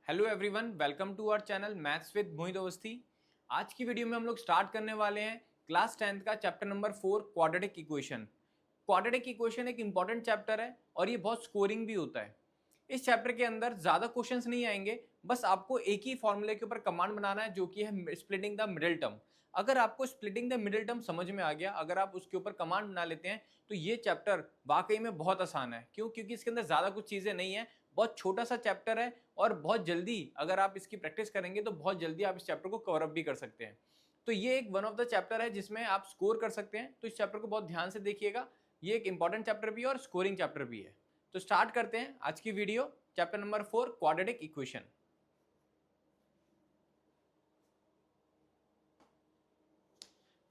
Hello everyone, welcome to our channel maths with Mohit Awasthi. आज की video में हम लोग स्टार्ट करने वाले हैं क्लास 10th का chapter number 4 quadratic equation. Quadratic equation एक इंपॉर्टेंट चैप्टर है और ये बहुत स्कोरिंग भी होता है। इस चैप्टर के अंदर ज़्यादा क्वेश्चंस नहीं आएंगे, बस आपको एक ही फॉर्मूले के ऊपर कमांड बनाना है जो कि है स्प्लिटिंग द मिडिल टर्म। अगर आपको स्प्लिटिंग द मिडिल टर्म समझ में आ गया, अगर आप उसके ऊपर कमांड बना लेते हैं तो ये चैप्टर वाकई में बहुत आसान है। क्यों? क्योंकि इसके अंदर ज़्यादा कुछ चीज़ें नहीं है, बहुत छोटा सा चैप्टर है और बहुत जल्दी अगर आप इसकी प्रैक्टिस करेंगे तो बहुत जल्दी आप इस चैप्टर को कवर अप भी कर सकते हैं। तो ये एक वन ऑफ द चैप्टर है जिसमें आप स्कोर कर सकते हैं, तो इस चैप्टर को बहुत ध्यान से देखिएगा। ये एक इंपॉर्टेंट चैप्टर भी है और स्कोरिंग चैप्टर भी है। तो स्टार्ट करते हैं आज की video, chapter number 4 quadratic equation.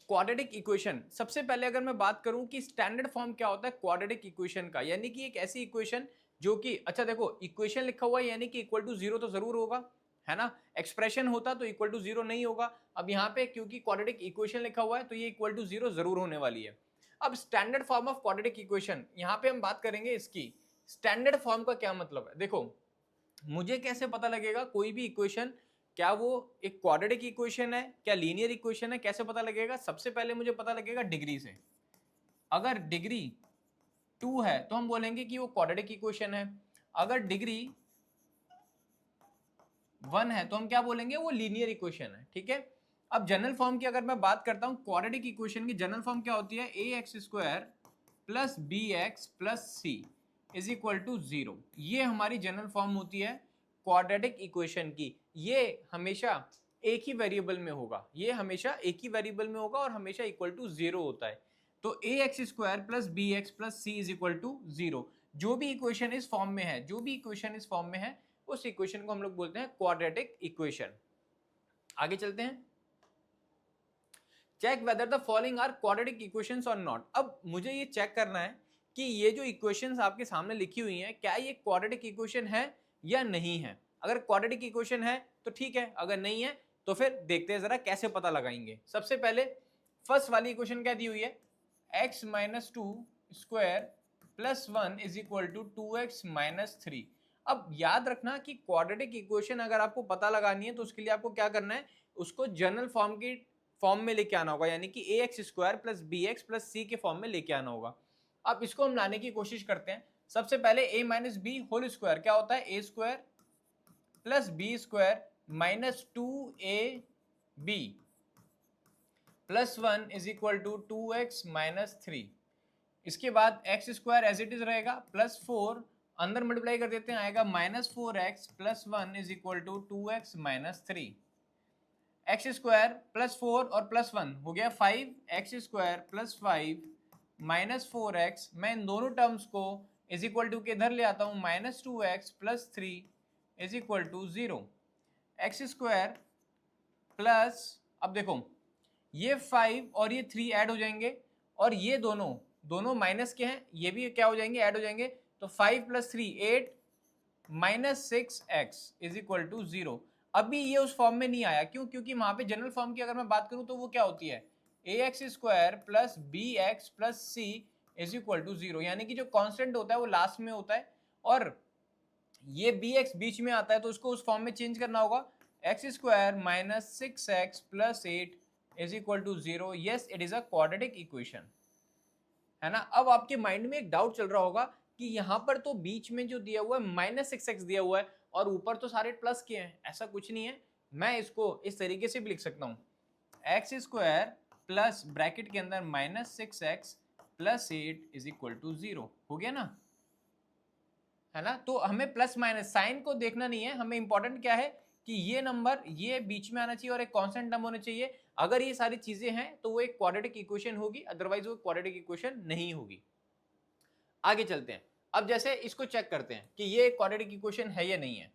Quadratic equation, सबसे पहले अगर मैं बात करूं कि स्टैंडर्ड फॉर्म क्या होता है क्वाड्रेटिक इक्वेशन का, यानी कि एक ऐसी इक्वेशन जो कि, अच्छा देखो, इक्वेशन लिखा हुआ है यानी कि इक्वल टू जीरो तो जरूर होगा, है ना। एक्सप्रेशन होता तो इक्वल टू जीरो नहीं होगा। अब यहाँ पे क्योंकि क्वाड्रेटिक इक्वेशन लिखा हुआ है तो ये इक्वल टू जीरो जरूर होने वाली है। अब standard form of quadratic equation, यहाँ पे हम बात करेंगे इसकी स्टैंडर्ड फॉर्म का क्या मतलब है। देखो, मुझे कैसे पता लगेगा कोई भी इक्वेशन क्या वो एक क्वाड्रेटिक इक्वेशन है, क्या लीनियर इक्वेशन है, कैसे पता लगेगा? सबसे पहले मुझे पता लगेगा डिग्री से। अगर डिग्री 2 है तो हम बोलेंगे कि वो क्वाड्रेटिक इक्वेशन है। अगर डिग्री 1 है तो हम क्या बोलेंगे? वो लीनियर इक्वेशन है। ठीक है। अब जनरल फॉर्म की अगर मैं बात करता हूं, क्वाड्रेटिक इक्वेशन की जनरल फॉर्म क्या होती है? A X square plus B X plus C is equal to zero. ये हमारी जनरल फॉर्म होती है क्वाड्रेटिक इक्वेशन की। ये हमेशा एक ही वेरिएबल में होगा, ये हमेशा एक ही वेरिएबल में होगा और हमेशा इक्वल टू जीरो होता है। तो A X square plus B X plus C is equal to zero. जो भी इक्वेशन इस फॉर्म में है, जो भी इक्वेशन इस फॉर्म में है, उस इक्वेशन को हम लोग बोलते हैं क्वाड्रेटिक इक्वेशन। आगे चलते हैं। Check whether the following are quadratic equations और नॉट। अब मुझे ये चेक करना है कि ये जो इक्वेशंस आपके सामने लिखी हुई हैं, क्या ये क्वाड्रेटिक इक्वेशन है या नहीं है। अगर क्वाड्रेटिक इक्वेशन है तो ठीक है, अगर नहीं है तो फिर देखते हैं जरा कैसे पता लगाएंगे। सबसे पहले फर्स्ट वाली इक्वेशन क्या दी हुई है? x minus two square plus one is equal to two x minus three. अब याद रखना कि क्वाड्रेटिक इक्वेशन अगर आपको पता लगानी है तो उसके लिए आपको क्या करना है? उसको जनरल फॉर्म की फॉर्म में लेके आना होगा, यानी कि A X square plus B X plus C के फॉर्म में लेके आना होगा। अब इसको हम लाने की कोशिश करते हैं। सबसे पहले A minus B whole square क्या होता है? ए square plus B square minus two A B plus one is equal to two x minus three. इसके बाद X square as it is रहेगा प्लस फोर, अंदर मल्टीप्लाई कर देते हैं, आएगा minus four X plus one is equal to two x minus three. X square plus four और plus one हो गया five, X square plus five minus four x. मैं इन दोनों टर्म्स को इज इक्वल टू के इधर ले आता हूं, minus two x plus three is equal to zero. X square plus, अब देखो ये फाइव और ये थ्री ऐड हो जाएंगे और ये दोनों दोनों माइनस के हैं, ये भी क्या हो जाएंगे? ऐड हो जाएंगे। तो five plus three eight minus six x is equal to zero. अभी ये उस फॉर्म में नहीं आया, क्यों? क्योंकि वहां पे जनरल फॉर्म की अगर मैं बात करूं तो वो क्या होती है? A X square plus B X plus C is equal to zero, यानी कि जो कांस्टेंट होता है वो लास्ट में होता है और ये बी एक्स बीच में आता है, तो उसको उस फॉर्म में चेंज करना होगा। X square minus six x plus eight is equal to zero. Yes, it is a quadratic equation, है ना। अब आपके माइंड में एक डाउट चल रहा होगा कि यहाँ पर तो बीच में जो दिया हुआ है माइनस सिक्स एक्स दिया हुआ है और ऊपर तो सारे प्लस के हैं। ऐसा कुछ नहीं है, मैं इसको इस तरीके से भी लिख सकता हूँ, एक्स स्क्वायर प्लस ब्रैकेट के अंदर minus six x plus eight is equal to zero. हो गया ना, है ना। तो हमें प्लस माइनस साइन को देखना नहीं है, हमें इंपॉर्टेंट क्या है कि ये नंबर ये बीच में आना चाहिए और एक कांस्टेंट नंबर होना चाहिए। अगर ये सारी चीजें हैं तो वो एक क्वाड्रेटिक इक्वेशन होगी, अदरवाइज वो क्वाड्रेटिक इक्वेशन नहीं होगी। आगे चलते हैं। अब जैसे इसको चेक करते हैं कि ये क्वाड्रेटिक इक्वेशन है या नहीं है।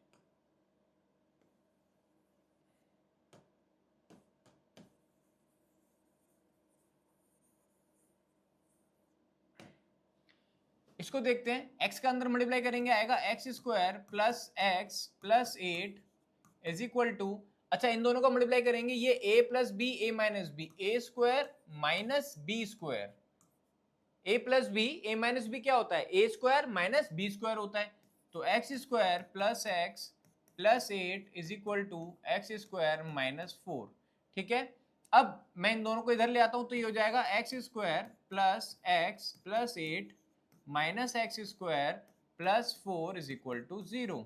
इसको देखते हैं, x का अंदर मल्टीप्लाई करेंगे, आएगा x square plus x plus eight is equal to, अच्छा इन दोनों का मल्टीप्लाई करेंगे, ये a plus b a minus b, a square minus b square. A plus b a minus b क्या होता है? ए स्क्वायर माइनस बी स्क्वायर होता है। तो x square plus x plus 8 is equal to x square minus 4। ठीक है, अब मैं इन दोनों को इधर ले आता हूं तो ये हो जाएगा x square plus x plus 8 minus x square plus 4 is equal to 0।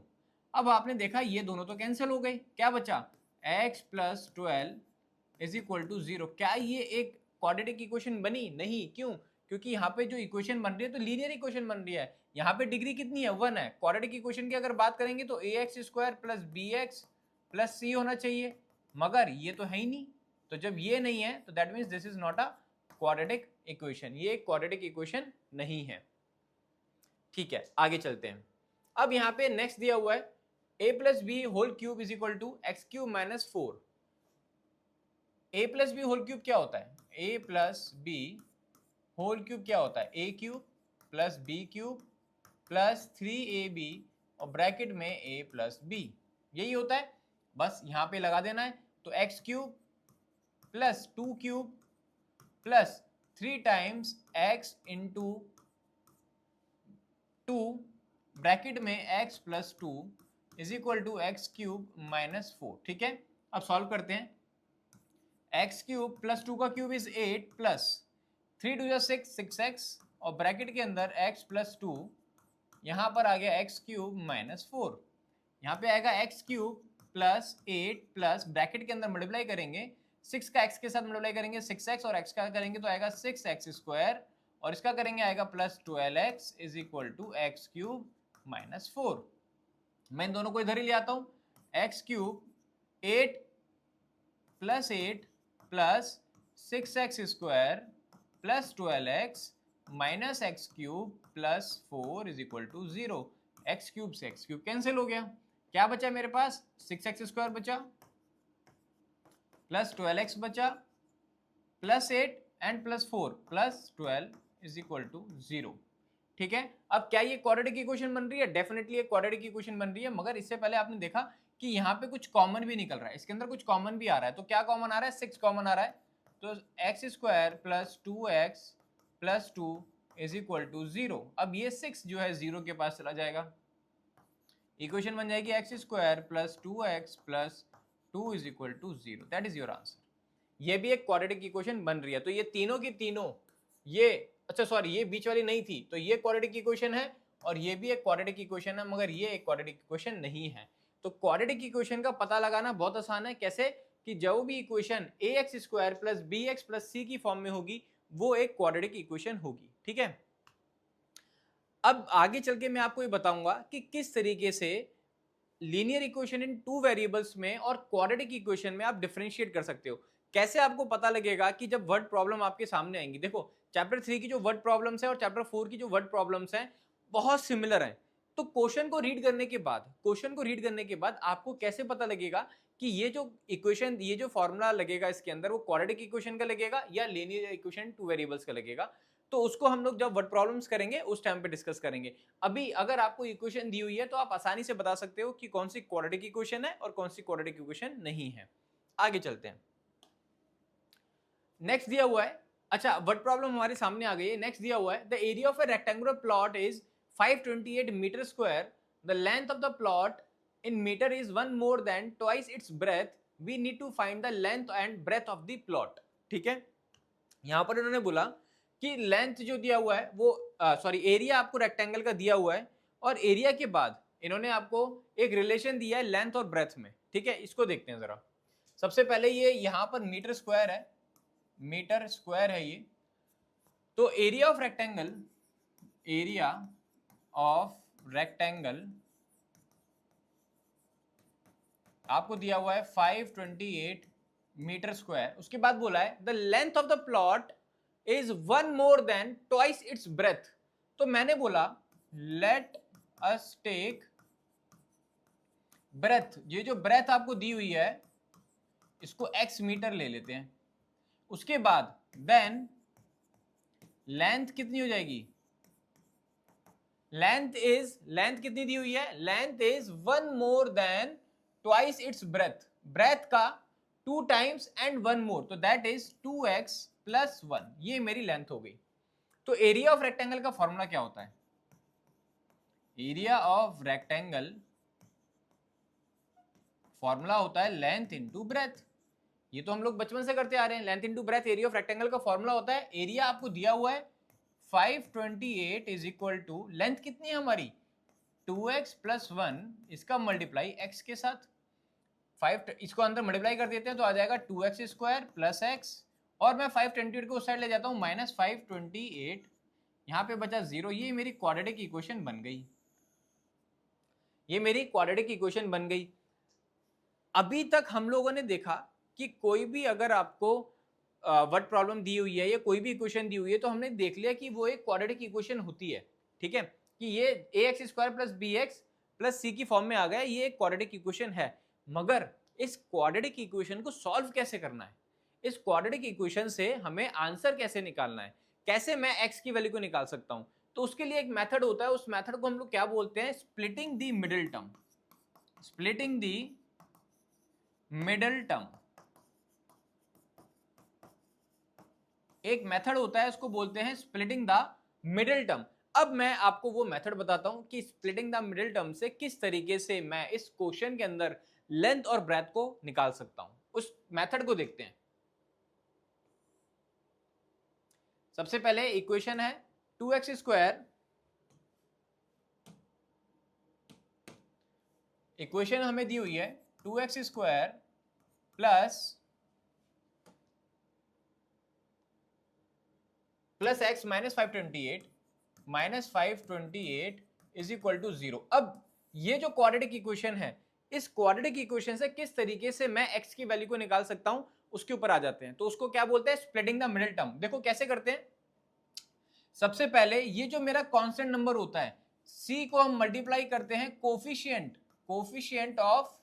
अब आपने देखा ये दोनों तो कैंसिल हो गए, क्या बचा x plus 12 is equal to 0। क्या ये एक क्वाड्रेटिक इक्वेशन बनी? नहीं। क्यों? क्योंकि यहाँ पे जो इक्वेशन बन रही है तो लीनियर इक्वेशन बन रही है, यहाँ पे डिग्री कितनी है? 1 है। क्वाड्रेटिक इक्वेशन की अगर बात करेंगे तो ax square plus bx plus c होना चाहिए, मगर ये तो है ही नहीं। तो जब ये नहीं है तो that means this is not a quadratic equation, ये एक क्वाड्रेटिक इक्वेशन नहीं है। ठीक है, आगे चलते हैं। अब यहाँ पे नेक्स्ट दिया हुआ है a plus B whole cube is equal to x cube minus 4। a plus B whole cube क्या होता है? a plus B whole cube क्या होता है? a cube plus b cube plus 3ab और ब्रैकेट में a प्लस बी, यही होता है। बस यहाँ पे लगा देना है। तो x cube plus 2 cube plus 3 times x into 2 bracket में x plus 2 is equal to x cube minus 4। ठीक है, अब सॉल्व करते हैं। एक्स क्यूब प्लस 2 का cube is 8 plus 3 to 6 6x और ब्रैकेट के अंदर x प्लस 2, यहाँ पर आ गया एक्स क्यूब माइनस 4। यहाँ पे आएगा x cube plus 8 plus bracket के अंदर मल्टीप्लाई करेंगे 6 का x के साथ मल्टीप्लाई करेंगे 6x और x का करेंगे तो आएगा 6x स्क्वायर और इसका करेंगे आएगा plus 12x is equal to x cube minus 4। मैं इन दोनों को इधर ही ले आता हूँ। X cube 8 plus 8 plus 6x square plus 12x minus x cube plus 4 is equal to 0। X cube से एक्स क्यूब कैंसिल हो गया, क्या बचा मेरे पास? 6x स्क्वायर बचा प्लस 12x बचा plus 8 and plus 4 plus 12 is equal to 0। ठीक है, अब क्या ये क्वाड्रेटिक इक्वेशन बन रही है? डेफिनेटली एक क्वाड्रेटिक इक्वेशन बन रही है, मगर इससे पहले आपने देखा कि यहाँ पे कुछ कॉमन भी निकल रहा है, इसके अंदर कुछ कॉमन भी आ रहा है। तो क्या कॉमन आ रहा है? 6 कॉमन आ रहा है। तो x square plus 2x plus 2 is equal to 0। अब ये 6 जो है 0 के पास चला जाएगा, इक्वेशन बन जाएगी x square plus 2x plus 2 is equal to 0। That is your answer. ये भी एक क्वाड्रेटिक इक्वेशन बन रही है। तो ये तीनों की तीनों, ये अच्छा सॉरी ये बीच वाली नहीं थी, तो ये क्वाड्रेटिक इक्वेशन है और ये भी एक क्वाड्रेटिक इक्वेशन है, मगर ये एक क्वाड्रेटिक इक्वेशन नहीं है। तो क्वाड्रेटिक इक्वेशन का पता लगाना बहुत आसान है। कैसे? कि जो भी equation ax square plus bx plus c की फॉर्म में होगी वो एक क्वाड्रेटिक इक्वेशन होगी। ठीक है, अब आगे चल के मैं आपको ये बताऊंगा कि किस तरीके से लीनियर इक्वेशन इन 2 वेरिएबल्स में और क्वाड्रेटिक इक्वेशन में आप डिफरेंशिएट कर सकते हो। कैसे आपको पता लगेगा कि जब वर्ड प्रॉब्लम आपके सामने आएंगी? देखो, चैप्टर 3 की जो वर्ड प्रॉब्लम्स है और चैप्टर 4 की जो वर्ड प्रॉब्लम्स हैं बहुत सिमिलर हैं। तो क्वेश्चन को रीड करने के बाद आपको कैसे पता लगेगा कि ये जो इक्वेशन, ये जो फॉर्मूला लगेगा इसके अंदर वो क्वाड्रेटिक इक्वेशन का लगेगा या लीनियर इक्वेशन 2 वेरिएबल्स का लगेगा? तो उसको हम लोग जब वर्ड प्रॉब्लम्स करेंगे उस टाइम पे डिस्कस करेंगे। अभी अगर आपको इक्वेशन दी हुई है तो आप आसानी से बता सकते हो कि कौन सी क्वाड्रेटिक इक्वेशन है और कौन सी क्वाड्रेटिक इक्वेशन नहीं है। आगे चलते हैं। नेक्स्ट दिया हुआ है, अच्छा वर्ड प्रॉब्लम हमारे सामने आ गई है। नेक्स्ट दिया हुआ है the area of a rectangular plot is 528 metre square, the length of the plot in metre is 1 more than twice its breadth, we need to find the length and breadth of the plot. ठीक है, यहां पर इन्होंने बोला कि length जो दिया हुआ है वो सॉरी एरिया आपको रेक्टेंगल का दिया हुआ है और एरिया के बाद इन्होंने आपको एक रिलेशन दिया है लेंथ और ब्रेथ में। ठीक है, इसको देखते हैं जरा। सबसे पहले ये यहां पर मीटर स्क्वायर है, मीटर स्क्वायर है ये। तो area of rectangle, area of rectangle आपको दिया हुआ है 528 मीटर स्क्वायर। उसके बाद बोला है the length of the plot is 1 more than twice its breath. तो मैंने बोला लेट अस टेक ब्रेथ, ये जो ब्रेथ आपको दी हुई है इसको x मीटर ले लेते हैं। उसके बाद देन लेंथ कितनी हो जाएगी? लेंथ कितनी दी हुई है? Length is 1 more than twice its breadth, breadth का 2 टाइम्स एंड 1 मोर, तो दैट इज 2x प्लस 1। ये मेरी लेंथ हो गई। तो एरिया ऑफ रेक्टेंगल का फॉर्मूला क्या होता है? एरिया ऑफ रेक्टेंगल फॉर्मूला होता है लेंथ इनटू ब्रेथ। ये तो हम लोग बचपन से करते आ रहे हैं, length into breadth area of rectangle का फॉर्मूला होता है। एरिया आपको दिया हुआ है 528 इज इक्वल टू लेंथ कितनी है हमारी 2x प्लस 1, इसका मल्टीप्लाई x के साथ 5, इसको अंदर मल्टीप्लाई कर देते हैं तो आ जाएगा 2x स्क्वायर प्लस x, और मैं 528 को उस साइड ले जाता हूँ माइनस 528, यहाँ पे बचा 0। ये मेरी क्वाड्रेटिक इक्वेशन बन गई, ये मेरी क्वाड्रेटिक इक्वेशन बन गई। अभी तक हम लोगों ने देखा कि कोई भी अगर आपको वर्ड प्रॉब्लम दी हुई है या कोई भी इक्वेशन दी हुई है तो हमने देख लिया कि वो एक क्वाड्रेटिक इक्वेशन होती है, ठीक है, कि ये ax square plus bx plus c की फॉर्म में आ गया, ये एक क्वाड्रेटिक इक्वेशन है। मगर इस क्वाड्रेटिक इक्वेशन को सॉल्व कैसे करना है, इस क्वाड्रेटिक इक्वेशन से हमें आंसर कैसे निकालना है, कैसे मैं x की वैल्यू को निकाल सकता हूं, तो उसके लिए एक मेथड होता है। उस मेथड को हम लोग क्या बोलते हैं, splitting the middle term. Splitting the middle term एक मेथड होता है, उसको बोलते हैं स्प्लिटिंग द मिडिल टर्म। अब मैं आपको वो मेथड बताता हूं कि स्प्लिटिंग द मिडिल टर्म से किस तरीके से मैं इस क्वेश्चन के अंदर लेंथ और ब्रेथ को निकाल सकता हूं। उस मेथड को देखते हैं। सबसे पहले इक्वेशन है 2x स्क्वायर, इक्वेशन हमें दी हुई है 2x square plus x minus 528 is equal to 0। अब ये जो क्वाड्रेटिक इक्वेशन है, इस क्वाड्रेटिक इक्वेशन से किस तरीके से मैं x की वैल्यू को निकाल सकता हूं उसके ऊपर आ जाते हैं। तो उसको क्या बोलते हैं, स्प्लिटिंग द मिडिल टर्म। देखो कैसे करते हैं। सबसे पहले ये जो मेरा कांस्टेंट नंबर होता है c को हम मल्टीप्लाई करते हैं coefficient of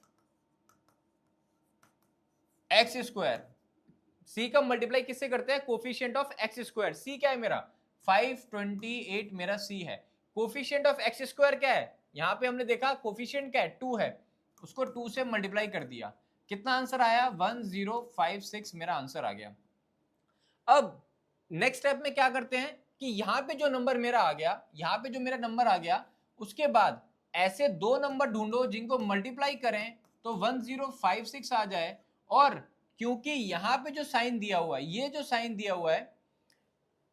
x square. c का मल्टीप्लाई किससे करते हैं, coefficient of x square. c क्या है मेरा 528 मेरा c है। कोफिशिएंट ऑफ x स्क्वायर क्या है, यहां पे हमने देखा कोफिशिएंट क्या है 2 है, उसको 2 से मल्टीप्लाई कर दिया, कितना आंसर आया 1056 मेरा आंसर आ गया। अब नेक्स्ट स्टेप में क्या करते हैं कि यहां पे जो नंबर मेरा आ गया, यहां पे जो मेरा नंबर आ गया, उसके बाद ऐसे दो नंबर ढूंढो जिनको मल्टीप्लाई करें तो 1056 आ जाए। और क्योंकि यहां पे जो साइन दिया हुआ है, ये जो साइन दिया हुआ है,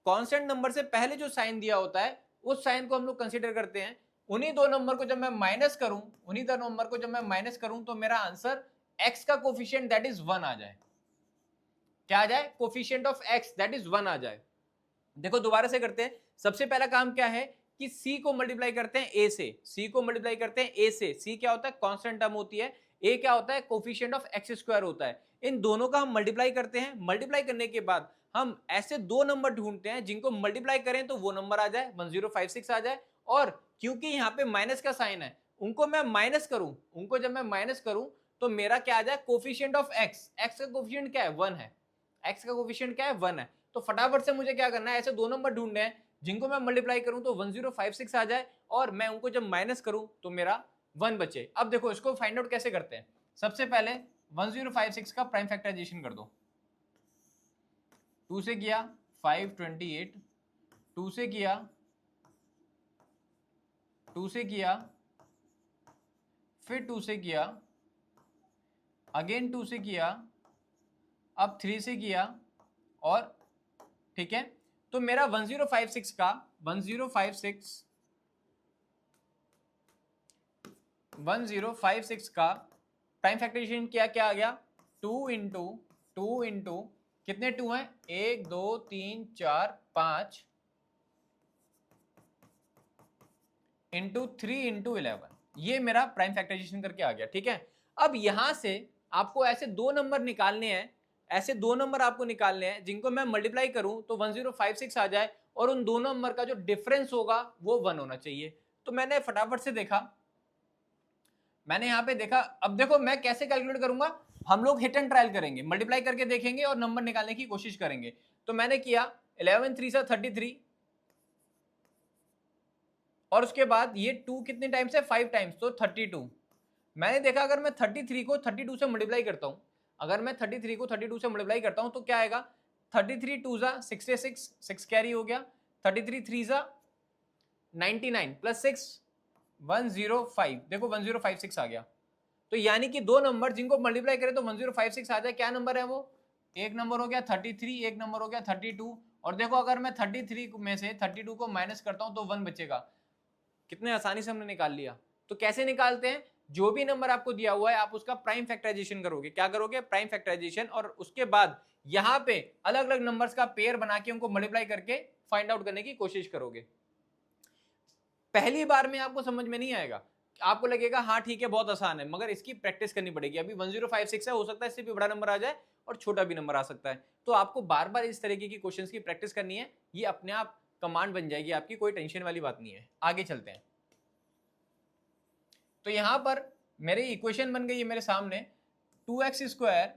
कांस्टेंट नंबर से पहले जो साइन दिया होता है उस साइन को हम लोग कंसीडर करते हैं। उन्हीं दो नंबर को जब मैं माइनस करूं, तो मेरा आंसर x का कोफिशिएंट दैट इज 1 आ जाए। क्या आ जाए, coefficient of x that is 1 आ जाए। देखो दोबारा से करते हैं। सबसे पहला काम क्या है कि c को मल्टीप्लाई करते हैं a से, c क्या होता है, कांस्टेंट टर्म होती है, a क्या होता है, कोफिशिएंट ऑफ x स्क्वायर होता है। इन दोनों का हम मल्टीप्लाई करते हैं। मल्टीप्लाई करने के बाद हम ऐसे दो नंबर ढूंढते हैं जिनको मल्टीप्लाई करें तो वो नंबर आ जाए 1056 आ जाए। और क्योंकि यहाँ पे माइनस का साइन है, उनको जब मैं माइनस करूं तो मेरा क्या आ जाए, कोफिशिएंट ऑफ x का कोफिशिएंट क्या है 1 है, x का कोफिशिएंट क्या है 1 है। तो फटाफट से मुझे क्या करना है, ऐसे दो नंबर ढूंढने हैं जिनको मैं मल्टीप्लाई करूं तो 1056 आ जाए, और मैं उनको जब माइनस करूं तो मेरा 1 बचे। अब देखो इसको फाइंड आउट कैसे करते हैं। सबसे पहले 1056 का प्राइम फैक्टराइजेशन कर दो। 2 से किया 528, 2 से किया, 2 से किया, फिर 2 से किया, अगेन 2 से किया, अब 3 से किया, और ठीक है। तो मेरा 1056 का प्राइम फैक्टराइजेशन क्या आ गया, 2 इंटू कितने 2 हैं, 1 2 3 4 5 इंटू 3 इंटू 11, ये मेरा प्राइम फैक्टराइजेशन करके आ गया। ठीक है। अब यहां से आपको ऐसे दो नंबर निकालने हैं, आपको निकालने हैं जिनको मैं मल्टीप्लाई करूं तो 1056 आ जाए, और उन दोनों नंबर का जो डिफरेंस होगा वो 1 होना चाहिए। तो मैंने फटाफट से देखा, मैंने यहां पे देखा। अब देखो मैं कैसे कैलकुलेट करूंगा, हम लोग हिट एंड ट्रायल करेंगे, मल्टीप्लाई करके देखेंगे और नंबर निकालने की कोशिश करेंगे। तो मैंने किया 11 3 33, और उसके बाद ये 2 कितने टाइम्स है, 5 टाइम्स, तो 32। मैंने देखा अगर मैं 33 को 32 से मल्टीप्लाई करता हूं, तो क्या आएगा, 33 2 जा 66, 6 कैरी हो गया, 33 3 जा 99 प्लस 6 105, देखो 1056 आ गया। तो यानी कि दो नंबर जिनको मल्टीप्लाई करें तो 1056 आ जाए। क्या नंबर है वो? एक नंबर हो गया 33, एक नंबर हो गया 32। और देखो अगर मैं 33 में से 32 को माइनस करता हूं तो 1 बचेगा। कितने आसानी से हमने निकाल लिया। तो कैसे निकालते हैं? जो भी नंबर आपको दिया हुआ है आप उसका प्राइम फैक्टराइजेशन करोगे। क्या करोगे? Prime factorisation. और उसके बाद यहां पे अलग अलग नंबर्स का पेयर बना के उनको मल्टीप्लाई करके फाइंड आउट करने की कोशिश करोगे। पहली बार में आपको समझ में नहीं आएगा, आपको लगेगा हाँ ठीक है बहुत आसान है, मगर इसकी प्रैक्टिस करनी पड़ेगी। अभी 1056 है, हो सकता है इससे भी बड़ा नंबर आ जाए और छोटा भी नंबर आ सकता है। तो आपको बार बार इस तरीके की क्वेश्चंस की प्रैक्टिस करनी है, ये अपने आप कमांड बन जाएगी आपकी, कोई टेंशन वाली बात नहीं है। आगे चलते हैं। तो यहां पर मेरी इक्वेशन बन गई है मेरे सामने 2x²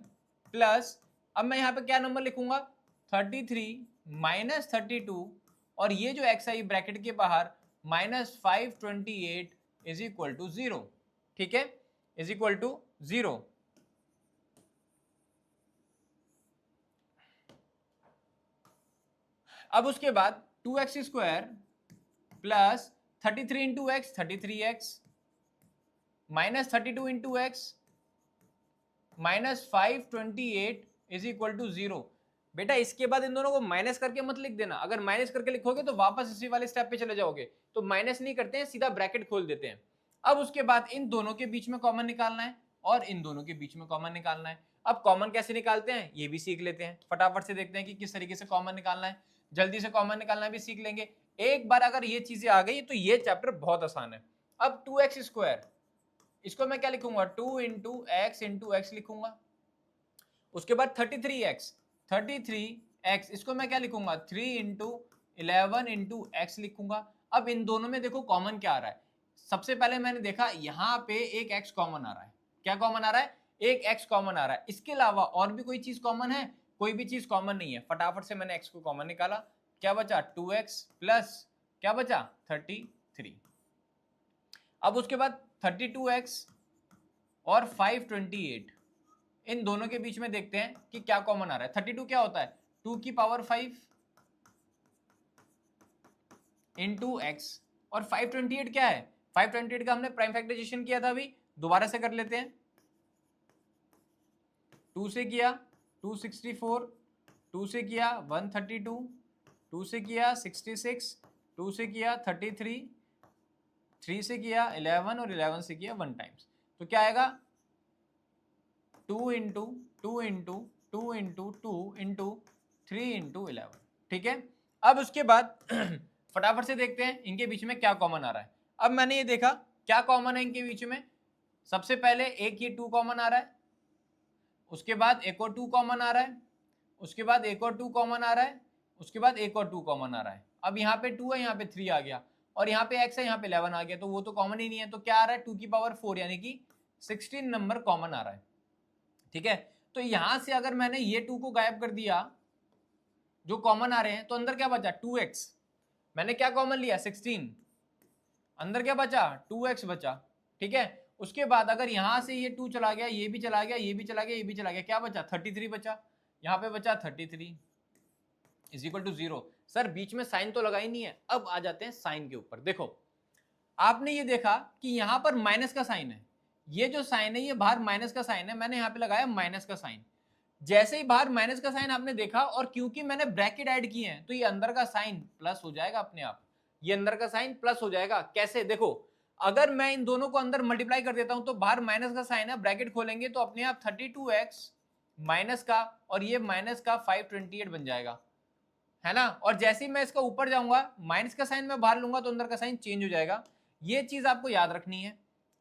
प्लस, अब मैं यहां पे क्या नंबर लिखूंगा? 33 माइनस 32, और ये जो x आई ब्रैकेट के बाहर -528 इज इक्वल टू 0। ठीक है, इज इक्वल टू 0। अब उसके बाद 2x² plus 33 into x 33x minus 32 into x minus 528 is equal to 0। बेटा इसके बाद इन दोनों को माइनस करके मत लिख देना, अगर माइनस करके लिखोगे तो वापस इसी वाले स्टेप पे चले जाओगे। तो माइनस नहीं करते हैं, सीधा ब्रैकेट खोल देते हैं। अब उसके बाद इन दोनों के बीच में कॉमन निकालना है और इन दोनों के बीच में कॉमन निकालना है। अब कॉमन कैसे निकालते हैं ये भी सीख लेते हैं, फटाफट से देखते हैं कि किस तरीके से कॉमन निकालना है। जल्दी से कॉमन निकालना भी सीख लेंगे। एक बार अगर ये चीजें आ गई तो ये चैप्टर बहुत आसान है। अब 2x², इसको मैं क्या लिखूंगा? 2 इंटू एक्स लिखूंगा। उसके बाद 33x, इसको मैं क्या लिखूंगा? 3 इंटू 11 इंटू एक्स लिखूंगा। अब इन दोनों में देखो कॉमन क्या आ रहा है। सबसे पहले मैंने देखा यहाँ पे एक x कॉमन आ रहा है। क्या कॉमन आ रहा है? एक x कॉमन आ रहा है। इसके अलावा और भी कोई चीज कॉमन है? कोई भी चीज कॉमन नहीं है। फटाफट से मैंने x को कॉमन निकाला। क्या बचा? 2x प्लस क्या बचा? 33। अब उसके बाद 32x और 528, इन दोनों के बीच में देखते हैं कि क्या कॉमन आ रहा है। 32 क्या होता है? 2 की पावर 5 इंटू एक्स, और 528 क्या है? 528 का हमने प्राइम फैक्टराइजेशन किया था, अभी दोबारा से कर लेते हैं। 2 से किया 264, 2 से किया 132, 2 से किया 66, 2 से किया 33, 3 से किया 11 और 11 से किया 1 टाइम्स। तो क्या आएगा? 2 into 2 into 2 into 2 into 3 into 11। ठीक है, अब उसके बाद फटाफट से देखते हैं इनके बीच में क्या कॉमन आ रहा है। अब मैंने ये देखा क्या कॉमन है इनके बीच में। सबसे पहले एक ये 2 कॉमन आ रहा है, उसके बाद एक और 2 कॉमन आ रहा है, उसके बाद एक और 2 कॉमन आ रहा है, उसके बाद एक और 2 कॉमन आ रहा है। अब यहाँ पे 2 है, यहाँ पे 3 आ गया, और यहाँ पे x है, यहाँ पे 11 आ गया, तो वो तो कॉमन ही नहीं है। तो क्या आ रहा है? 2 की पावर 4 यानी कि 16 नंबर कॉमन आ रहा है। ठीक है, तो यहां से अगर मैंने ये 2 को गायब कर दिया जो कॉमन आ रहे हैं, तो अंदर क्या बचा? 2x। मैंने क्या कॉमन लिया? 16। अंदर क्या बचा? 2x बचा। ठीक है, उसके बाद अगर यहां से ये 2 चला गया, ये भी चला गया, ये भी चला गया, ये भी चला गया, क्या बचा? 33 बचा। यहां पे बचा 33 इज इक्वल टू 0। सर बीच में साइन तो लगा ही नहीं है। अब आ जाते हैं साइन के ऊपर। देखो आपने ये देखा कि यहां पर माइनस का साइन है, ये जो साइन है ये बाहर माइनस का साइन है, मैंने यहां पे लगाया माइनस का साइन। जैसे ही बाहर माइनस का साइन आपने देखा, और क्योंकि मैंने ब्रैकेट ऐड किए हैं, तो ये अंदर का साइन प्लस हो जाएगा अपने आप। ये अंदर का साइन प्लस हो जाएगा। कैसे? देखो अगर मैं इन दोनों को अंदर मल्टीप्लाई कर देता हूं तो बाहर माइनस का साइन है, ब्रैकेट खोलेंगे तो अपने आप 32x माइनस का और ये माइनस का 528 बन जाएगा, है ना। और जैसे ही मैं इसका ऊपर जाऊंगा, माइनस का साइन मैं बाहर लूंगा तो अंदर का साइन चेंज हो जाएगा। ये चीज आपको याद रखनी है,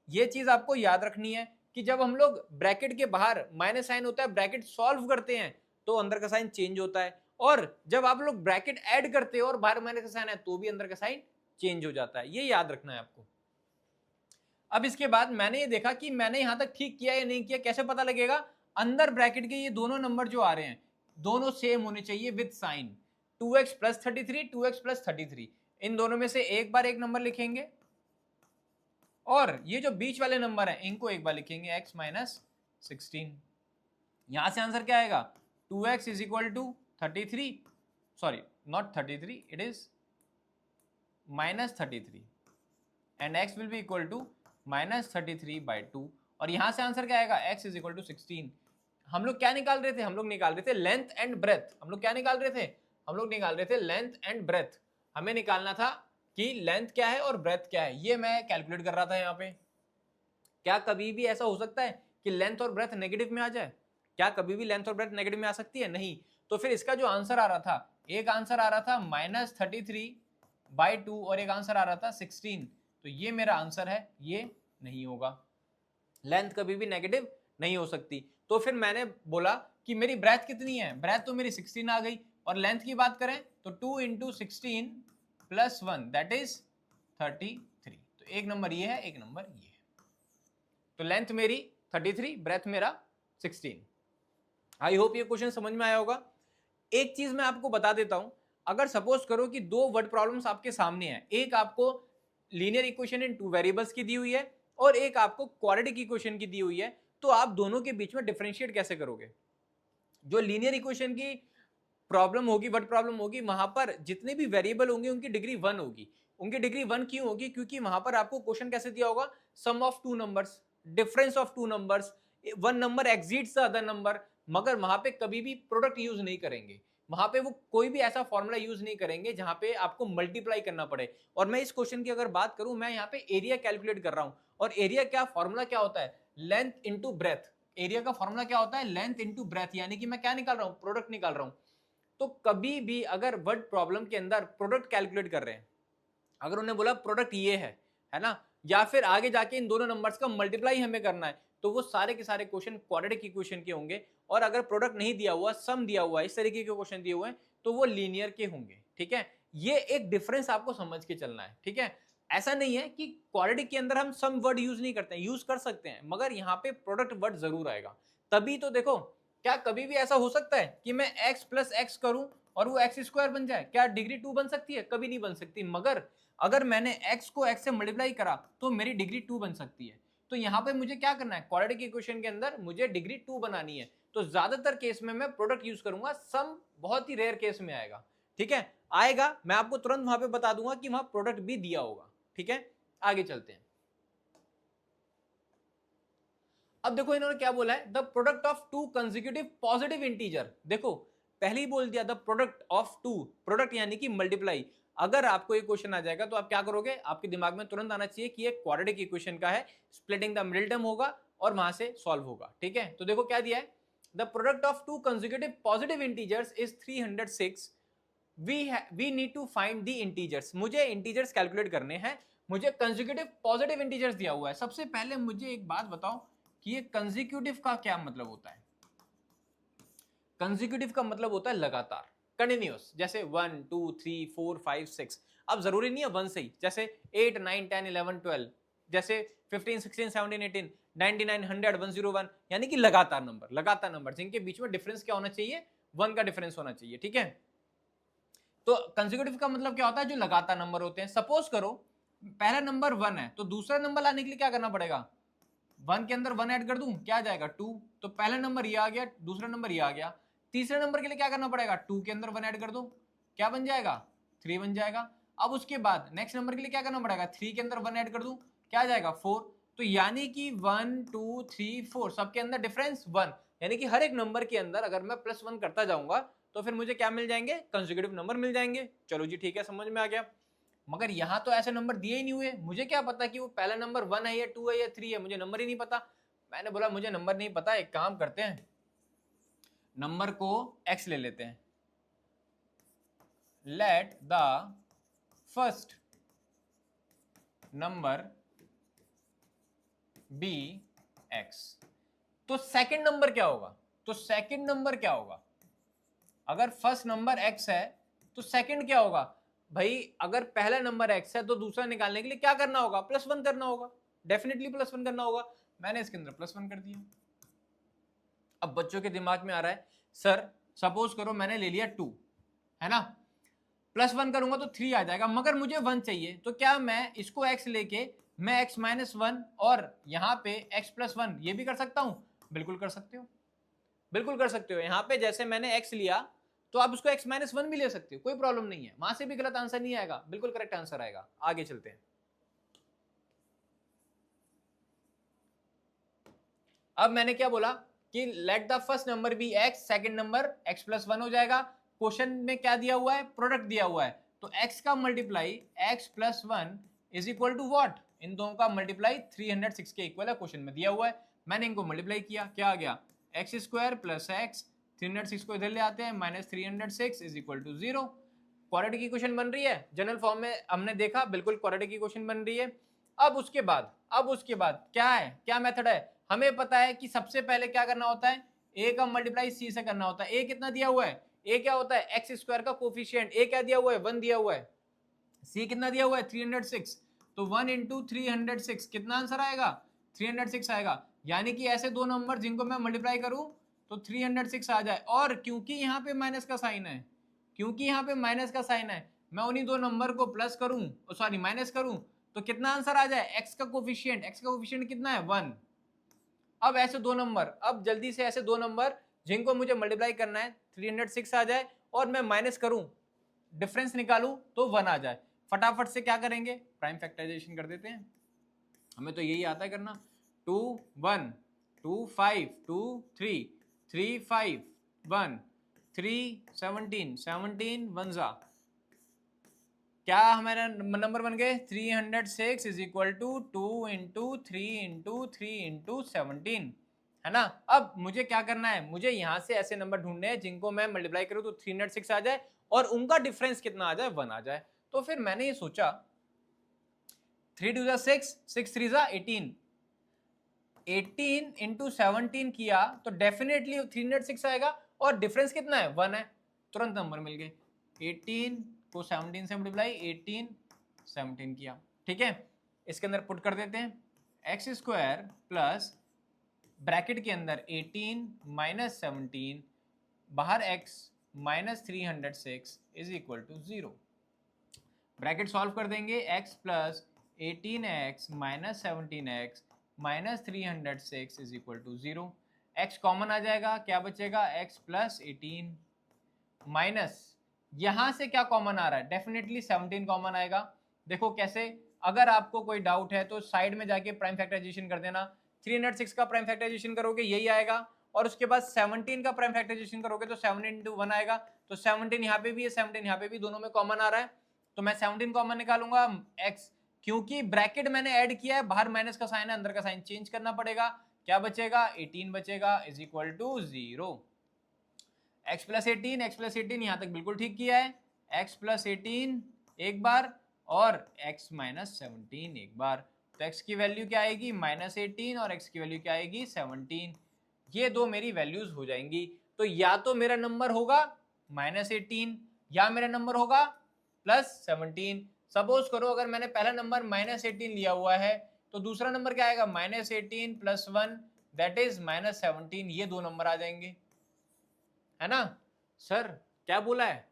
ये चीज आपको याद रखनी है कि जब हम लोग ब्रैकेट के बाहर माइनस साइन होता है, ब्रैकेट सॉल्व करते हैं तो अंदर का साइन चेंज होता है, और जब आप लोग ब्रैकेट ऐड करते हो और बाहर माइनस का साइन है तो भी अंदर का साइन चेंज हो जाता है। ये याद रखना है आपको। अब इसके बाद मैंने ये देखा कि मैंने यहां तक ठीक किया या नहीं किया, कैसे पता लगेगा? अंदर ब्रैकेट के ये दोनों नंबर जो आ रहे हैं दोनों सेम होने चाहिए with sign. 2x plus 33, 2x plus 33, इन दोनों में से एक बार एक नंबर लिखेंगे, और ये जो बीच वाले नंबर हैं इनको एक बार लिखेंगे x माइनस 16। यहां से आंसर क्या आएगा? 2x is equal to 33, sorry not 33, it is minus 33, and x will be equal to minus 33 by 2। और यहां से आंसर क्या आएगा, x इज इक्वल टू 16। हम लोग क्या निकाल रहे थे, हम लोग निकाल रहे थे लेंथ एंड ब्रेथ। हम लोग क्या निकाल रहे थे, हम लोग निकाल रहे थे लेंथ एंड ब्रेथ। हमें निकालना था कि लेंथ क्या है और ब्रेथ क्या है, ये मैं कैलकुलेट कर रहा था यहाँ पे। क्या कभी भी ऐसा हो सकता है कि लेंथ और ब्रेथ नेगेटिव में आ जाए, क्या कभी भी लेंथ और ब्रेथ नेगेटिव में आ सकती है, नहीं। तो फिर इसका जो आंसर आ रहा था, एक आंसर आ रहा था -33/2 और एक आंसर आ रहा था 16, तो ये मेरा आंसर है, ये नहीं होगा। लेंथ कभी भी नेगेटिव नहीं हो सकती। तो फिर मैंने बोला कि मेरी ब्रेथ कितनी है, ब्रेथ तो मेरी 16 आ गई, और लेंथ की बात करें तो 2 × 16 + 1 दैट इज 33। तो एक नंबर ये है, एक नंबर ये है। तो लेंथ मेरी 33, ब्रेथ मेरा 16। आई होप ये क्वेश्चन समझ में आया होगा। एक चीज मैं आपको बता देता हूं, अगर सपोज करो कि दो वर्ड प्रॉब्लम्स आपके सामने है, एक आपको लीनियर इक्वेशन इन 2 वेरिएबल्स की दी हुई है और एक आपको क्वाड्रेटिक इक्वेशन की दी हुई है, तो आप दोनों के बीच में डिफरेंशिएट कैसे करोगे। जो लीनियर इक्वेशन की प्रॉब्लम होगी, वर्ड प्रॉब्लम होगी, वहां पर जितने भी वेरिएबल होंगे उनकी डिग्री 1 होगी। उनकी डिग्री 1 क्यों होगी, क्योंकि वहां पर आपको क्वेश्चन कैसे दिया होगा, sum of 2 numbers, difference of 2 numbers, one number exceeds the other number. मगर वहां पे कभी भी प्रोडक्ट यूज नहीं करेंगे, वहां पे वो कोई भी ऐसा फॉर्मूला यूज नहीं करेंगे जहां पे आपको मल्टीप्लाई करना पड़े। और मैं इस क्वेश्चन की अगर बात करूं, मैं यहाँ पे एरिया कैलकुलेट कर रहा हूं, और एरिया क्या फॉर्मूला क्या होता है, लेंथ इंटू ब्रेथ। एरिया का फॉर्मूला क्या होता है, लेंथ इंटू ब्रेथ, यानी कि मैं क्या निकाल रहा हूं, प्रोडक्ट निकाल रहा हूं। तो कभी भी अगर वर्ड प्रॉब्लम के अंदर प्रोडक्ट कैलकुलेट कर रहे हैं, अगर उन्हें बोला प्रोडक्ट ये है ना, या फिर आगे जाके इन दोनों नंबर्स का मल्टीप्लाई हमें करना है, तो वो सारे के सारे क्वेश्चन क्वाड्रेटिक इक्वेशन के होंगे। और अगर प्रोडक्ट नहीं दिया हुआ, सम दिया हुआ, इस तरीके के क्वेश्चन दिए हुए हैं, तो वो लीनियर के होंगे। ठीक है, ये एक डिफरेंस आपको समझ के चलना है। ठीक है, ऐसा नहीं है कि क्वाड्रेटिक के अंदर हम सम वर्ड यूज नहीं करते हैं, यूज कर सकते हैं, मगर यहाँ पे प्रोडक्ट वर्ड जरूर आएगा। तभी तो देखो, क्या कभी भी ऐसा हो सकता है कि मैं x + x करूं और वो x² बन जाए, क्या डिग्री 2 बन सकती है, कभी नहीं बन सकती। मगर अगर मैंने x को x से मल्टीप्लाई करा तो मेरी डिग्री 2 बन सकती है। तो यहाँ पे मुझे क्या करना है, क्वाड्रेटिक इक्वेशन के अंदर मुझे डिग्री 2 बनानी है, तो ज्यादातर केस में मैं प्रोडक्ट यूज करूंगा, सम बहुत ही रेयर केस में आएगा। ठीक है, आएगा, मैं आपको तुरंत वहां पे बता दूंगा कि वहां प्रोडक्ट भी दिया होगा। ठीक है, आगे चलते हैं। अब देखो इन्होंने क्या बोला है, the product of 2 consecutive positive integer. देखो पहले ही बोल दिया, द प्रोडक्ट ऑफ 2, प्रोडक्ट यानी कि मल्टीप्लाई। अगर आपको ये क्वेश्चन आ जाएगा तो आप क्या करोगे, आपके दिमाग में तुरंत आना चाहिए कि ये क्वाड्रेटिक इक्वेशन का है, स्प्लिटिंग द मिडिल टर्म होगा और वहां से सॉल्व होगा। ठीक है, तो देखो क्या दिया है, the product of 2 consecutive positive integers is 306। We need to find the integers. मुझे इंटीजर्स कैलकुलेट करने हैं, मुझे कंसेक्यूटिव पॉजिटिव इंटीजर्स दिया हुआ है। सबसे पहले मुझे एक बात बताओ कि ये कंसेक्यूटिव का क्या मतलब होता है। कंसेक्यूटिव का मतलब होता है लगातार, कंटिन्यूअस, जैसे 1 2 3 4 5 6। अब जरूरी नहीं है 1 से ही, जैसे 8 9 10 11 12, जैसे 15 16 17 18 99 100 101, यानी कि लगातार नंबर, लगातार नंबर जिनके बीच में डिफरेंस क्या होना चाहिए, 1 का डिफरेंस होना चाहिए। ठीक है, तो कंसेक्यूटिव का मतलब क्या होता है, जो लगातार नंबर होते हैं। सपोज करो पहला नंबर 1 है, तो दूसरा नंबर लाने के लिए क्या करना पड़ेगा, 1 के अंदर 1 ऐड कर दूं, क्या आ जाएगा 2। तो पहला नंबर ये आ गया, दूसरा नंबर ये आ गया। तीसरे नंबर के लिए क्या करना पड़ेगा, 2 के अंदर 1 ऐड कर दो, क्या बन जाएगा 3 बन जाएगा। अब उसके बाद नेक्स्ट नंबर के लिए क्या करना पड़ेगा, 3 के अंदर 1 ऐड कर दूं, क्या आ जाएगा 4। तो यानी कि 1 2 3 4 सबके अंदर डिफरेंस 1, यानी कि हर एक नंबर के अंदर अगर मैं +1 करता जाऊंगा तो फिर मुझे क्या मिल जाएंगे, कंसेक्यूटिव नंबर मिल जाएंगे। चलो जी ठीक है, समझ में आ गया। मगर यहां तो ऐसे नंबर दिए ही नहीं हुए, मुझे क्या पता कि वो पहला नंबर 1 है या 2 है या 3 है, मुझे नंबर ही नहीं पता। मैंने बोला मुझे नंबर नहीं पता, एक काम करते हैं, नंबर को x ले लेते हैं। Let the first number be x। तो सेकंड नंबर क्या होगा, तो सेकंड नंबर क्या होगा, अगर फर्स्ट नंबर x है तो सेकंड क्या होगा। भाई अगर पहला नंबर x है तो दूसरा निकालने के लिए क्या करना होगा, +1 करना होगा, डेफिनेटली +1 करना होगा। मैंने इसके अंदर +1 कर दिया। अब बच्चों के दिमाग में आ रहा है, सर सपोज करो मैंने ले लिया 2, है ना, +1 करूंगा तो 3 आ जाएगा, मगर मुझे 1 चाहिए, तो क्या मैं इसको x लेके मैं x - 1 और यहाँ पे x + 1 ये भी कर सकता हूं, बिल्कुल कर सकते हो, बिल्कुल कर सकते हो। यहाँ पे जैसे मैंने x लिया तो आप उसको x - 1 भी ले सकते हो, कोई प्रॉब्लम नहीं है, वहां से भी गलत आंसर नहीं आएगा, बिल्कुल करेक्ट आंसर आएगा। आगे चलते हैं। अब मैंने क्या बोला कि let the first number be x, second number x plus 1 हो जाएगा। क्वेश्चन में क्या दिया हुआ है, प्रोडक्ट दिया हुआ है, तो x का multiply x plus 1 is equal to what, इन दोनों का मल्टीप्लाई 306 के इक्वल है, क्वेश्चन में दिया हुआ है। मैंने इनको मल्टीप्लाई किया, क्या आ गया, एक्स स्क्वायर प्लस एक्स, 306 को इधर ले आते हैं, minus 306 is equal to 0। Quadratic equation बन रही है, जनरल फॉर्म में हमने देखा, बिल्कुल क्वाड्रेटिक इक्वेशन बन रही है। अब उसके बाद क्या है, क्या मेथड है, हमें पता है कि सबसे पहले क्या करना होता है, a का मल्टीप्लाई c से करना होता है। a कितना दिया हुआ है, a क्या होता है, एक्स स्क्वायर का कोफिशिएंट, a क्या दिया हुआ है, 1 दिया हुआ है, c कितना दिया हुआ है, 306, तो 1 इंटू 306 कितना आंसर आएगा, 306 आएगा। यानी कि ऐसे दो नंबर जिनको मैं मल्टीप्लाई करूं तो 306 आ जाए, और क्योंकि यहाँ पे माइनस का साइन है, क्योंकि यहाँ पे माइनस का साइन है, मैं उन्हीं दो नंबर को प्लस करूं, सॉरी माइनस करूं, तो कितना आंसर आ जाए, x का कोफिशिएंट कितना है, 1। अब ऐसे दो नंबर, अब जल्दी से ऐसे दो नंबर जिनको मुझे मल्टीप्लाई करना है, 306 आ जाए और मैं माइनस करूं, डिफरेंस निकालूं तो 1 आ जाए। फटाफट से क्या करेंगे, प्राइम फैक्टराइजेशन कर देते हैं, हमें तो यही आता है करना। 2 1 2 5 2 3 3 5 1 3 17 17 1 जा, क्या हमारा नंबर बन गए, 306 is equal to 2 into 3 into 3 into 17, है ना। अब मुझे क्या करना है, मुझे यहां से ऐसे नंबर ढूंढने हैं जिनको मैं मल्टीप्लाई करूं तो 306 आ जाए और उनका डिफरेंस कितना आ जाए, 1 आ जाए। तो फिर मैंने ये सोचा 3 2 जा 6, 6 3 जा 18, 18 इंटू 17 किया तो डेफिनेटली 306 आएगा और डिफरेंस कितना है, 1 है, तुरंत नंबर मिल गए। 18 को 17 से मल्टीप्लाई, 18 17 किया, ठीक है। इसके अंदर पुट कर देते हैं, एक्स स्क्वायर प्लस ब्रैकेट के अंदर 18 माइनस 17, बाहर x minus 306 is equal to 0। Bracket solve कर देंगे, x plus 18x minus 17x minus 306 is equal to 0। x common आ जाएगा, क्या बचेगा, x प्लस 18 माइनस, यहां से क्या कॉमन आ रहा है, डेफिनेटली 17 कॉमन आएगा। देखो कैसे, अगर आपको कोई डाउट है तो साइड में जाके प्राइम फैक्टराइजेशन कर देना, 306 का प्राइम फैक्टराइजेशन करोगे यही आएगा, और उसके बाद 17 का प्राइम फैक्टराइजेशन करोगे तो 7 इंटू 1 आएगा, तो 17 यहाँ पे भी है, 17 यहाँ पे भी, दोनों में कॉमन आ रहा है, तो मैं 17 कॉमन निकालूंगा। x, क्योंकि ब्रैकेट मैंने ऐड किया है, बाहर माइनस का साइन है, अंदर का साइन चेंज करना पड़ेगा, क्या बचेगा, 18 बचेगा is equal to 0। x plus 18 यहां तक बिल्कुल ठीक किया है, x प्लस 18 एक बार और x माइनस 17 एक बार, तो x की वैल्यू क्या आएगी, माइनस 18, और x की वैल्यू क्या आएगी, 17। ये दो मेरी वैल्यूज हो जाएंगी, तो या तो मेरा नंबर होगा माइनस 18 या मेरा नंबर होगा प्लस 17। सपोज करो अगर मैंने पहला नंबर माइनस 18 लिया हुआ है तो दूसरा नंबर क्या आएगा, minus 18 plus 1 that is minus 17, ये दो नंबर आ जाएंगे, है ना। सर क्या बोला है,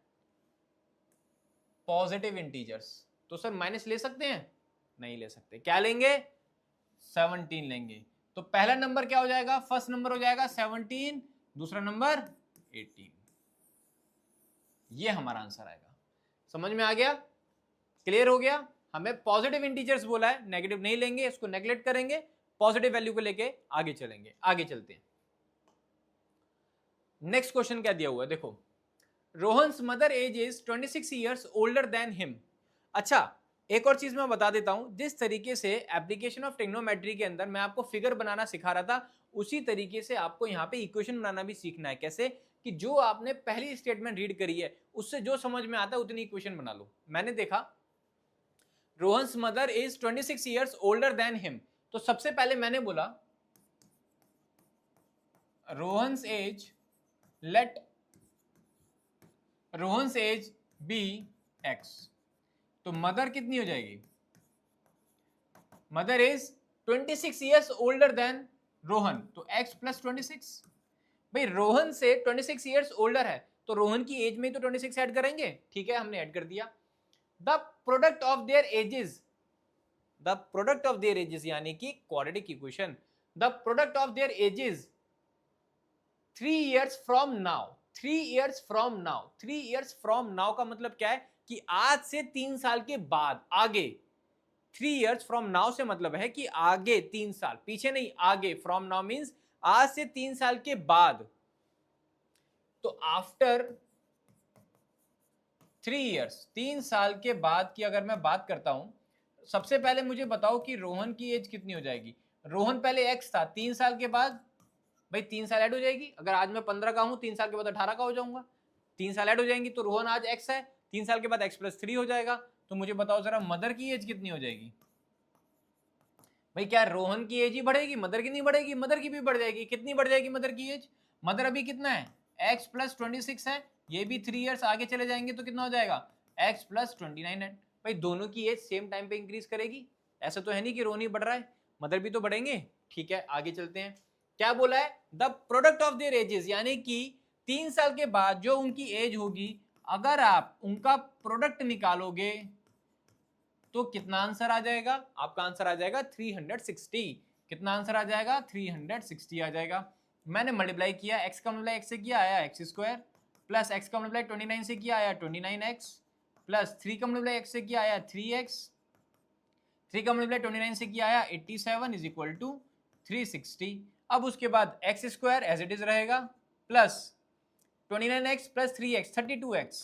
पॉजिटिव इंटीजर्स, तो सर माइनस ले सकते हैं, नहीं ले सकते, क्या लेंगे, 17 लेंगे। तो पहला नंबर क्या हो जाएगा, फर्स्ट नंबर हो जाएगा 17, दूसरा नंबर 18, ये हमारा आंसर आएगा। समझ में आ गया, क्लियर हो गया। हमें पॉजिटिव इंटीजर्स बोला है, नेगेटिव नहीं लेंगे, इसको नेगलेक्ट करेंगे, पॉजिटिव वैल्यू को लेके आगे चलेंगे, आगे चलते हैं। नेक्स्ट क्वेश्चन क्या दिया हुआ है, देखो, Rohan's mother age is 26 years older than him. अच्छा, एक और चीज मैं बता देता हूं, जिस तरीके से एप्लीकेशन ऑफ ट्रिग्नोमेट्री के अंदर मैं आपको फिगर बनाना सिखा रहा था, उसी तरीके से आपको यहाँ पे इक्वेशन बनाना भी सीखना है। कैसे, कि जो आपने पहली स्टेटमेंट रीड करी है उससे जो समझ में आता है उतनी इक्वेशन बना लो। मैंने देखा Rohan's mother is 26 years older than him, तो सबसे पहले मैंने बोला Rohan's age, let Rohan's age be x, तो मदर कितनी हो जाएगी, mother is 26 years older than Rohan, तो x प्लस 26। भाई रोहन से 26 ईयर्स ओल्डर है तो रोहन की एज में तो 26 ऐड करेंगे, ठीक है, हमने ऐड कर दिया। The product of their edges, the product of their edges यानी कि quadratic equation, the product of their edges 3 years from now, 3 years from now, 3 years from now का मतलब क्या है कि आज से 3 साल के बाद, आगे। 3 years from now से मतलब है कि आगे 3 साल, पीछे नहीं, आगे। from now means आज से 3 साल के बाद, तो आफ्टर 3 इयर्स, 3 साल के बाद की अगर मैं बात करता हूं, सबसे पहले मुझे बताओ कि रोहन की एज कितनी हो जाएगी। रोहन पहले एक्स था, 3 साल के बाद भाई 3 साल ऐड हो जाएगी। अगर आज मैं 15 का हूं, 3 साल के बाद 18 का हो जाऊंगा, 3 साल ऐड हो जाएंगी, तो रोहन आज एक्स है, 3 साल के बाद एक्स प्लस 3 हो जाएगा। तो मुझे बताओ जरा मदर की एज कितनी हो जाएगी। भाई क्या रोहन की एज ही बढ़ेगी, मदर की नहीं बढ़ेगी? मदर की भी बढ़ जाएगी। कितनी बढ़ जाएगी मदर की एज? मदर अभी कितना है, एक्स प्लस 26 है, ये भी 3 इयर्स आगे चले जाएंगे तो कितना हो जाएगा, एक्स प्लस 29 है। भाई दोनों की एज सेम टाइम पे इंक्रीज करेगी। ऐसा तो है नहीं कि रोहन ही बढ़ रहा है, मदर भी तो बढ़ेंगे। ठीक है, आगे चलते हैं। क्या बोला है, the product of their edges, यानी कि 3 साल के बाद जो उनकी एज होगी, अगर आप उनका प्रोडक्ट निकालोगे तो कितना आंसर आ जाएगा? आपका आंसर आ जाएगा 360। कितना आंसर आ जाएगा? 360 आ जाएगा। मैंने मल्टीप्लाई किया, एक्स का मल्टीप्लाई एक्स से किया आया एक्स स्क्वायर, प्लस एक्स का मल्टीप्लाई 29 से किया आया 29x, प्लस 3 का मल्टीप्लाई एक्स से किया आया 3x, 3 का मल्टीप्लाई 29 से किया आया 87 इज इक्वल टू 360। अब उसके बाद X square as it is रहेगा, plus 29x plus 3x 32x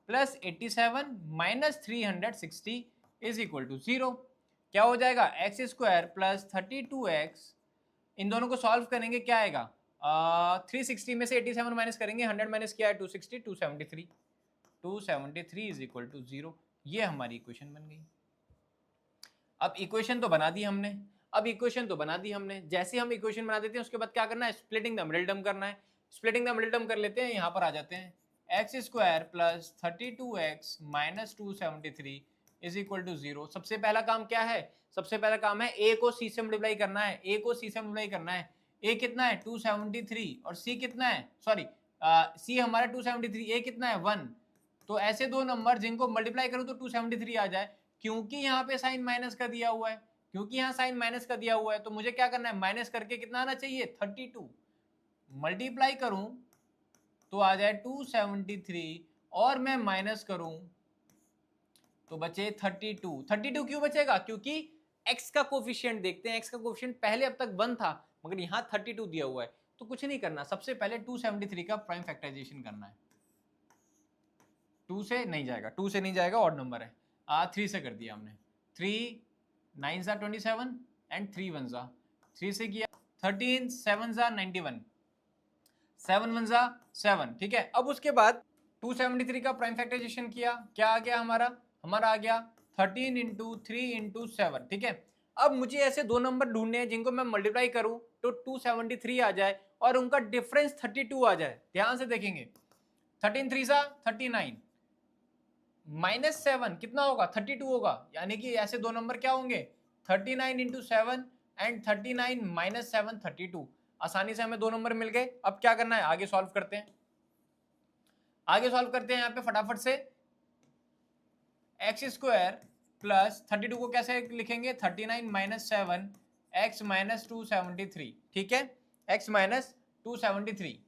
plus 87 minus 360 is equal to 0। क्या हो जाएगा, एक्स स्क्वायर प्लस 32x, इन दोनों को सॉल्व करेंगे क्या आएगा, 360 में से 87 माइनस करेंगे, 100 माइनस किया है 260, 273 इज इक्वल टू 0। ये हमारी इक्वेशन बन गई। अब इक्वेशन तो बना दी हमने, जैसे हम इक्वेशन बना देते हैं उसके बाद क्या करना है, स्प्लिटिंग द मिडिल टर्म करना है। स्प्लिटिंग द मिडिल टर्म कर लेते हैं, यहाँ पर आ जाते हैं, x square plus 32x minus 273 is equal to 0। सबसे पहला काम क्या है, सबसे पहला काम है ए को सी से मल्टीप्लाई करना है, ए कितना है 273 और सी कितना है, सॉरी सी हमारा 273, ए कितना है 1। तो ऐसे दो नंबर जिनको मल्टीप्लाई करूं तो 273 आ जाए, क्योंकि यहाँ पे साइन माइनस का दिया हुआ है, तो मुझे क्या करना है, माइनस करके कितना आना चाहिए 32, मल्टीप्लाई करूं तो आ जाए 273 और मैं माइनस करूं तो बचे 32 क्यों बचेगा, क्योंकि x का कोफिशिएंट देखते हैं, x का कोफिशिएंट पहले अब तक 1 था मगर यहां 32 दिया हुआ है। तो कुछ नहीं करना, सबसे पहले 273 का प्राइम फैक्टराइजेशन करना है। 2 से नहीं जाएगा, ऑड नंबर है, 3 से कर दिया हमने, 3 9 जा 27 एंड 3 1 जा 3 से किया 13 7 जा 91 7 1 जा 7। ठीक है, अब उसके बाद 273 का प्राइम फैक्टराइजेशन किया, क्या आ गया हमारा आ गया 13 इंटू 3 इंटू 7। ठीक है, अब मुझे ऐसे दो नंबर ढूंढने हैं जिनको मैं मल्टीप्लाई करूं तो 273 आ जाए और उनका डिफरेंस 32 आ जाए। ध्यान से देखेंगे, 13 3 जा 39 माइनस 7 कितना होगा 32 होगा, यानी कि ऐसे दो नंबर क्या होंगे 39 इंटू 7 एंड 39 माइनस 7 32। आसानी से हमें दो नंबर मिल गए। अब क्या करना है, आगे सॉल्व करते हैं, यहाँ पे फटाफट से। एक्स स्क्वायर प्लस 32 को कैसे लिखेंगे, 39 माइनस 7 एक्स माइनस 273। ठीक है, x minus 273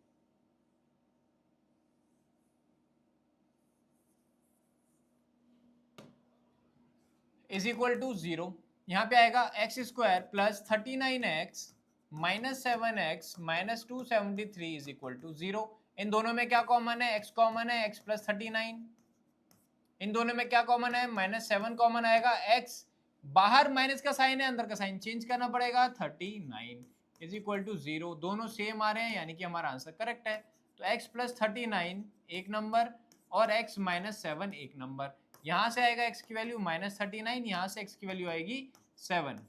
is equal to 0। यहाँ पे आएगा x square plus 39x minus 7x minus 273 is equal to 0। इन दोनों में क्या कॉमन है, x कॉमन है, x प्लस 39। इन दोनों में क्या कॉमन है, माइनस 7 कॉमन आएगा, x बाहर माइनस का साइन है, अंदर का साइन चेंज करना पड़ेगा, 39 इज इक्वल टू 0। दोनों सेम आ रहे हैं, यानी कि हमारा आंसर करेक्ट है। तो x प्लस 39 एक नंबर और x माइनस 7 एक नंबर। यहां से आएगा x की वैल्यू माइनस 39, यहां से x की वैल्यू आएगी 7।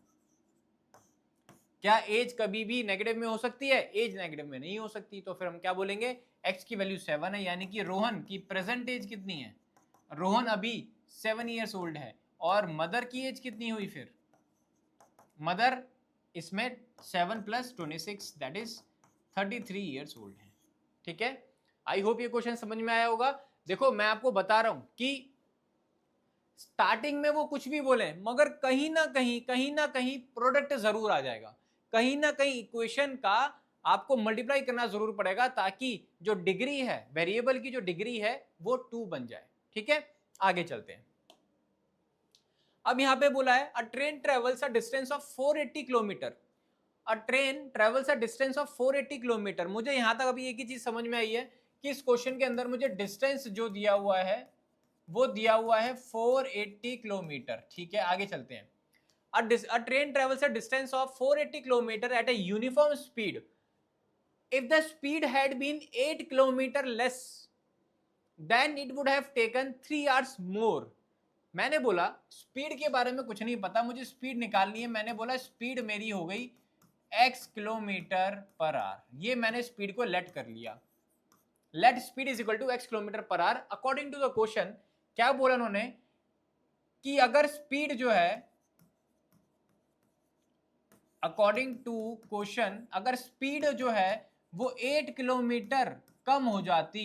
क्या एज कभी भी नेगेटिव में हो सकती है, एज नेगेटिव में नहीं हो सकती। तो फिर हम क्या बोलेंगे, x की वैल्यू 7 है, यानी कि रोहन की प्रेजेंट एज कितनी है, रोहन अभी 7 इयर्स ओल्ड है। और मदर की एज कितनी हुई, फिर मदर इसमें 7 plus 26 that is 33 years old है। ठीक है, आई होप ये क्वेश्चन समझ में आया होगा। देखो मैं आपको बता रहा हूं कि स्टार्टिंग में वो कुछ भी बोले मगर कहीं ना कहीं प्रोडक्ट जरूर आ जाएगा, कहीं ना कहीं इक्वेशन का आपको मल्टीप्लाई करना जरूर पड़ेगा, ताकि जो डिग्री है, वेरिएबल की जो डिग्री है वो 2 बन जाए। ठीक है, आगे चलते हैं। अब यहां पे बोला है अ train travels a distance of 480 kilometre a train travels a distance of 480 kilometre. मुझे यहां तक अभी एक ही चीज समझ में आई है कि इस क्वेश्चन के अंदर मुझे डिस्टेंस जो दिया हुआ है वो दिया हुआ है 480 किलोमीटर। ठीक है, आगे चलते हैं। A train travels a distance of 480 kilometer at a uniform speed. If the speed had been 8 kilometer less, then it would have taken 3 hours more. मैंने बोला स्पीड के बारे में कुछ नहीं पता, मुझे स्पीड निकालनी है। मैंने बोला स्पीड मेरी हो गई x किलोमीटर पर आवर। ये मैंने स्पीड को लेट कर लिया। Let speed is equal to x kilometre per hour. According to the question क्या बोला उन्होंने कि अगर स्पीड जो है, अकॉर्डिंग टू क्वेश्चन, अगर स्पीड जो है वो 8 किलोमीटर कम हो जाती,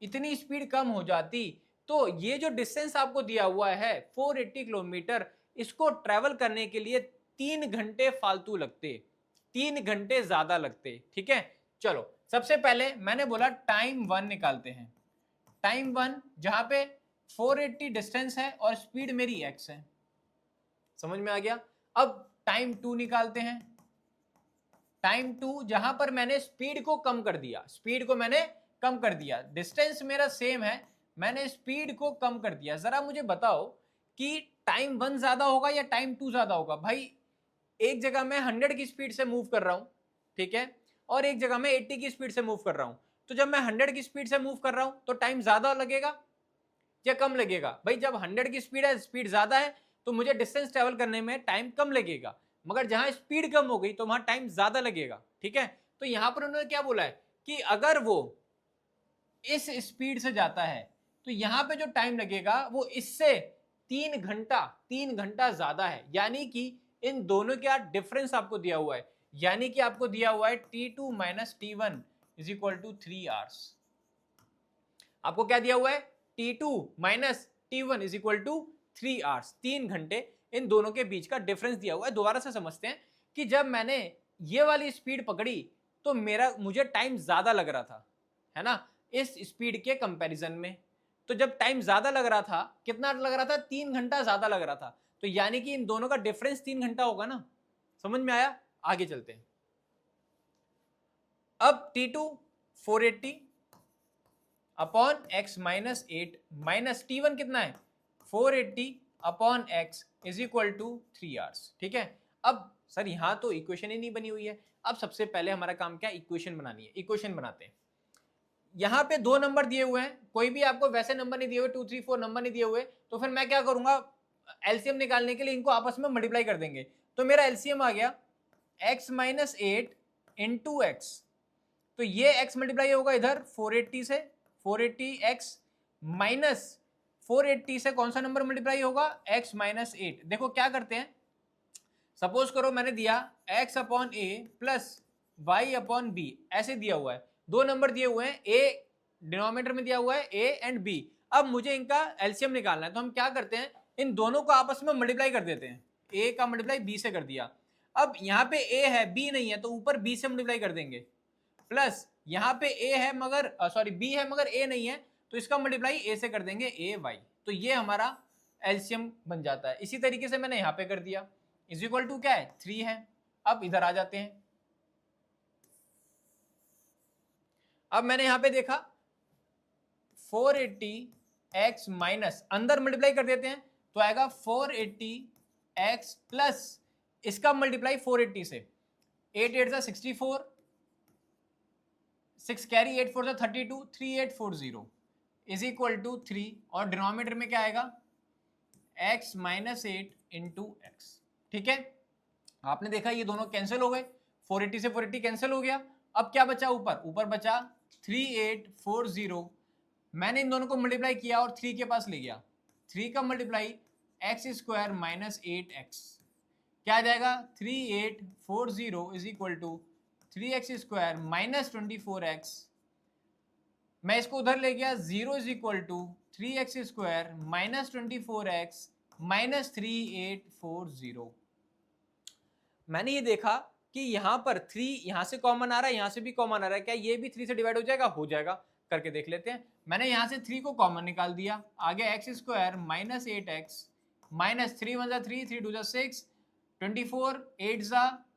इतनी स्पीड कम हो जाती, तो ये जो डिस्टेंस आपको दिया हुआ है 480 किलोमीटर, इसको ट्रेवल करने के लिए 3 घंटे फालतू लगते, 3 घंटे ज्यादा लगते। ठीक है, चलो सबसे पहले मैंने बोला टाइम 1 निकालते हैं। टाइम 1 जहां पे 480 डिस्टेंस है और स्पीड मेरी x है, समझ में आ गया। अब टाइम 2 निकालते हैं। टाइम 2 जहां पर मैंने स्पीड को कम कर दिया, स्पीड को मैंने कम कर दिया, डिस्टेंस मेरा सेम है, मैंने स्पीड को कम कर दिया। जरा मुझे बताओ कि टाइम 1 ज्यादा होगा या टाइम 2 ज्यादा होगा। भाई एक जगह मैं 100 की स्पीड से मूव कर रहा हूं, ठीक है, और एक जगह मैं 80 की स्पीड से मूव कर रहा हूं। तो जब मैं 100 की स्पीड से मूव कर रहा हूं तो टाइम ज्यादा लगेगा या कम लगेगा? भाई जब 100 की स्पीड है, स्पीड ज्यादा है, तो मुझे डिस्टेंस ट्रेवल करने में टाइम कम लगेगा, मगर जहां स्पीड कम हो गई तो वहां टाइम ज्यादा लगेगा। ठीक है, तो यहां पर उन्होंने क्या बोला है कि अगर वो इस स्पीड से जाता है तो यहां पे जो टाइम लगेगा वो इससे 3 घंटा ज्यादा है। यानी कि इन दोनों का डिफरेंस आपको दिया हुआ है, यानी कि आपको दिया हुआ है T2 minus T1 is equal to 3 hours. आपको क्या दिया हुआ है? T2 minus T1 is equal to 3 hours. 3 घंटे इन दोनों के बीच का डिफरेंस दिया हुआ है। दोबारा से समझते हैं कि जब मैंने ये वाली स्पीड पकड़ी तो मुझे टाइम ज्यादा लग रहा था, है ना, इस स्पीड के कंपैरिजन में। तो जब टाइम ज्यादा लग रहा था, कितना लग रहा था? 3 घंटा ज्यादा लग रहा था। तो यानी कि इन दोनों का डिफरेंस 3 घंटा होगा ना। समझ में आया? आगे चलते हैं। अब T2 480 upon x minus 8 minus T1 कितना है? 480 upon x is equal to 3 hours. ठीक है, अब सर यहां तो इक्वेशन ही नहीं बनी हुई है। अब सबसे पहले हमारा काम क्या है? इक्वेशन बनानी है। इक्वेशन बनाते हैं। यहाँ पे 2 नंबर दिए हुए हैं, कोई भी आपको वैसे नंबर नहीं दिए हुए, 2 3 4 नंबर नहीं दिए हुए, तो फिर मैं क्या करूंगा? एलसीएम निकालने के लिए इनको आपस में मल्टीप्लाई कर देंगे। तो मेरा एलसीएम आ गया x माइनस 8 इंटू एक्स। तो ये x मल्टीप्लाई होगा इधर 480 से, 480x माइनस 480 से कौन सा नंबर मल्टीप्लाई होगा? x minus 8। देखो क्या करते हैं, सपोज करो मैंने दिया x अपॉन ए प्लस वाई अपॉन बी, ऐसे दिया हुआ है। 2 नंबर दिए हुए हैं, a डिनोमिनेटर में दिया हुआ है a एंड b। अब मुझे इनका एलसीएम निकालना है, तो हम क्या करते हैं? इन दोनों को आपस में मल्टीप्लाई कर देते हैं। a का मल्टीप्लाई b से कर दिया। अब यहाँ पे a है, b नहीं है, तो ऊपर b से मल्टीप्लाई कर देंगे। प्लस यहाँ पे a है मगर सॉरी b है मगर a नहीं है, तो इसका मल्टीप्लाई a से कर देंगे, a y। तो ये हमारा एलसीएम बन जाता है। इसी तरीके से मैंने यहाँ पे कर दिया, इज इक्वल टू क्या है? 3 है। अब इधर आ जाते हैं। अब मैंने यहां पे देखा 480x माइनस, अंदर मल्टीप्लाई कर देते हैं तो आएगा 480x प्लस इसका मल्टीप्लाई 480 से, 8 8 64, 6 कैरी 8 4 32, 3840 इज इक्वल टू 3। और डिनोमिनेटर में क्या आएगा? x minus 8 into x. ठीक है, आपने देखा ये दोनों कैंसिल हो गए, 480 से 480 कैंसिल हो गया। अब क्या बचा? ऊपर बचा 3840। मैंने इन दोनों को मल्टीप्लाई किया और 3 के पास ले गया। 3 का multiply x square minus 8x, क्या आ जाएगा? 3840 is equal to 3x square minus 24x। मैं इसको उधर ले गया, 0 is equal to 3x square minus 24x minus 3840। मैंने ये देखा कि यहाँ पर 3 यहाँ से कॉमन आ रहा है, यहाँ से भी कॉमन आ रहा है, क्या ये भी 3 से डिवाइड हो जाएगा? हो जाएगा, करके देख लेते हैं। मैंने यहाँ से 3 को कॉमन निकाल दिया, आगे x square minus 8x minus 3 1 3 3 2 6, 24 8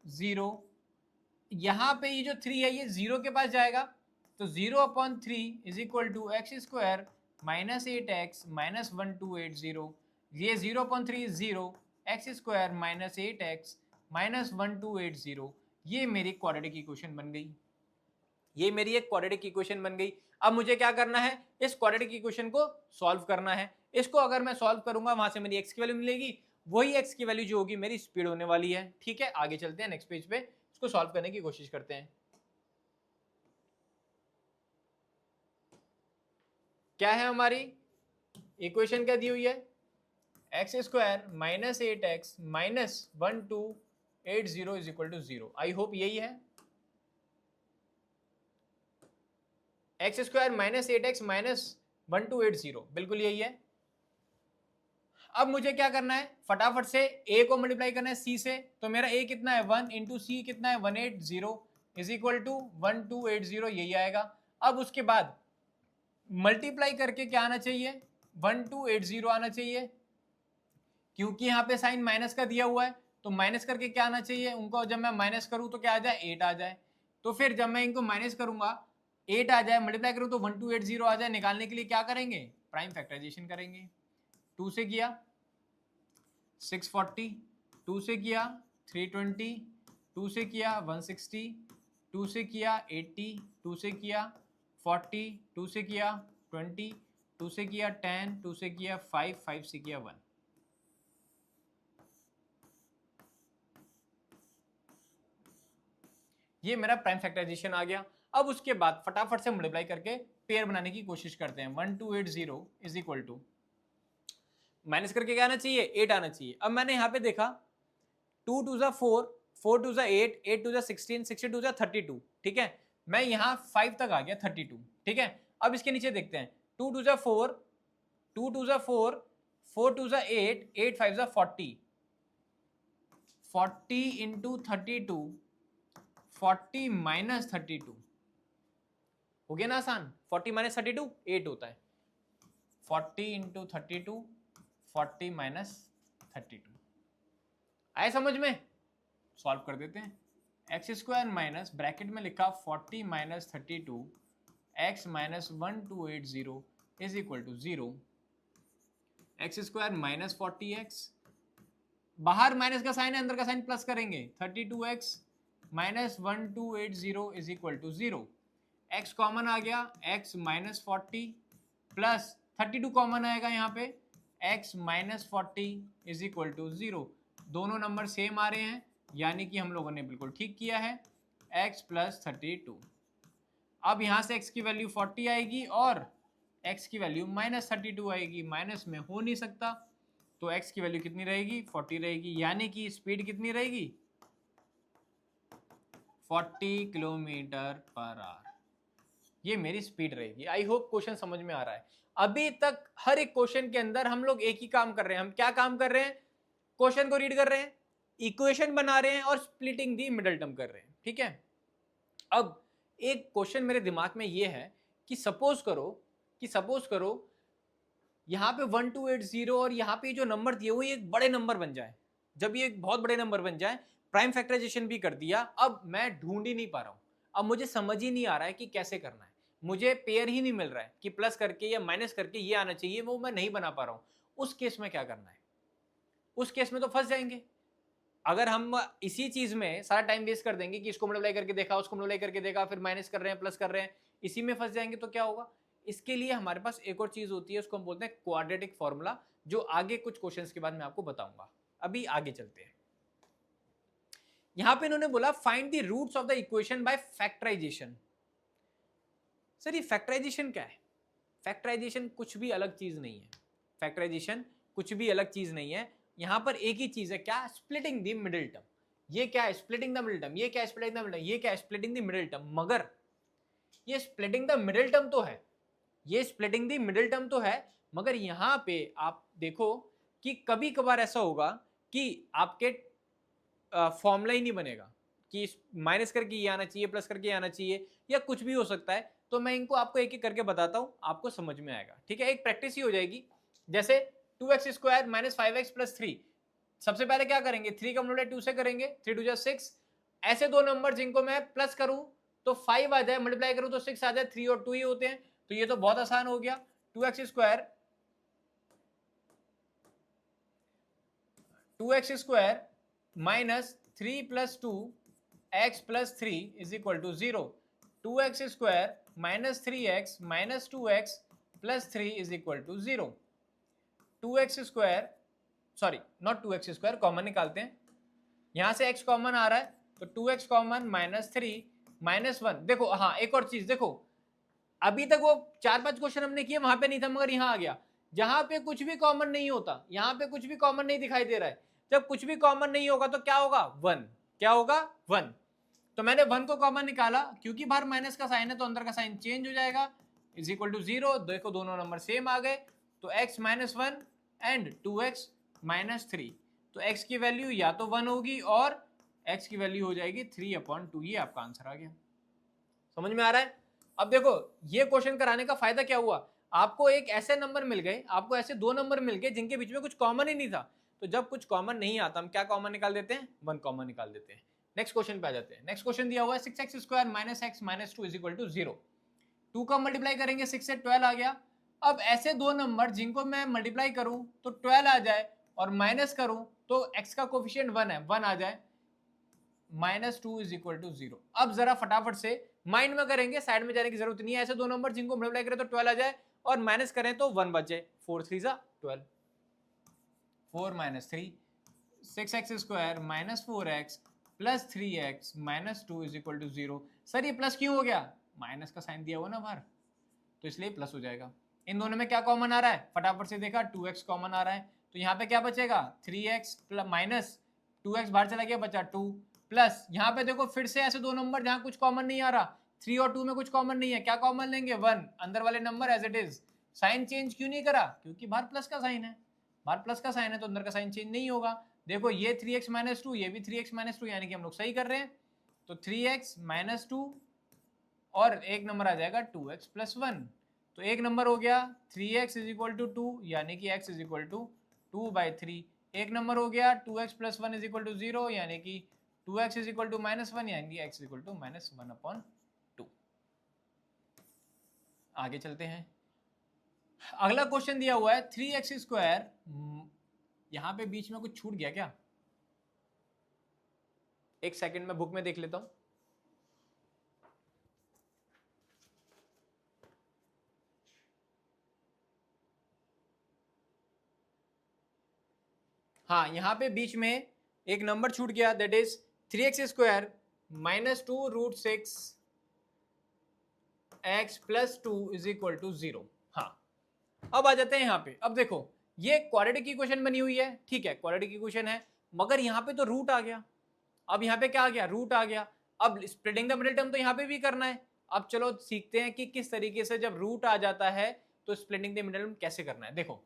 0, यहाँ पे ये जो 3 है ये 0 के पास जाएगा, तो 0/3 is equal to x square minus 8x minus 1280, ये 0/3 is 0, x square minus 8x minus 1280, ये मेरी क्वाड्रेटिक इक्वेशन बन गई। ये मेरी एक क्वाड्रेटिक इक्वेशन बन गई। अब मुझे क्या करना है, इस क्वाड्रेटिक इक्वेशन को सॉल्व करना है। इसको अगर मैं सॉल्व करूंगा वहां से मेरी एक्स की वैल्यू मिलेगी, वही एक्स की वैल्यू जो होगी मेरी स्पीड होने वाली है। ठीक है, आगे चलते हैं नेक्स्ट पेज पे, इसको सॉल्व करने की कोशिश करते हैं। क्या है हमारी इक्वेशन, क्या दी हुई है, x square minus 8x minus 1280 is equal to 0। I hope यही है, x square minus 8x minus 1280, बिल्कुल यही है। अब मुझे क्या करना है, फटाफट से a को मल्टीप्लाई करना है c से, तो मेरा a कितना है 1 इंटू सी कितना है 180 इज इक्वल टू 1280, यही आएगा। अब उसके बाद मल्टीप्लाई करके क्या आना चाहिए, 1280 आना चाहिए, क्योंकि यहाँ पे साइन माइनस का दिया हुआ है, तो माइनस करके क्या आना चाहिए उनको, जब मैं माइनस करूँ तो क्या आ जाए 8 आ जाए। तो फिर जब मैं इनको माइनस करूंगा 8 आ जाए, मल्टीप्लाई करूँ तो 1280 आ जाए। निकालने के लिए क्या करेंगे, प्राइम फैक्टराइजेशन करेंगे। 2 से किया 640, 2 से किया 320, 2 से किया 160, 2 से किया 80, 2 से किया 40, 2 से किया 20, 2 से किया 10, 2 से किया 5, 5 से किया 1। ये मेरा प्राइम फैक्टराइजेशन आ गया। अब उसके बाद फटाफट से मल्टीप्लाई करके पेयर बनाने की कोशिश करते हैं। 1280 इज इक्वल टू, माइनस करके क्या आना चाहिए 8 आना चाहिए। अब मैंने यहाँ पे देखा 2 2 जा 4, 4 2 जा 8, 8 2 जा 16, 16 2 जा 32। ठीक है, मैं यहाँ 5 तक आ गया 32। ठीक है, अब इसके नीचे देखते हैं 2 2 जा 4, 2 2 जा 4, 4 2 जा 8, 8 5 जा 40, 40 इंटू 32, 40 माइनस 32 हो गया ना आसान। 40 माइनस 32 8 होता है, 40 इंटू 32, 40 माइनस 32। आए समझ में, सॉल्व कर देते हैं। एक्स स्क्वायर माइनस ब्रैकेट में लिखा 40 minus 32 x minus 1280 is equal to 0। X square minus 40x, बाहर माइनस का साइन है, अंदर का साइन प्लस करेंगे, 32x minus 1280 is equal to 0। x common आ गया, x माइनस 40 प्लस 32 कॉमन आएगा यहाँ पे, x minus 40 is equal to 0। दोनों नंबर सेम आ रहे हैं, यानी कि हम लोगों ने बिल्कुल ठीक किया है, x प्लस 32। अब यहाँ से x की वैल्यू 40 आएगी और x की वैल्यू माइनस 32 आएगी, माइनस में हो नहीं सकता, तो x की वैल्यू कितनी रहेगी 40 रहेगी, यानी कि स्पीड कितनी रहेगी 40 किलोमीटर पर आवर, ये मेरी स्पीड रहेगी। आई होप क्वेश्चन समझ में आ रहा है। अभी तक हर एक क्वेश्चन के अंदर हम लोग एक ही काम कर रहे हैं। हम क्या काम कर रहे हैं, क्वेश्चन को रीड कर रहे हैं, इक्वेशन बना रहे हैं और स्प्लिटिंग दी मिडिल टर्म कर रहे हैं। ठीक है, अब एक क्वेश्चन मेरे दिमाग में ये है कि सपोज करो यहाँ पे 1280 और यहाँ पे जो नंबर दिए हुए एक बड़े नंबर बन जाए। जब ये एक बहुत बड़े नंबर बन जाए, प्राइम फैक्टराइजेशन भी कर दिया, अब मैं ढूंढ ही नहीं पा रहा हूँ, अब मुझे समझ ही नहीं आ रहा है कि कैसे करना है, मुझे पेयर ही नहीं मिल रहा है कि प्लस करके या माइनस करके ये आना चाहिए, वो मैं नहीं बना पा रहा हूँ। उस केस में क्या करना है, उस केस में तो फंस जाएंगे। अगर हम इसी चीज में सारा टाइम वेस्ट कर देंगे कि इसको मल्टीप्लाई करके देखा, उसको मल्टीप्लाई करके देखा, फिर माइनस कर रहे हैं प्लस कर रहे हैं, इसी में फंस जाएंगे तो क्या होगा। इसके लिए हमारे पास एक और चीज होती है, उसको हम बोलते हैं क्वाड्रेटिक फॉर्मूला, जो आगे कुछ क्वेश्चंस के बाद मैं आपको बताऊंगा। अभी आगे चलते हैं। यहां पे इन्होंने बोला find the roots of the equation by factorisation. Sir ये फैक्टराइजेशन क्या है, फैक्टराइजेशन कुछ भी अलग चीज नहीं है, फैक्टराइजेशन कुछ भी अलग चीज नहीं है। यहां पर एक ही चीज है, क्या, स्प्लिटिंग द मिडिल टर्म। ये क्या है, स्प्लिटिंग द मिडिल टर्म, ये क्या है, स्प्लिटिंग द मिडिल टर्म, ये क्या है, स्प्लिटिंग द मिडिल टर्म। मगर ये स्प्लिटिंग द मिडिल टर्म तो है, ये स्प्लिटिंग द मिडिल टर्म तो है, मगर यहां पे आप देखो कि कभी कभार ऐसा होगा कि आपके फॉर्मूला ही नहीं बनेगा कि माइनस करके ये आना चाहिए, प्लस करके ये आना चाहिए, या कुछ भी हो सकता है। तो मैं इनको आपको एक एक करके बताता हूं, आपको समझ में आएगा। ठीक है, एक प्रैक्टिस ही हो जाएगी। जैसे 2x square minus 5x plus 3, सबसे पहले क्या करेंगे, 3 का मल्टीप्लाई 2 से करेंगे, 3 2 जा 6, ऐसे दो नंबर जिनको मैं प्लस करूं तो 5 आ जाए, मल्टीप्लाई करूं तो 6 आ जाए, 3 और 2 ही होते हैं, तो ये तो बहुत आसान हो गया। 2x square minus 3 plus 2 x plus 3 is equal to 0। 2x square minus 3x minus 2x plus 3 is equal to 0। 2x square, sorry not 2x square, common निकालते हैं, यहां से x कॉमन आ रहा है तो 2x कॉमन माइनस 3 माइनस 1। देखो हाँ एक और चीज देखो, अभी तक वो 4-5 क्वेश्चन हमने किए वहां पे नहीं था, मगर यहां आ गया, जहां पे कुछ भी कॉमन नहीं होता, यहां पे कुछ भी कॉमन नहीं दिखाई दे रहा है, जब कुछ भी कॉमन नहीं होगा तो क्या होगा, 1। क्या होगा, 1। तो मैंने 1 को कॉमन निकाला, क्योंकि बाहर माइनस का साइन है तो अंदर का साइन चेंज हो जाएगा, इज इक्वल टू 0। देखो दोनों नंबर सेम आ गए, तो x minus 1 and 2x minus 3, तो x की वैल्यू या तो 1 होगी और x की वैल्यू हो जाएगी 3/2। ये आपका आंसर आ गया। समझ में आ रहा है? अब देखो ये क्वेश्चन कराने का फायदा क्या हुआ, आपको एक ऐसे नंबर मिल गए, आपको ऐसे दो नंबर मिल गए जिनके बीच में कुछ कॉमन ही नहीं था, तो जब कुछ कॉमन नहीं आता हम क्या कॉमन निकाल देते हैं, 1 कॉमन निकाल देते हैं। नेक्स्ट क्वेश्चन पे आ जाते हैं। नेक्स्ट क्वेश्चन दिया हुआ है 6x square minus x minus 2 is equal to 0। 2 का मल्टीप्लाई करेंगे 6 से 12 आ गया। अब ऐसे दो नंबर जिनको मैं मल्टीप्लाई करूं तो 12 आ जाए और माइनस करूं तो x का कोफिशिएंट 1 है, 1 आ जाए, माइनस 2 इज इक्वल टू 0। अब जरा फटाफट से माइंड में करेंगे, साइड में जाने की जरूरत नहीं है। ऐसे दो नंबर जिनको मल्टीप्लाई करें तो 12 आ जाए और माइनस करें तो 1 बचे, 4 3 12, 4 minus 3, 6x square minus 4x plus 3x minus 2 is equal to 0। Sir ये प्लस क्यों हो गया, माइनस का साइन दिया हुआ ना बाहर, तो इसलिए प्लस हो जाएगा। इन दोनों में क्या कॉमन आ रहा है, फटाफट से देखा, 2x कॉमन आ रहा है, तो यहाँ पे क्या बचेगा, 3x माइनस 2x बाहर चला गया, बचा 2 प्लस, यहाँ पे देखो फिर से ऐसे दो नंबर जहाँ कुछ कॉमन नहीं आ रहा, 3 और 2 में कुछ कॉमन नहीं है, क्या कॉमन लेंगे, 1, अंदर वाले number as it is. Sign change क्यों नहीं करा, क्योंकि बाहर प्लस का साइन है, बाहर प्लस का साइन है तो अंदर का साइन चेंज नहीं होगा। देखो ये 3x माइनस 2, ये भी 3x माइनस 2, यानी कि हम लोग सही कर रहे हैं, तो 3x माइनस 2 और एक नंबर आ जाएगा 2x प्लस 1, तो एक नंबर हो गया 3x इज इक्वल टू 2, यानी कि x इज इक्वल टू 2/3। एक नंबर हो गया 2x plus 1 is equal to 0, यानी कि 2x is equal to minus 1, यानी कि x is equal to minus 1/2। आगे चलते हैं। अगला क्वेश्चन दिया हुआ है 3x स्क्वायर, यहां पे बीच में कुछ छूट गया क्या, एक सेकंड में बुक में देख लेता हूं। हाँ यहाँ पे बीच में एक नंबर छूट गया, that is 3x square minus 2 root 6 x plus 2 is equal to 0। हाँ अब आ जाते हैं यहाँ पे। अब देखो ये क्वाड्रेटिक इक्वेशन बनी हुई है, ठीक है क्वाड्रेटिक इक्वेशन है, मगर यहाँ पे तो रूट आ गया। अब यहाँ पे क्या आ गया, रूट आ गया। अब स्प्लिटिंग द मिडिल टर्म तो यहाँ पे भी करना है। अब चलो सीखते हैं कि किस तरीके से जब रूट आ जाता है तो स्प्लिटिंग द मिडिल टर्म कैसे करना है। देखो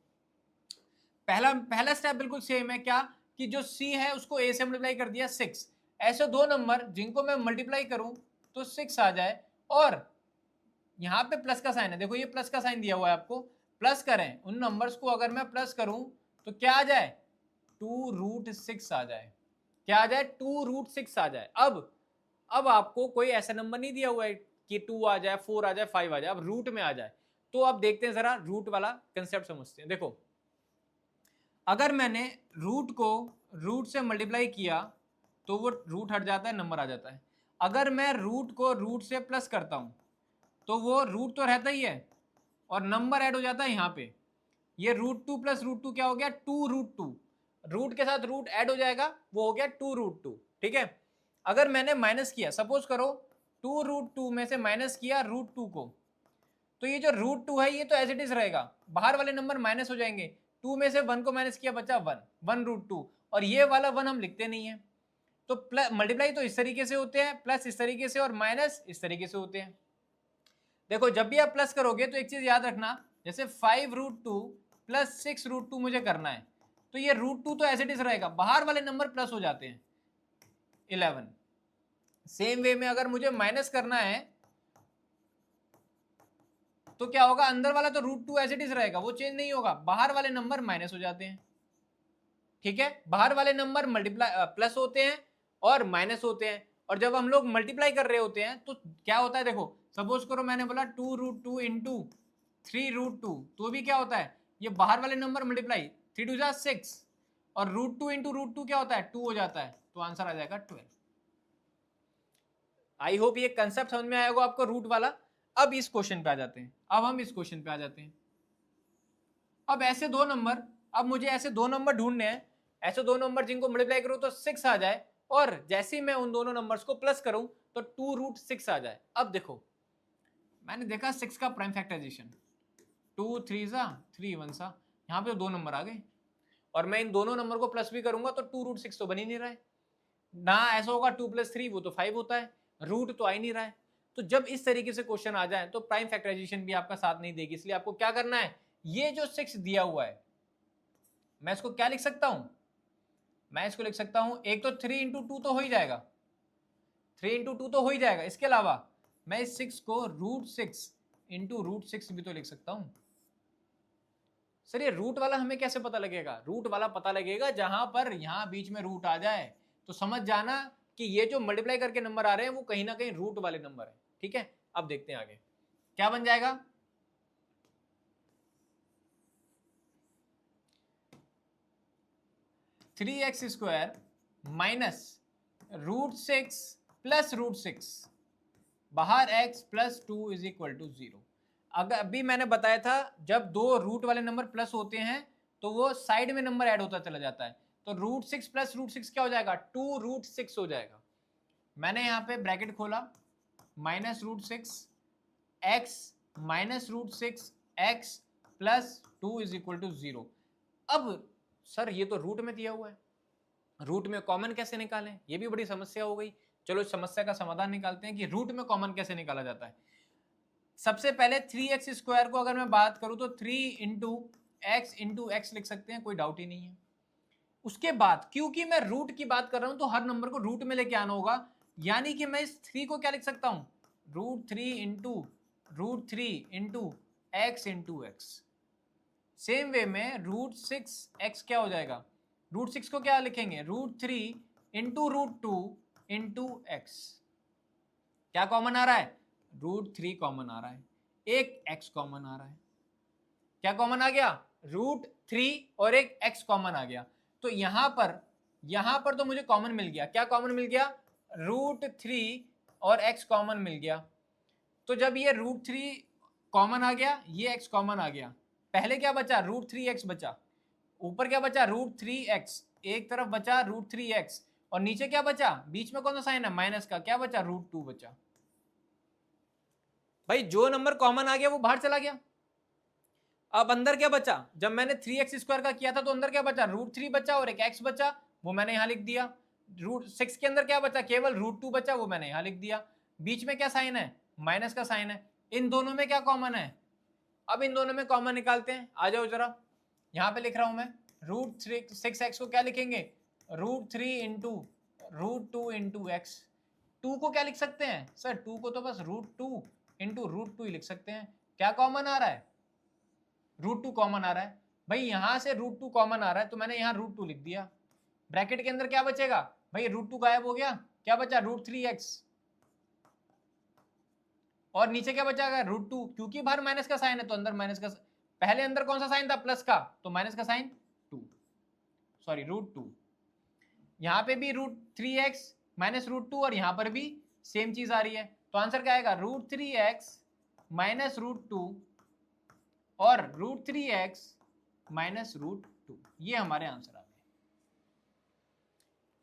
पहला स्टेप बिल्कुल सेम है, क्या कि जो c है उसको a से मल्टीप्लाई कर दिया 6। ऐसे दो नंबर जिनको मैं मल्टीप्लाई करूं तो 6 आ जाए, और यहाँ पे प्लस का साइन है, देखो ये प्लस का साइन दिया हुआ है आपको, प्लस करें उन नंबर्स को, अगर मैं प्लस करूं तो क्या आ जाए, 2√6 आ जाए। क्या आ जाए, 2√6 आ जाए। अब आपको कोई ऐसा नंबर नहीं दिया हुआ है कि 2 आ जाए, 4 आ जाए, 5 आ जाए, अब रूट में आ जाए। तो अब देखते हैं जरा रूट वाला कंसेप्ट समझते हैं। देखो अगर मैंने रूट को रूट से मल्टीप्लाई किया तो वो रूट हट जाता है, नंबर आ जाता है। अगर मैं रूट को रूट से प्लस करता हूं तो वो रूट तो रहता ही है और नंबर ऐड हो जाता है यहाँ पे। ये √2 प्लस √2 क्या हो गया, 2√2, रूट के साथ रूट ऐड हो जाएगा, वो हो गया 2√2। ठीक है, अगर मैंने माइनस किया, सपोज करो 2√2 में से माइनस किया √2 को, तो ये जो √2 है ये तो एज इट इज रहेगा, बाहर वाले नंबर माइनस हो जाएंगे। 2 में से 1 को माइनस किया, बचा 1 √2, और ये वाला 1 हम लिखते नहीं है। तो मल्टीप्लाई तो इस तरीके से होते हैं, प्लस इस तरीके से, और माइनस इस तरीके से होते हैं। देखो जब भी आप प्लस करोगे तो एक चीज याद रखना, जैसे 5√2 प्लस 6√2 मुझे करना है, तो ये √2 तो एज इट इज रहेगा, बाहर वाले नंबर प्लस हो जाते हैं 11। सेम वे में अगर मुझे माइनस करना है तो क्या होगा, अंदर वाला तो √2 एज इट इज रहेगा, वो चेंज नहीं होगा, बाहर वाले नंबर माइनस हो जाते हैं। ठीक है, बाहर वाले नंबर मल्टीप्लाई प्लस होते हैं और माइनस होते हैं, और जब हम लोग मल्टीप्लाई कर रहे होते हैं तो क्या होता है, देखो सपोज करो मैंने बोला 2√2 इंटू 3√2, तो भी क्या होता है, ये बाहर वाले नंबर मल्टीप्लाई 3 2 जा 6 और √2 इंटू √2 क्या होता है 2 हो जाता है, तो आंसर आ जाएगा 12। आई होप ये कंसेप्ट समझ में आया होगा आपको रूट वाला। अब इस क्वेश्चन पे आ जाते हैं, अब हम इस क्वेश्चन पे आ जाते हैं। अब ऐसे दो नंबर, अब मुझे ऐसे दो नंबर ढूंढने हैं, ऐसे दो नंबर जिनको मल्टीप्लाई करूं तो 6 आ जाए, और जैसे ही मैं उन दोनों नंबर्स को प्लस करूं तो 2√6 आ जाए। अब देखो मैंने देखा 6 का प्राइम फैक्टराइजेशन, 2 3 सा 3 1 सा, यहाँ पे दो नंबर आ गए, और मैं इन दोनों नंबर को प्लस भी करूंगा तो 2√6 तो बन ही नहीं रहा है ना, ऐसा होगा 2 + 3 वो तो 5 होता है, रूट तो आ ही नहीं रहा है। तो जब इस तरीके से क्वेश्चन आ जाए तो प्राइम फैक्टराइजेशन भी आपका साथ नहीं देगी, इसलिए आपको क्या करना है, ये जो 6 दिया हुआ है मैं इसको क्या लिख सकता हूं, मैं इसको लिख सकता हूं, एक तो 3 इंटू 2 तो हो ही जाएगा, 3 इंटू 2 तो हो ही जाएगा, इसके अलावा मैं इस 6 को √6 इंटू √6 भी तो लिख सकता हूं। सर ये रूट वाला हमें कैसे पता लगेगा, रूट वाला पता लगेगा जहां पर यहां बीच में रूट आ जाए, तो समझ जाना कि ये जो मल्टीप्लाई करके नंबर आ रहे हैं वो कहीं ना कहीं रूट वाले नंबर है। ठीक है, अब देखते हैं आगे क्या बन जाएगा। 3x² माइनस √6 प्लस √6, बाहर x plus 2 is equal to 0। अगर अभी मैंने बताया था जब दो रूट वाले नंबर प्लस होते हैं तो वो साइड में नंबर ऐड होता चला जाता है, तो √6 प्लस √6 क्या हो जाएगा, 2√6 हो जाएगा। मैंने यहाँ पे ब्रैकेट खोला, minus √6 x minus √6 x plus 2 is equal to 0। अब सर ये तो रूट में दिया हुआ है, रूट में कॉमन कैसे निकालें, ये भी बड़ी समस्या हो गई। चलो इस समस्या का समाधान निकालते हैं कि रूट में कॉमन कैसे निकाला जाता है। सबसे पहले 3x² को अगर मैं बात करूं तो 3 इंटू एक्स लिख सकते हैं, कोई डाउट ही नहीं है। उसके बाद क्योंकि मैं रूट की बात कर रहा हूं तो हर नंबर को रूट में लेके आना होगा, यानी कि मैं इस 3 को क्या लिख सकता हूं, √3 into x into x. Same way में √6x क्या हो जाएगा, √6 को क्या लिखेंगे, √3 इंटू √2 इंटू एक्स। क्या कॉमन आ रहा है, √3 कॉमन आ रहा है, एक x कॉमन आ रहा है। क्या कॉमन आ गया, √3 और एक x कॉमन आ गया। तो यहां पर तो मुझे कॉमन मिल गया, क्या कॉमन मिल गया, √3 और x कॉमन मिल गया। तो जब ये √3 कॉमन आ गया, ये x कॉमन आ गया, पहले क्या बचा, √3x बचा, ऊपर क्या बचा, √3x, एक तरफ बचा √3x, और नीचे क्या बचा, बीच में कौन सा साइन है, माइनस का, क्या बचा, √2 बचा। भाई जो नंबर कॉमन आ गया वो बाहर चला गया, अब अंदर क्या बचा, जब मैंने 3x² का किया था तो अंदर क्या बचा, √3 बचा और एक x बचा, वो मैंने यहां लिख दिया। √6 के अंदर क्या बचा, केवल √2 बचा, वो मैंने यहां लिख दिया। बीच में क्या साइन है, माइनस का साइन है। इन दोनों में क्या कॉमन है, अब इन दोनों में कॉमन निकालते हैं, आ जाओ जरा, यहां पे लिख रहा हूं मैं, √6x को क्या लिखेंगे, √3 इंटू √2 इंटू एक्स। 2 को क्या लिख सकते हैं सर, 2 को तो बस √2 इंटू √2 ही लिख सकते हैं। क्या कॉमन आ रहा है, √2 कॉमन आ रहा है। भाई यहां से √2 कॉमन आ रहा है तो मैंने यहां √2 लिख दिया। ब्रैकेट के अंदर क्या बचेगा, भाई √2 गायब हो गया, क्या बचा, √3x, और नीचे क्या बचा, √2, क्योंकि बाहर माइनस का साइन है तो अंदर माइनस का, पहले अंदर कौन सा साइन था, प्लस का, तो माइनस का साइन √2। यहां पे भी √3x माइनस √2 और यहां पर भी सेम चीज आ रही है, तो आंसर क्या आएगा, √3x माइनस √2 और √3x माइनस √2, ये हमारे आंसर आ गए।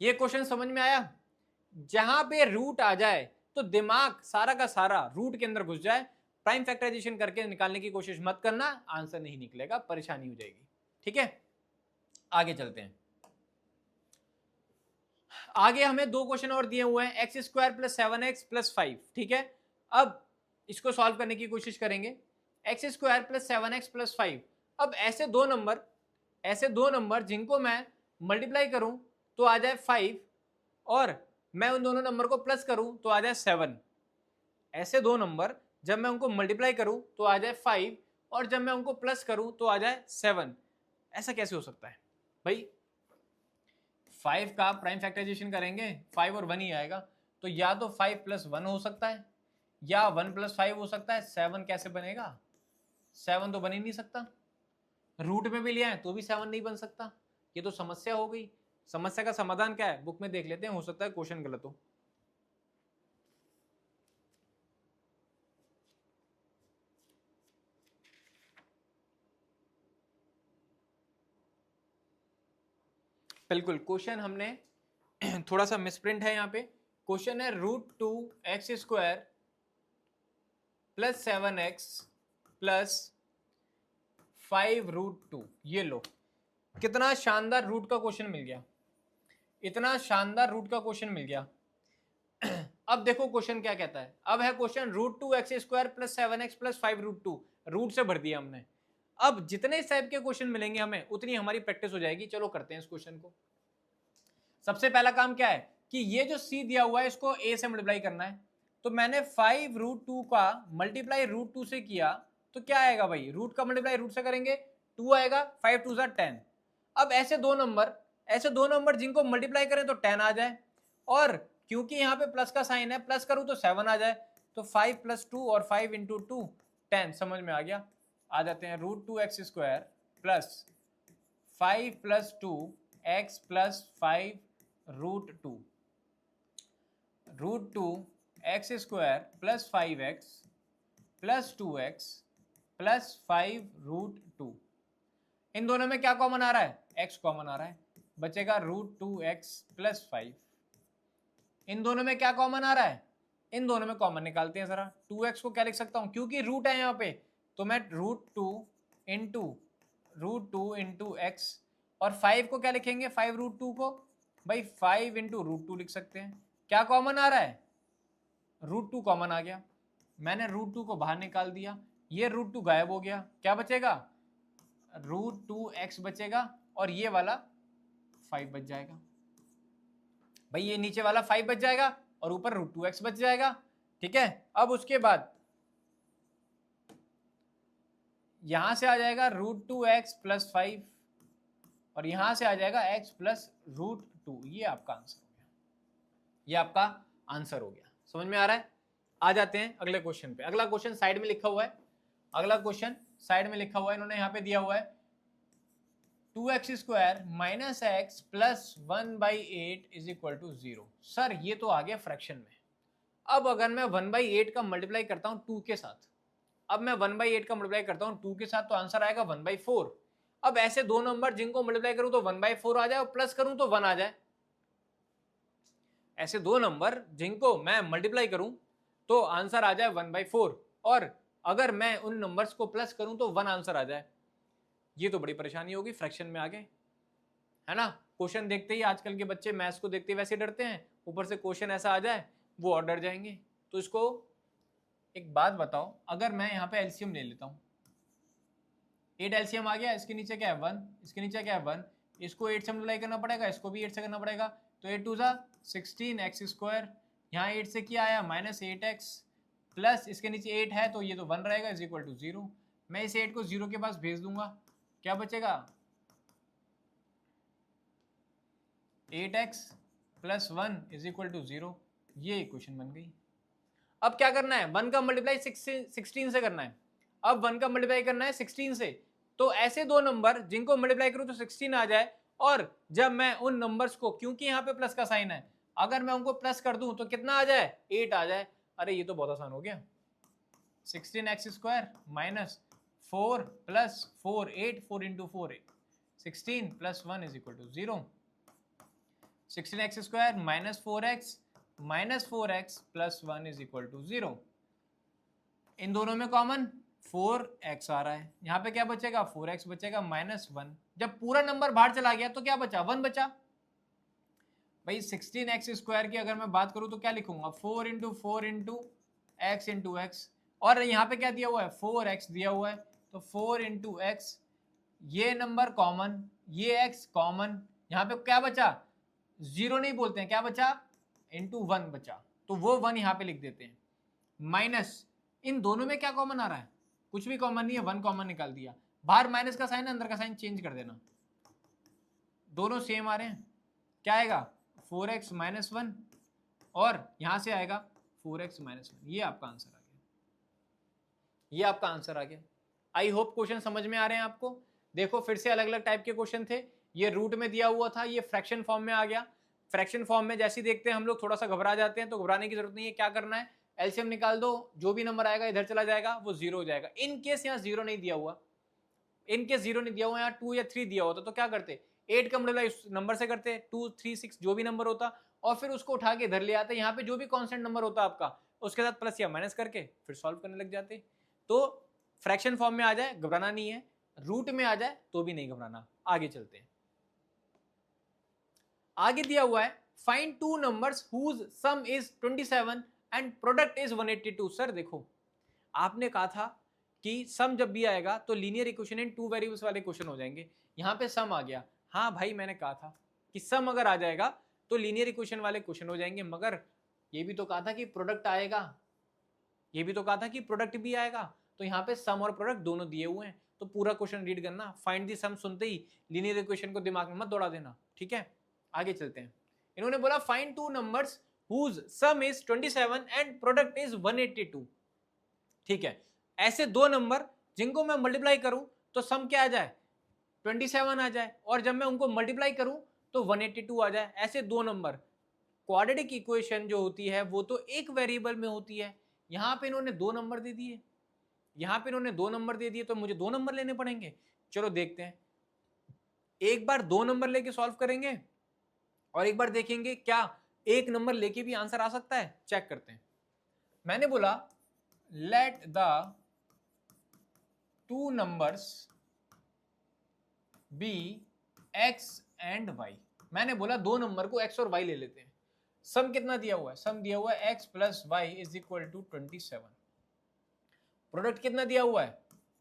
ये क्वेश्चन समझ में आया, जहां पे रूट आ जाए तो दिमाग सारा का सारा रूट के अंदर घुस जाए, प्राइम फैक्टराइजेशन करके निकालने की कोशिश मत करना, आंसर नहीं निकलेगा, परेशानी हो जाएगी। ठीक है, आगे चलते हैं। आगे हमें दो क्वेश्चन और दिए हुए हैं, x² + 7x + 5। ठीक है, अब इसको सॉल्व करने की कोशिश करेंगे, x² + 7x + 5। अब ऐसे दो नंबर जिनको मैं मल्टीप्लाई करूं तो आ जाए 5, और मैं उन दोनों नंबर को प्लस करूं तो आ जाए 7। ऐसे दो नंबर जब मैं उनको मल्टीप्लाई करूं तो आ जाए 5, और जब मैं उनको प्लस करूं तो आ जाए 7। ऐसा कैसे हो सकता है भाई, 5 का प्राइम फैक्टराइजेशन करेंगे 5 और 1 ही आएगा, तो या तो 5 + 1 हो सकता है या 1 + 5 हो सकता है। 7 कैसे बनेगा? 7 तो बन ही नहीं सकता। रूट में भी लिया है तो भी 7 नहीं बन सकता। ये तो समस्या हो गई। समस्या का समाधान क्या है बुक में देख लेते हैं, हो सकता है क्वेश्चन गलत हो। बिल्कुल, क्वेश्चन हमने थोड़ा सा मिसप्रिंट है यहाँ पे। क्वेश्चन है √2x² + 7x + 5√2। ये लो, कितना शानदार रूट का क्वेश्चन मिल गया, इतना शानदार रूट का क्वेश्चन मिल गया। अब देखो क्वेश्चन क्या कहता है। अब है क्वेश्चन √2x² + 7x + 5√2। रूट से भर दिया हमने। अब जितने इस टाइप के क्वेश्चन मिलेंगे हमें उतनी हमारी प्रैक्टिस हो जाएगी। चलो करते हैं इस क्वेश्चन को। सबसे पहला काम क्या है कि ये जो c दिया हुआ है इसको a से मल्टीप्लाई करना है। तो मैंने 5√2 का मल्टीप्लाई √2 से किया तो क्या आएगा भाई, रूट का मल्टीप्लाई रूट से करेंगे 2 आएगा, 5 2 10। अब ऐसे दो नंबर जिनको मल्टीप्लाई करें तो 10 आ जाए, और क्योंकि यहाँ पे प्लस का साइन है प्लस करूं तो 7 आ जाए। तो 5 + 2 और 5 × 2 10। समझ में आ गया। आ जाते हैं √2x² + 5 + 2x + 5√2। √2x² + 5x + 2x + 5√2। इन दोनों में क्या कॉमन आ रहा है? x कॉमन आ रहा है, बचेगा √2x + 5। इन दोनों में क्या कॉमन आ रहा है? इन दोनों में कॉमन निकालते हैं जरा। 2x को क्या लिख सकता हूं, क्योंकि रूट है यहाँ पे, तो मैं √2 × x, और 5 को क्या लिखेंगे, 5√2 को भाई 5 × √2 लिख सकते हैं। क्या कॉमन आ रहा है? √2 कॉमन आ गया, मैंने √2 को बाहर निकाल दिया, ये √2 गायब हो गया, क्या बचेगा? √2x बचेगा, और ये वाला 5 बच जाएगा। भाई ये नीचे वाला 5 बच जाएगा और ऊपर √2x बच जाएगा। ठीक है, अब उसके बाद यहां से आ जाएगा √2x + 5, और यहां से आ जाएगा x + √2। ये आपका आंसर हो गया, ये आपका आंसर हो गया। समझ में आ रहा है? आ जाते हैं अगले क्वेश्चन पे। अगला क्वेश्चन साइड में लिखा हुआ है, अगला क्वेश्चन साइड में लिखा हुआ है, इन्होंने यहाँ पे दिया हुआ है 2x² - x + 1/8 = 0। सर ये तो आ गया फ्रैक्शन में। अब अगर मैं 1/8 का मल्टीप्लाई करता हूं 2 के साथ, अब मैं 1/8 का मल्टीप्लाई करता हूं 2 के साथ, तो आंसर आएगा 1/4। अब ऐसे दो नंबर जिनको मल्टीप्लाई करूं तो 1/4 आ जाए और प्लस करूं तो 1 आ जाए। ऐसे दो नंबर जिनको मैं मल्टीप्लाई करूं तो आंसर आ जाए 1/4, और अगर मैं उन नंबर्स को प्लस करूं तो 1 आंसर आ जाए। ये तो बड़ी परेशानी होगी, फ्रैक्शन में आ गए, है ना। क्वेश्चन देखते ही आजकल के बच्चे मैथ्स को देखते ही वैसे डरते हैं, ऊपर से क्वेश्चन ऐसा आ जाए वो और डर जाएंगे। तो इसको एक बात बताओ, अगर मैं यहाँ पे एलसीएम ले लेता हूँ, 8 एलसीएम आ गया, इसके नीचे क्या है 1, इसके नीचे क्या है 1, इसको 8 से मल्टीप्लाई करना पड़ेगा, इसको भी 8 से करना पड़ेगा, तो 8 2 16x², यहाँ 8 से क्या आया -8x, प्लस इसके नीचे 8 है तो ये तो 1 रहेगा, = 0। मैं इस 8 को 0 के पास भेज दूंगा, क्या बचेगा 8x + 1 = 0। ये इक्वेशन बन गई। अब क्या करना है, 1 का मल्टीप्लाई 16 से करना है। अब 1 का मल्टीप्लाई करना है 16 से, तो ऐसे दो नंबर जिनको मल्टीप्लाई करूं तो 16 आ जाए, और जब मैं उन नंबर्स को, क्योंकि यहाँ पे प्लस का साइन है, अगर मैं उनको प्लस कर दूं तो कितना आ जाए 8 आ जाए। अरे ये तो बहुत आसान हो गया। 16x² - 4 + 4 8 4 × 4 16 + 1 = 0। 16x² - 4x -4x + 1 = 0। इन दोनों में कॉमन 4x आ रहा है, यहाँ पे क्या बचेगा 4x बचेगा -1। जब पूरा नंबर बाहर चला गया तो क्या बचा 1 बचा। भाई 16x² की अगर मैं बात करूं तो क्या लिखूंगा 4 × 4 × x × x, और यहाँ पे क्या दिया हुआ है 4x दिया हुआ है, तो 4 × x, ये नंबर कॉमन, ये x कॉमन, यहाँ पे क्या बचा 0 नहीं बोलते हैं, क्या बचा ×1 बचा, तो वो 1 यहाँ पे लिख देते हैं। माइनस, इन दोनों में क्या कॉमन आ रहा है, कुछ भी कॉमन नहीं है, 1 कॉमन निकाल दिया, बाहर माइनस का साइन है, अंदर का साइन चेंज कर देना, दोनों सेम आ रहे हैं, क्या आएगा 4x - 1 और यहां से आएगा 4x माइनस 1। ये आपका आंसर आ गया, ये आपका आंसर आ गया। आई होप क्वेश्चन समझ में आ रहे हैं आपको। देखो फिर से अलग अलग टाइप के क्वेश्चन थे, ये रूट में दिया हुआ था, ये फ्रैक्शन फॉर्म में आ गया। फ्रैक्शन फॉर्म में जैसे ही देखते हैं हम लोग थोड़ा सा घबरा जाते हैं, तो घबराने की जरूरत नहीं है। क्या करना है, एलसीएम निकाल दो, जो भी नंबर आएगा इधर चला जाएगा, वो जीरो हो जाएगा। इन केस यहाँ जीरो नहीं दिया हुआ, इन केस जीरो नहीं दिया हुआ, यहाँ 2 या 3 दिया होता तो क्या करते, 8 का मल्टीप्लाई उस नंबर से करते, 2 3 6 जो भी नंबर होता, और फिर उसको उठा के इधर ले आते। यहाँ पे जो भी कांस्टेंट नंबर होता आपका, उसके साथ प्लस या माइनस करके फिर सॉल्व करने लग जाते। तो फ्रैक्शन फॉर्म में आ जाए घबराना नहीं है, रूट में आ जाए तो भी नहीं घबराना। आगे चलते हैं, आगे दिया हुआ है find two numbers whose sum is 27 and product is 182। Sir देखो, आपने कहा था कि सम जब भी आएगा तो linear equation in two variables वाले क्वेश्चन हो जाएंगे। यहाँ पे सम आ गया, हाँ भाई मैंने कहा था कि सम अगर आ जाएगा तो लीनियर इक्वेशन वाले क्वेश्चन हो जाएंगे, मगर ये भी तो कहा था कि प्रोडक्ट आएगा, ये भी तो कहा था कि प्रोडक्ट भी आएगा। तो यहाँ पे सम और प्रोडक्ट दोनों दिए हुए हैं, तो पूरा क्वेश्चन रीड करना। फाइंड दी सम सुनते ही लीनियर इक्वेशन को दिमाग में मत दौड़ा देना, ठीक है। आगे चलते हैं, इन्होंने बोला find two numbers whose sum is 27 and product is 182। ठीक है, ऐसे दो नंबर जिनको मैं मल्टीप्लाई करूं तो सम क्या आ जाए, 27 आ जाए, और जब मैं उनको मल्टीप्लाई करूं तो 182 आ जाए। ऐसे दो नंबर, क्वाड्रेटिक इक्वेशन जो होती है वो तो एक वेरिएबल में होती है। यहां पे इन्होंने दो नंबर दे दिए, यहां पे इन्होंने दो नंबर दे दिए, तो मुझे दो नंबर लेने पड़ेंगे। चलो देखते हैं, एक बार दो नंबर लेके सॉल्व करेंगे और एक बार देखेंगे क्या एक नंबर लेके भी आंसर आ सकता है। चेक करते हैं। मैंने बोला let the two numbers be x and y। मैंने बोला दो नंबर को x और y ले लेते हैं। सम कितना दिया हुआ है, सम दिया हुआ है x plus y is equal to 27। Product कितना दिया हुआ है,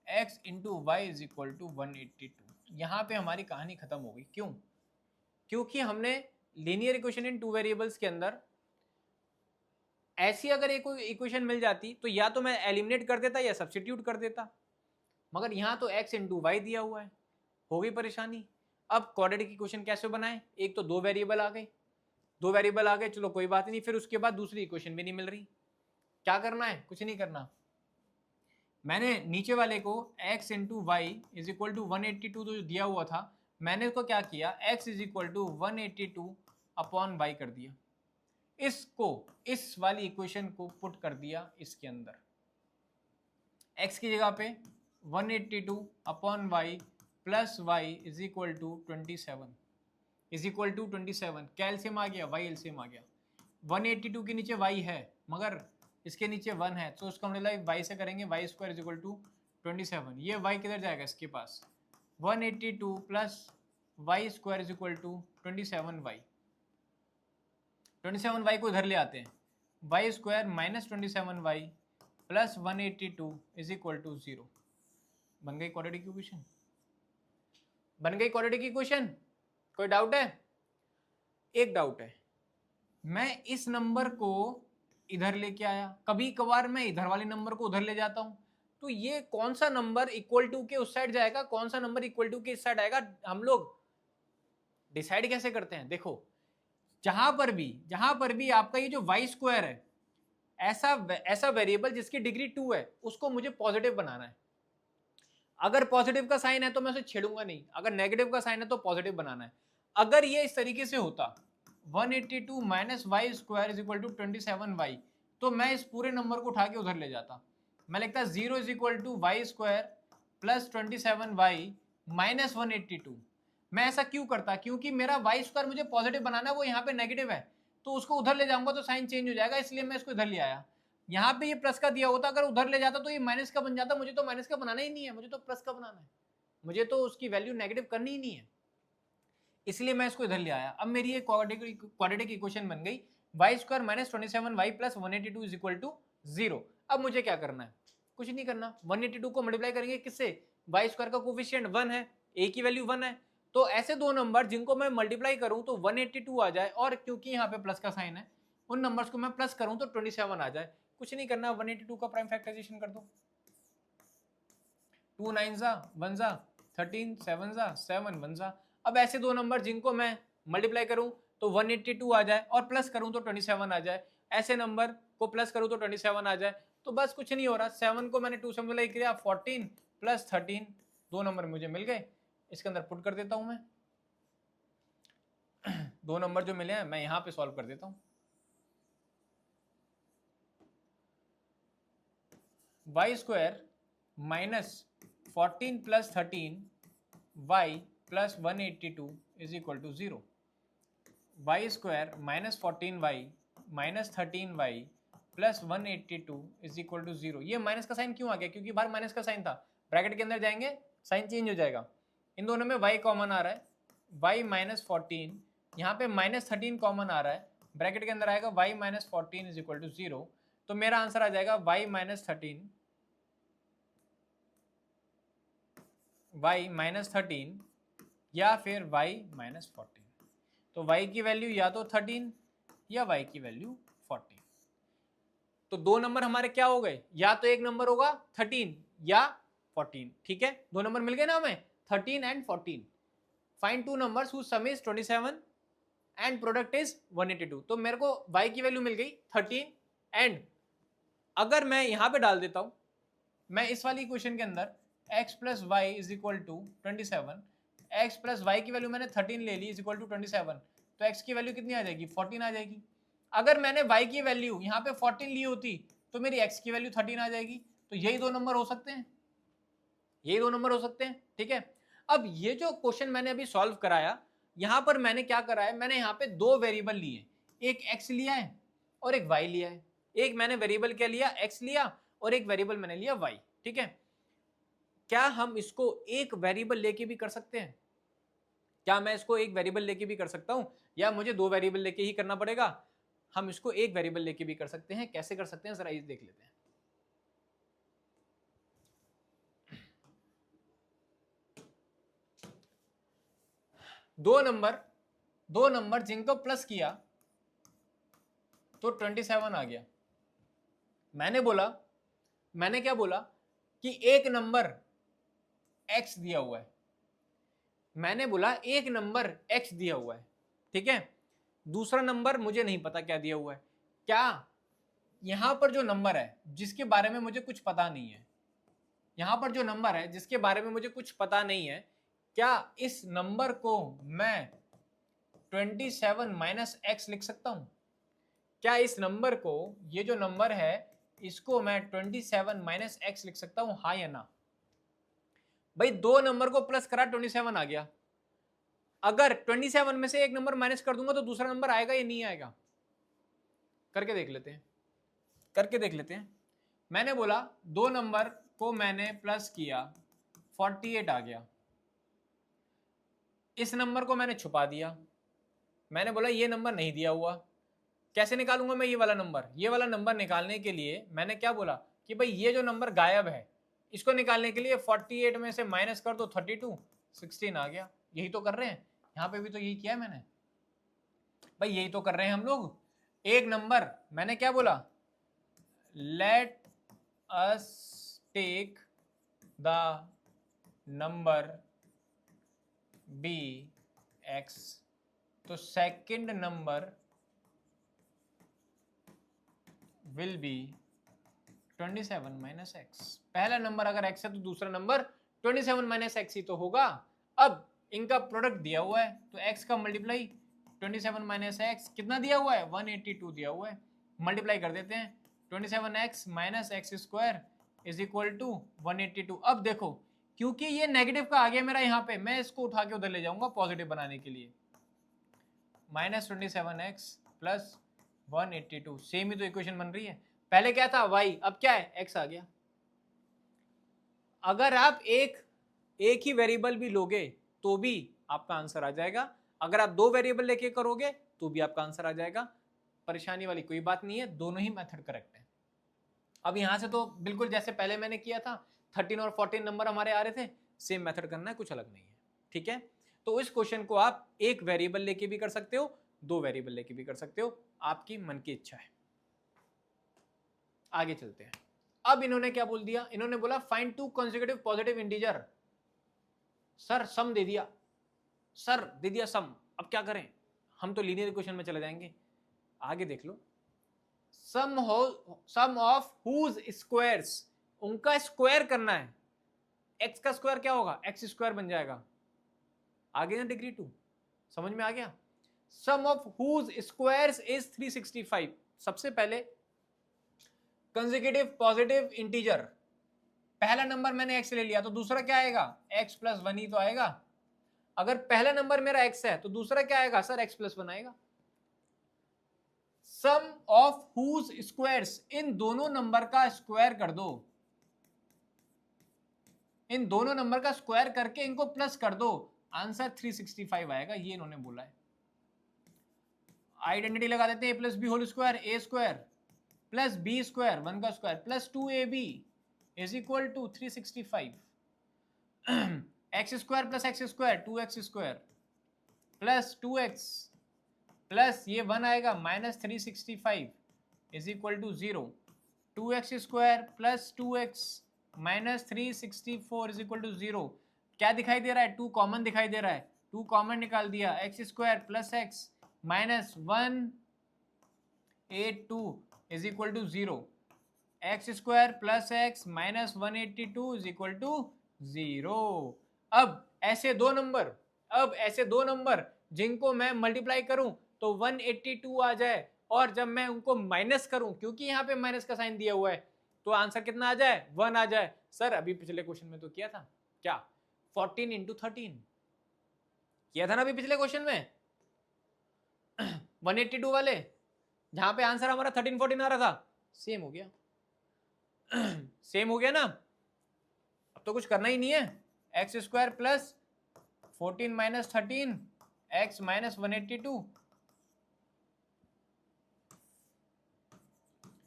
x into y is equal to 182। यहां पे हमारी कहानी खत्म हो गई। क्यों, क्योंकि हमने linear equation in two variables के अंदर ऐसी अगर एक इक्वेशन मिल जाती तो या तो मैं एलिमिनेट कर देता या सब्स्टिट्यूट कर देता, मगर यहां तो x इंटू वाई दिया हुआ है, हो गई परेशानी। अब क्वाड्रेटिक इक्वेशन कैसे बनाए, एक तो दो वेरिएबल आ गए, दो वेरिएबल आ गए, चलो कोई बात नहीं, फिर उसके बाद दूसरी इक्वेशन भी नहीं मिल रही। क्या करना है, कुछ नहीं करना, मैंने नीचे वाले को x into y is equal to 182 जो दिया हुआ था, मैंने उसको क्या किया, x is equal to 182 upon y कर दिया। इसको, इस वाली इक्वेशन को पुट कर दिया इसके अंदर, x की जगह पे 182 upon y plus y is equal to 27 is equal to 27। क्या एलसीएम आ गया, वाई एलसीएम आ गया। 182 के नीचे वाई है मगर इसके नीचे 1 है, तो उसका मतलब वाई से करेंगे, y square is equal to 27। ये वाई किधर जाएगा, इसके पास 182 plus y square is equal to 27 y. 27 y को इधर ले आते हैं, y square minus 27 y plus 182 is equal to 0। बन गई क्वाड्रेटिक इक्वेशन, बन गई क्वाड्रेटिक इक्वेशन। कोई डाउट है, एक डाउट है, मैं इस नंबर को इधर लेके आया, कभी कभार मैं इधर वाले नंबर को उधर ले जाता हूं, तो ये कौन सा नंबर इक्वल टू के उस साइड जाएगा, कौन सा नंबर इक्वल टू के इस साइड आएगा, हम लोग डिसाइड कैसे करते हैं। देखो जहां पर भी आपका ये जो वाई स्क्वायर है, ऐसा वेरिएबल जिसकी डिग्री 2 है, उसको मुझे पॉजिटिव बनाना है। अगर पॉजिटिव का साइन है तो मैं उसे छेड़ूंगा नहीं, अगर नेगेटिव का साइन है तो पॉजिटिव बनाना है। अगर ये इस तरीके से होता 182 minus y square is equal to 27 y, तो मैं इस पूरे नंबर को उठा के उधर ले जाता, मैं लिखता 0 is equal to Y square plus 27 y minus 182। मैं ऐसा क्यों करता, क्योंकि मेरा वाई स्क्वायर मुझे पॉजिटिव बनाना है, वो यहाँ पे नेगेटिव है, तो उसको उधर ले जाऊंगा तो साइन चेंज हो जाएगा, इसलिए मैं इसको इधर ले आया। यहाँ पे ये प्लस का दिया होता, अगर उधर ले जाता तो ये माइनस का बन जाता, मुझे तो माइनस का बनाना ही नहीं है, मुझे तो प्लस का बनाना है, मुझे तो उसकी वैल्यू नेगेटिव करनी ही नहीं है, इसलिए मैं इसको इधर ले आया। अब मेरी ये क्वाड्रेटिक इक्वेशन बन गई, y square minus 27 y plus 182 is equal to 0। अब मुझे क्या करना है, कुछ नहीं करना, 182 को मल्टीप्लाई करेंगे किससे, वाई स्क्वायर का कोफिशिएंट 1 है, ए की वैल्यू 1 है, तो ऐसे दो नंबर जिनको मैं मल्टीप्लाई करूं तो 182 आ जाए, और क्योंकि यहाँ पे प्लस का साइन है, उन नंबर्स को मैं प्लस करूं तो 27 आ जाए। कुछ नहीं करना, 182 का प्राइम फैक्टराइजेशन कर दो, 2 9 जा 1 जा 13 7 जा 7 1 जा। अब ऐसे दो नंबर जिनको मैं मल्टीप्लाई करूं तो 182 आ जाए, और प्लस करूं तो 27 आ जाए, ऐसे नंबर को प्लस करूं तो 27 आ जाए। तो बस कुछ नहीं हो रहा, 7 को मैंने 2 से मल्टीप्लाई किया, 14 प्लस 13, दो नंबर मुझे मिल गए। इसके अंदर पुट कर देता हूं मैं, दो नंबर जो मिले हैं मैं यहां पे सॉल्व कर देता हूं। Y square minus 14 plus 13 y plus 182 is equal to 0। Y square minus 14 y minus 13 y plus 182 is equal to 0। ये माइनस का साइन क्यों आ गया? क्योंकि बाहर माइनस का साइन था, ब्रैकेट के अंदर जाएंगे साइन चेंज हो जाएगा। इन दोनों में y कॉमन आ रहा है, y माइनस 14, यहाँ पे माइनस 13 कॉमन आ रहा है, ब्रैकेट के अंदर आएगा y minus 14 is equal to 0। तो मेरा आंसर आ जाएगा y माइनस 13, y माइनस 13 या फिर y माइनस 14। तो y की वैल्यू या तो 13 या y की वैल्यू 14। तो दो नंबर हमारे क्या हो गए? या तो एक नंबर होगा 13 या 14। ठीक है, दो नंबर मिल गए ना हमें, 13 and 14। Find two numbers whose sum is 27 and product is 182। तो मेरे को y की वैल्यू मिल गई 13 एंड अगर मैं यहां पे डाल देता हूं, मैं इस वाली इक्वेशन के अंदर x plus y is equal to 27, x plus y की वैल्यू मैंने 13 ले ली इज इक्वल टू 27, तो x की वैल्यू कितनी आ जाएगी? 14 आ जाएगी। अगर मैंने y की वैल्यू यहाँ पे 14 ली होती तो मेरी x की वैल्यू 13 आ जाएगी। तो यही दो नंबर हो सकते हैं, यही दो नंबर हो सकते हैं। ठीक है, अब ये जो क्वेश्चन मैंने अभी सॉल्व कराया, यहां पर मैंने क्या करा है, मैंने यहाँ पे दो वेरिएबल लिए, एक x लिया है और एक y लिया है। एक मैंने वेरिएबल क्या लिया? x लिया, और एक वेरिएबल मैंने लिया y। ठीक है, क्या हम इसको एक वेरिएबल लेके भी कर सकते हैं? क्या मैं इसको एक वेरिएबल लेके भी कर सकता हूं, या मुझे दो वेरिएबल लेके ही करना पड़ेगा? हम इसको एक वेरिएबल लेके भी कर सकते हैं। कैसे कर सकते हैं जरा ये देख लेते हैं। दो नंबर जिनको प्लस किया तो 27 आ गया। मैंने क्या बोला कि एक नंबर x दिया हुआ है, मैंने बोला एक नंबर x दिया हुआ है। ठीक है, दूसरा नंबर मुझे नहीं पता क्या दिया हुआ है। क्या यहां पर जो नंबर है जिसके बारे में मुझे कुछ पता नहीं है, यहां पर जो नंबर है जिसके बारे में मुझे कुछ पता नहीं है, क्या इस नंबर को मैं 27 माइनस एक्स लिख सकता हूं? क्या इस नंबर को, ये जो नंबर है इसको मैं 27 माइनस एक्स लिख सकता हूं, हाँ या ना? भाई दो नंबर को प्लस करा 27 आ गया, अगर 27 में से एक नंबर माइनस कर दूंगा तो दूसरा नंबर आएगा या नहीं आएगा? करके देख लेते हैं, करके देख लेते हैं। मैंने बोला दो नंबर को मैंने प्लस किया 48 आ गया, इस नंबर को मैंने छुपा दिया, मैंने बोला ये नंबर नहीं दिया हुआ। कैसे निकालूंगा मैं ये वाला नंबर? ये वाला नंबर निकालने के लिए मैंने क्या बोला कि भाई ये जो नंबर गायब है इसको निकालने के लिए 48 में से माइनस कर दो 32, 16 आ गया। यही तो कर रहे हैं, यहाँ पे भी तो यही किया है मैंने, भाई यही तो कर रहे हैं हम लोग। एक नंबर मैंने क्या बोला, let us take the number be X, तो second number will be 27 minus X. पहला नंबर अगर x है तो दूसरा नंबर 27 माइनस एक्स ही तो होगा। अब इनका प्रोडक्ट दिया हुआ है तो x का मल्टीप्लाई 27 माइनस एक्स कितना दिया हुआ है? 182 दिया हुआ है, मल्टीप्लाई कर देते हैं। 27x minus x square is equal to 182। अब देखो क्योंकि ये नेगेटिव का आ गया मेरा यहाँ पे, मैं इसको उठा के उधर ले जाऊंगा पॉजिटिव बनाने के लिए। माइनस 27x प्लस 182, सेम ही तो इक्वेशन बन रही है। पहले क्या था y, अब क्या है x आ गया। अगर आप एक ही वेरिएबल भी लोगे तो भी आपका आंसर आ जाएगा, अगर आप दो वेरिएबल लेके करोगे तो भी आपका आंसर आ जाएगा। परेशानी वाली कोई बात नहीं है, दोनों ही मेथड करेक्ट है। अब यहां से तो बिल्कुल जैसे पहले मैंने किया था, 13 और 14 नंबर हमारे आ रहे थे, सेम मेथड करना है, कुछ अलग नहीं है। ठीक है, तो इस क्वेश्चन को आप एक वेरिएबल लेके भी कर सकते हो, दो वेरिएबल लेके भी कर सकते हो, आपकी मन की इच्छा है। आगे चलते हैं। अब इन्होंने क्या बोल दिया, इन्होंने बोला find two consecutive positive integer. Sir sum दे दिया, सर दे दिया सम, अब क्या करें? हम तो लीनियर इक्वेशन में चले जाएंगे। आगे देख लो, सम ऑफ हुज स्क्वायर्स, उनका स्क्वायर करना है। x का स्क्वायर क्या होगा, एक्स स्क्वायर बन जाएगा। आगे ना डिग्री 2, समझ में आ गया। सम ऑफ हुज स्क्वायर्स इज 365। सबसे पहले कंसेक्यूटिव पॉजिटिव इंटीजर, पहला नंबर मैंने x ले लिया तो दूसरा क्या आएगा, x प्लस 1 ही तो आएगा। अगर पहला नंबर मेरा x है तो दूसरा क्या आएगा सर, x प्लस 1 आएगा। सम ऑफ हुज स्क्वायर्स, इन दोनों नंबर का स्क्वायर कर दो, इन दोनों नंबर का स्क्वायर करके इनको प्लस कर दो, आंसर 365 आएगा, ये इन्होंने बोला है। आइडेंटिटी लगा देते हैं, a plus B whole square, A square plus B square 1 का square plus 2ab is equal to 365। X square plus x square 2x square plus 2x plus ये 1 आएगा minus 365 is equal to 0। 2x square plus 2x minus 364 is equal to 0। क्या दिखाई दे रहा है, 2 common दिखाई दे रहा है, 2 कॉमन निकाल दिया, x square plus x minus 182 is equal to 0। X square plus x minus 182 is equal to 0। अब ऐसे दो नंबर जिनको मैं मल्टीप्लाई करूं तो 182 आ जाए, और जब मैं उनको माइनस करूं, क्योंकि यहाँ पे माइनस का साइन दिया हुआ है, तो आंसर कितना आ जाए, 1 आ जाए। सर अभी पिछले क्वेश्चन में तो किया था क्या, 14 इंटू 13 किया था ना अभी पिछले क्वेश्चन में 182 वाले, जहां पे आंसर हमारा 13 14 आ रहा था, सेम हो गया। सेम हो गया ना, अब तो कुछ करना ही नहीं है। X square plus 14 minus 13 X minus 182,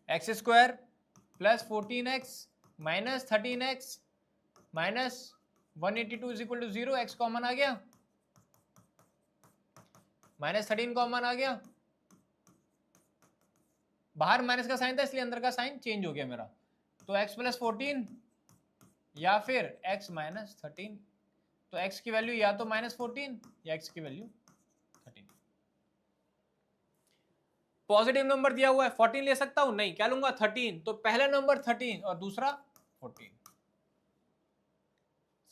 X square plus 14x minus 13x minus 182 is equal to 0। X common आ गया, माइनस 13 कॉमन आ गया, बाहर माइनस का साइन था इसलिए अंदर का साइन चेंज हो गया मेरा, तो x प्लस 14 या फिर x माइनस 13, तो x की वैल्यू या तो माइनस 14 या x की वैल्यू 13। पॉजिटिव नंबर दिया हुआ है, 14 ले सकता हूं, नहीं, क्या लूंगा 13, तो पहला नंबर 13 और दूसरा 14।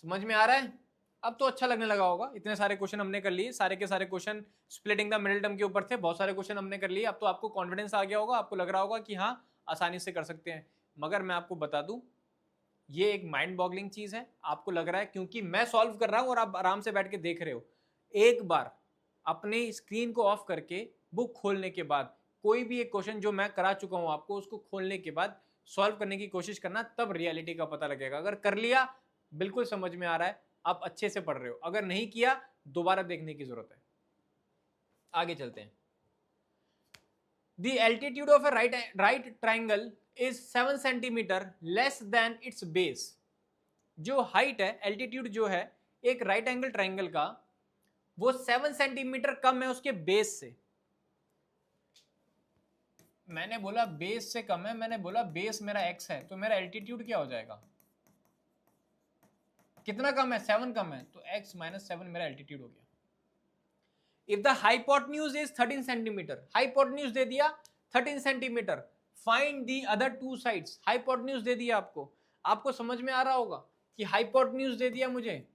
समझ में आ रहा है, अब तो अच्छा लगने लगा होगा। इतने सारे क्वेश्चन हमने कर लिए, सारे के सारे question splitting the middle term के ऊपर थे, बहुत सारे क्वेश्चन हमने कर लिए। अब तो आपको कॉन्फिडेंस आ गया होगा, आपको लग रहा होगा कि हाँ आसानी से कर सकते हैं। मगर मैं आपको बता दूं, ये एक माइंड बॉगलिंग चीज है। आपको लग रहा है क्योंकि मैं सॉल्व कर रहा हूं और आप आराम से बैठ के देख रहे हो। एक बार अपने स्क्रीन को ऑफ करके बुक खोलने के बाद कोई भी एक क्वेश्चन जो मैं करा चुका हूं आपको, उसको खोलने के बाद सॉल्व करने की कोशिश करना, तब रियलिटी का पता लगेगा। अगर कर लिया, बिल्कुल समझ में आ रहा है, आप अच्छे से पढ़ रहे हो। अगर नहीं किया, दोबारा देखने की जरूरत है। आगे चलते हैं। The altitude of a right triangle is 7 centimetre less than it's base. जो हाइट है, एल्टीट्यूड जो है एक राइट एंगल ट्राइंगल का, वो 7 सेंटीमीटर कम है उसके बेस से। मैंने बोला बेस से कम है, मैंने बोला बेस मेरा x है, तो मेरा एल्टीट्यूड क्या हो जाएगा, कितना कम है, 7 कम है, तो x माइनस 7 मेरा एल्टीट्यूड हो गया। If the hypotenuse is 13 centimetre, hypotenuse दे दिया 13 centimetre, find the other two sides। hypotenuse दे दिया आपको समझ में आ रहा होगा कि hypotenuse दे दिया मुझे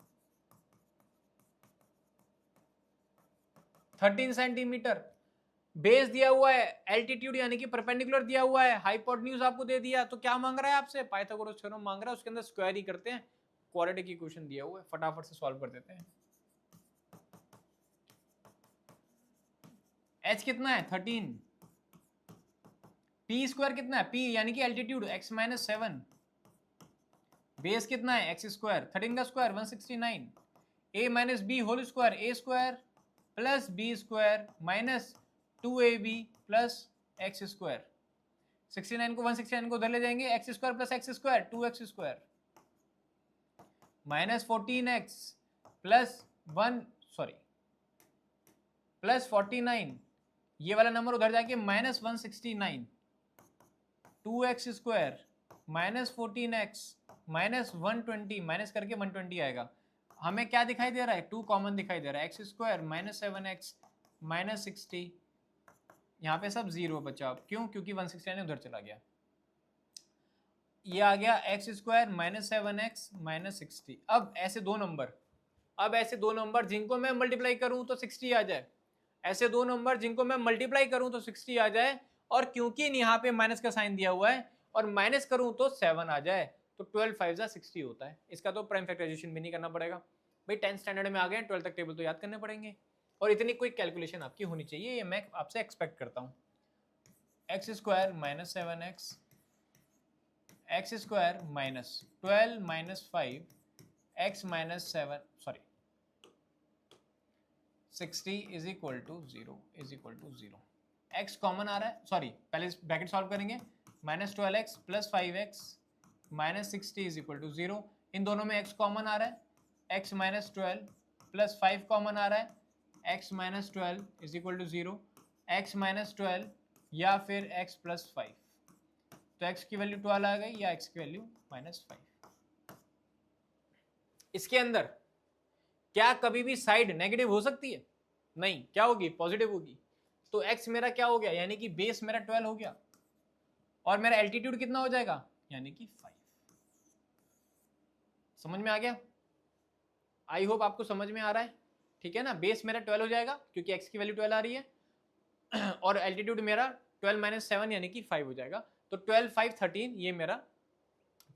13 सेंटीमीटर, बेस दिया हुआ है, एल्टीट्यूड यानी कि परपेंडिकुलर दिया हुआ है, हाइपोटेन्यूज आपको दे दिया, तो क्या मांग रहा है आपसे, पाइथागोरस थ्योरम मांग रहा है, उसके अंदर स्क्वायर ही करते हैं। क्वाड्रेटिक इक्वेशन दिया हुआ है, फटाफट से सॉल्व कर देते हैं। h कितना है 13, p स्क्वायर कितना है, p यानी कि एल्टीट्यूड x माइनस 7, बेस कितना है x स्क्वायर, 13 का square 169, a minus B whole square, a square plus B square minus 2ab plus x square. 69 को 169 को उधर ले जाएंगे, x square plus x square 2x square minus 14x plus 49, ये वाला नंबर उधर जाके minus 169, 2x square minus 14x minus 120, minus करके 120 आएगा। हमें क्या दिखाई दे रहा है, 2 कॉमन दिखाई दे रहा है, एक्स स्क्वायर माइनस 7x -60, यहाँ पे सब 0 बचा। क्यों? क्योंकि 169 उधर चला गया। ये आ गया x स्क्वायर -7x -60। अब ऐसे दो नंबर जिनको मैं मल्टीप्लाई करूं तो 60 आ जाए, ऐसे दो नंबर जिनको मैं मल्टीप्लाई करूं तो 60 आ जाए, और क्योंकि यहाँ पे माइनस का साइन दिया हुआ है और माइनस करूं तो 7 आ जाए, तो 12 5 60 होता है। इसका तो प्राइम फैक्टराइजेशन भी नहीं करना पड़ेगा भाई, 10th स्टैंडर्ड में आ गए, 12 तक टेबल तो याद करने पड़ेंगे, और इतनी कोई कैलकुलेशन आपकी होनी चाहिए, ये मैं आपसे एक्सपेक्ट करता हूँ। x square -7x x square -12 -5 x -7 sorry 60 is equal to 0 x common आ रहा है, सॉरी पहले ब्रैकेट सॉल्व करेंगे, -12x + 5x -60 is equal to 0। इन दोनों में x कॉमन आ रहा है, x -12 + 5 कॉमन आ रहा है, x -12 is equal to 0, x -12 या फिर x + 5, तो x की वैल्यू 12 आ गई या x की वैल्यू -5। इसके अंदर क्या कभी भी साइड नेगेटिव हो सकती है? नहीं, क्या होगी? पॉजिटिव होगी। तो x मेरा क्या हो गया? यानी कि बेस मेरा 12 हो गया, और मेरा एल्टीट्यूड कितना हो जाएगा? यानी कि 5। समझ में आ गया? आई होप आपको समझ में आ रहा है, ठीक है ना। बेस मेरा 12 हो जाएगा क्योंकि x की वैल्यू 12 आ रही है, और एल्टीट्यूड मेरा 12 - 7 यानी कि 5 हो जाएगा। तो 12 5 13 ये मेरा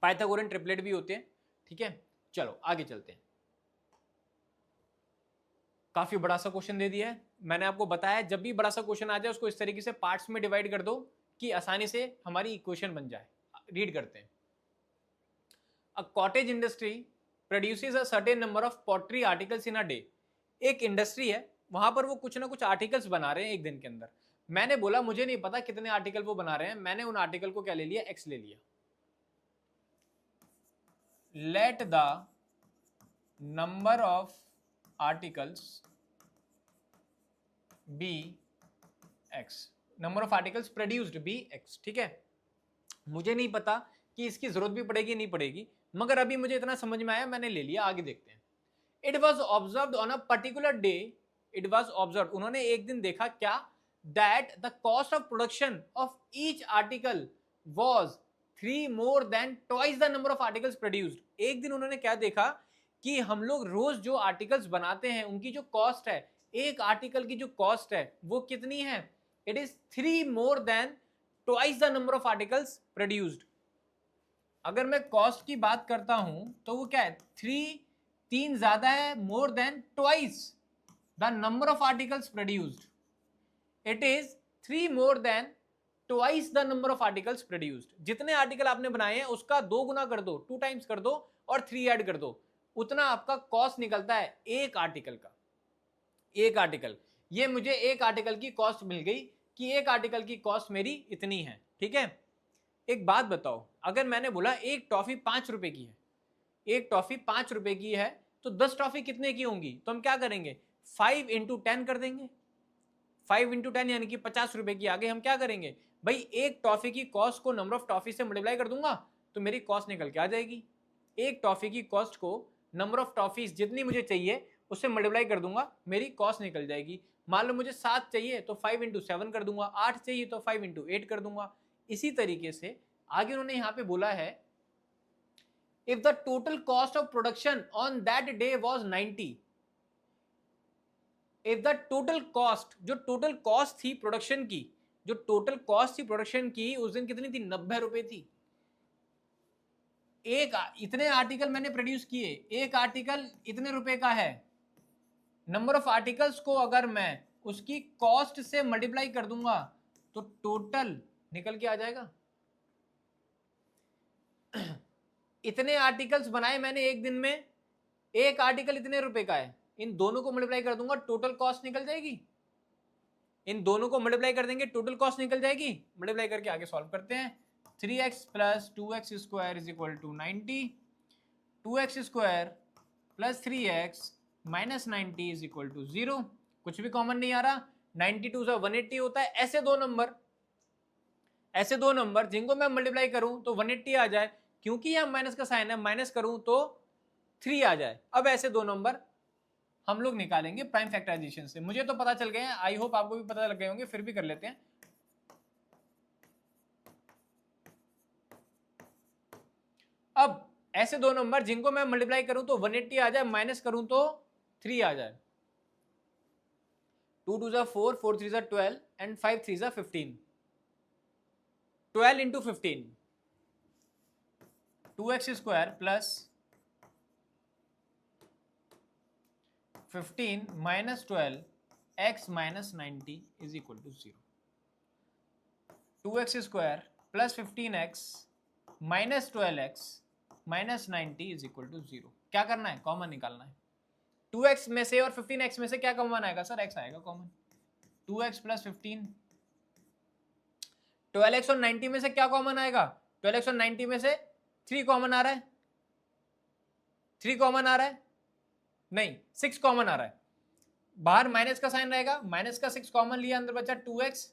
पाइथागोरन ट्रिपलेट भी होते हैं, ठीक है। चलो आगे चलते हैं। काफी बड़ा सा क्वेश्चन दे दिया है, मैंने आपको बताया जब भी बड़ा सा क्वेश्चन आ जाए उसको इस तरीके से पार्ट्स में डिवाइड कर दो कि आसानी से हमारी इक्वेशन बन जाए। रीड करते हैं। A cottage industry produces a certain number of pottery articles in a day. एक इंडस्ट्री है, वहां पर वो कुछ ना कुछ आर्टिकल्स बना रहे हैं एक दिन के अंदर। मैंने बोला मुझे नहीं पता कितने आर्टिकल वो बना रहे हैं, मैंने उन आर्टिकल को क्या ले लिया? एक्स ले लिया। Let the number of articles be x, number of articles produced be x, ठीक है। मुझे नहीं पता कि इसकी जरूरत भी पड़ेगी नहीं पड़ेगी, मगर अभी मुझे इतना समझ में आया, मैंने ले लिया। आगे देखते हैं। It was observe on a particular day, it was observe, उन्होंने एक दिन देखा क्या? That the cost of production of each article was 3 more than twice the number of articles produced. एक दिन उन्होंने क्या देखा कि हम लोग रोज जो आर्टिकल्स बनाते हैं उनकी जो कॉस्ट है, एक आर्टिकल की जो कॉस्ट है वो कितनी है? It is 3 more than twice the number of articles produced. अगर मैं कॉस्ट की बात करता हूं तो वो क्या है? 3 ज्यादा है, मोर than twice the number of articles produced. It is 3 more than twice the number of articles produced. जितने आर्टिकल आपने बनाए हैं उसका 2 गुना कर दो, 2 टाइम्स कर दो, और 3 ऐड कर दो, उतना आपका कॉस्ट निकलता है एक आर्टिकल का। एक आर्टिकल, ये मुझे एक आर्टिकल की कॉस्ट मिल गई कि एक आर्टिकल की कॉस्ट मेरी इतनी है, ठीक है। एक बात बताओ, अगर मैंने बोला एक टॉफी 5 रुपए की है, एक टॉफी 5 रुपए की है, तो 10 टॉफी कितने की होंगी? तो हम क्या करेंगे? 5 × 10 कर देंगे। 5 × 10 यानी कि 50 रुपए की। आगे हम क्या करेंगे भाई? एक टॉफी की कॉस्ट को नंबर ऑफ टॉफी से मल्टीप्लाई कर दूंगा तो मेरी कॉस्ट निकल के आ जाएगी। एक टॉफी की कॉस्ट को नंबर ऑफ टॉफीज जितनी मुझे चाहिए उससे मल्टीप्लाई कर दूंगा, मेरी कॉस्ट निकल जाएगी। मान लो मुझे 7 चाहिए तो 5 × 7 कर दूंगा, 8 चाहिए तो 5 × 8 कर दूंगा। इसी तरीके से आगे उन्होंने यहां पे बोला है, if the total cost of production on that day was 90, if the total cost, जो टोटल कॉस्ट थी प्रोडक्शन की, जो टोटल कॉस्ट थी प्रोडक्शन की उस दिन कितनी थी? 90 रुपए थी। एक इतने आर्टिकल मैंने प्रोड्यूस किए, एक आर्टिकल इतने रुपए का है। नंबर ऑफ आर्टिकल्स को अगर मैं उसकी कॉस्ट से मल्टीप्लाई कर दूंगा तो टोटल निकल के आ जाएगा। इतने आर्टिकल्स बनाए मैंने एक दिन में, एक आर्टिकल इतने रुपए का है, इन दोनों को मल्टीप्लाई कर दूंगा, टोटल कॉस्ट निकल जाएगी। इन दोनों को मल्टीप्लाई कर देंगे, टोटल कॉस्ट निकल जाएगी। मल्टीप्लाई करके आगे सॉल्व करते हैं। 3x + 2x² = 90, 2x² + 3x - 90 = 0। कुछ भी कॉमन नहीं आ रहा। 92 से 180 होता है। ऐसे दो नंबर जिनको मैं मल्टीप्लाई करूं तो 180 आ जाए, क्योंकि यहां माइनस का साइन है, माइनस करूं तो 3 आ जाए। अब ऐसे दो नंबर हम लोग निकालेंगे प्राइम फैक्टराइजेशन से। मुझे तो पता चल गए हैं, आई होप आपको भी पता लग गए होंगे, फिर भी कर लेते हैं। अब ऐसे दो नंबर जिनको मैं मल्टीप्लाई करूं तो 180 आ जाए, माइनस करूं तो 3 आ जाए। 2 2 4, 4 3 12 and 5 3 15। 12 into 15, 2x square plus 15 minus 12 x minus 90 is equal to 0। 2x square plus 15x minus 12x minus 90 is equal to 0। क्या करना है? कॉमन निकालना है। 2x में से और 15x में से क्या कॉमन आएगा सर? x आएगा कॉमन। 2x प्लस 15, 12x और 90 में से क्या कॉमन आएगा? 12x और 90 में से 3 कॉमन आ रहा है। 3 कॉमन आ रहा है? नहीं, 6 कॉमन आ रहा है। बाहर माइनस का साइन रहेगा, माइनस का 6 कॉमन लिया, अंदर बचा 2x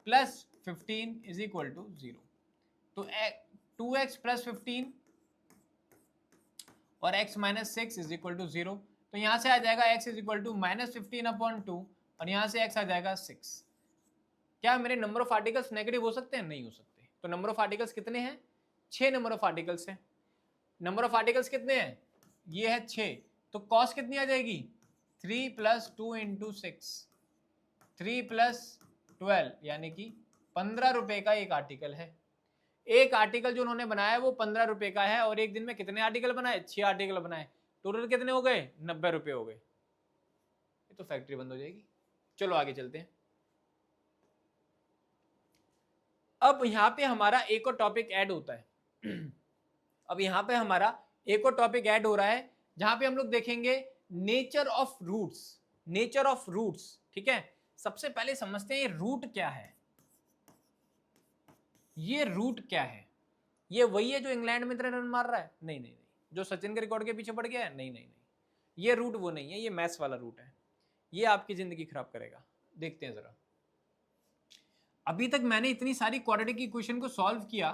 plus 15 is equal to 0। तो 2x प्लस 15 और x minus 6 is equal to 0। तो यहां से आ जाएगा x is equal to minus 15/2 और यहां से x आ जाएगा 6। क्या मेरे नंबर ऑफ आर्टिकल्स नेगेटिव हो सकते हैं? नहीं हो सकते। तो नंबर ऑफ आर्टिकल्स कितने हैं? 6 नंबर ऑफ आर्टिकल्स हैं। नंबर ऑफ आर्टिकल्स कितने हैं? ये है 6। तो कॉस्ट कितनी आ जाएगी? 3 प्लस 2 इंटू 6, 3 प्लस 12, यानी कि 15 रुपए का एक आर्टिकल है। एक आर्टिकल जो उन्होंने बनाया वो 15 रुपए का है, और एक दिन में कितने आर्टिकल बनाए? 6 आर्टिकल बनाए। टोटल कितने हो गए? 90 रुपए हो गए। ये तो फैक्ट्री बंद हो जाएगी। चलो आगे चलते हैं। अब यहां पे हमारा एक और टॉपिक ऐड होता है। अब यहां पे हमारा एक और टॉपिक ऐड हो रहा है, जहां पे हम लोग देखेंगे nature of roots. Nature of roots, ठीक है। सबसे पहले समझते हैं ये रूट क्या है। ये रूट क्या है? ये वही है जो इंग्लैंड में इतने रन मार रहा है? नहीं नहीं नहीं। जो सचिन के रिकॉर्ड के पीछे पड़ गया है? नहीं नहीं नहीं। ये रूट वो नहीं है, ये मैथ्स वाला रूट है। ये आपकी जिंदगी खराब करेगा। देखते हैं जरा। अभी तक मैंने इतनी सारी क्वाड्रेटिक इक्वेशन को सॉल्व किया,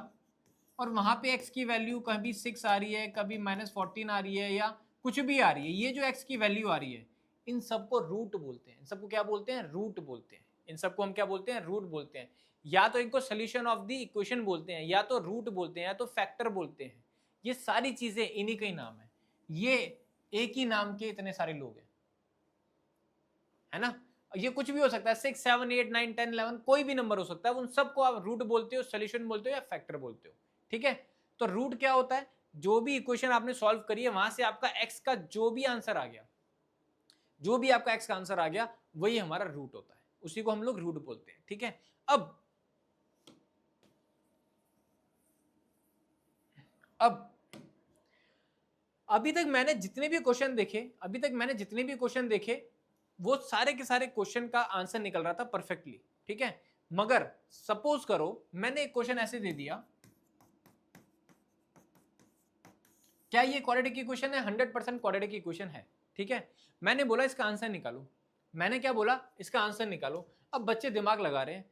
और वहां पे x की वैल्यू कभी 6 आ रही है, कभी -14 आ रही है, या कुछ भी आ रही है। ये जो x की वैल्यू आ रही है, इन सबको रूट बोलते हैं। इन सबको क्या बोलते हैं? रूट बोलते हैं। इन सबको हम क्या बोलते हैं? रूट बोलते हैं। या तो इनको सोल्यूशन ऑफ द इक्वेशन बोलते हैं, या तो रूट बोलते हैं, या तो फैक्टर बोलते हैं। ये सारी चीजें इन्हीं के ही नाम है। ये एक ही नाम के इतने सारे लोग हैं, है ना। ये कुछ भी हो सकता है, 6 7 8 9 10 11, कोई भी नंबर हो सकता है। उन सबको आप रूट बोलते हो, सोल्यूशन बोलते हो, या फैक्टर बोलते हो, ठीक है। तो रूट क्या होता है? जो भी इक्वेशन आपने सॉल्व करी है, वहां से आपका एक्स का जो भी आंसर आ गया, जो भी आपका एक्स का आंसर आ गया, वही हमारा रूट होता है। उसी को हम लोग रूट बोलते हैं, ठीक है। अब अभी तक मैंने जितने भी क्वेश्चन देखे, वो सारे के सारे क्वेश्चन का आंसर निकल रहा था परफेक्टली, ठीक है। मगर सपोज करो मैंने एक क्वेश्चन ऐसे दे दिया, क्या ये क्वाड्रेटिक इक्वेशन है? 100% क्वाड्रेटिक इक्वेशन है, ठीक है। मैंने बोला इसका आंसर निकालो। मैंने क्या बोला? इसका आंसर निकालो। अब बच्चे दिमाग लगा रहे हैं।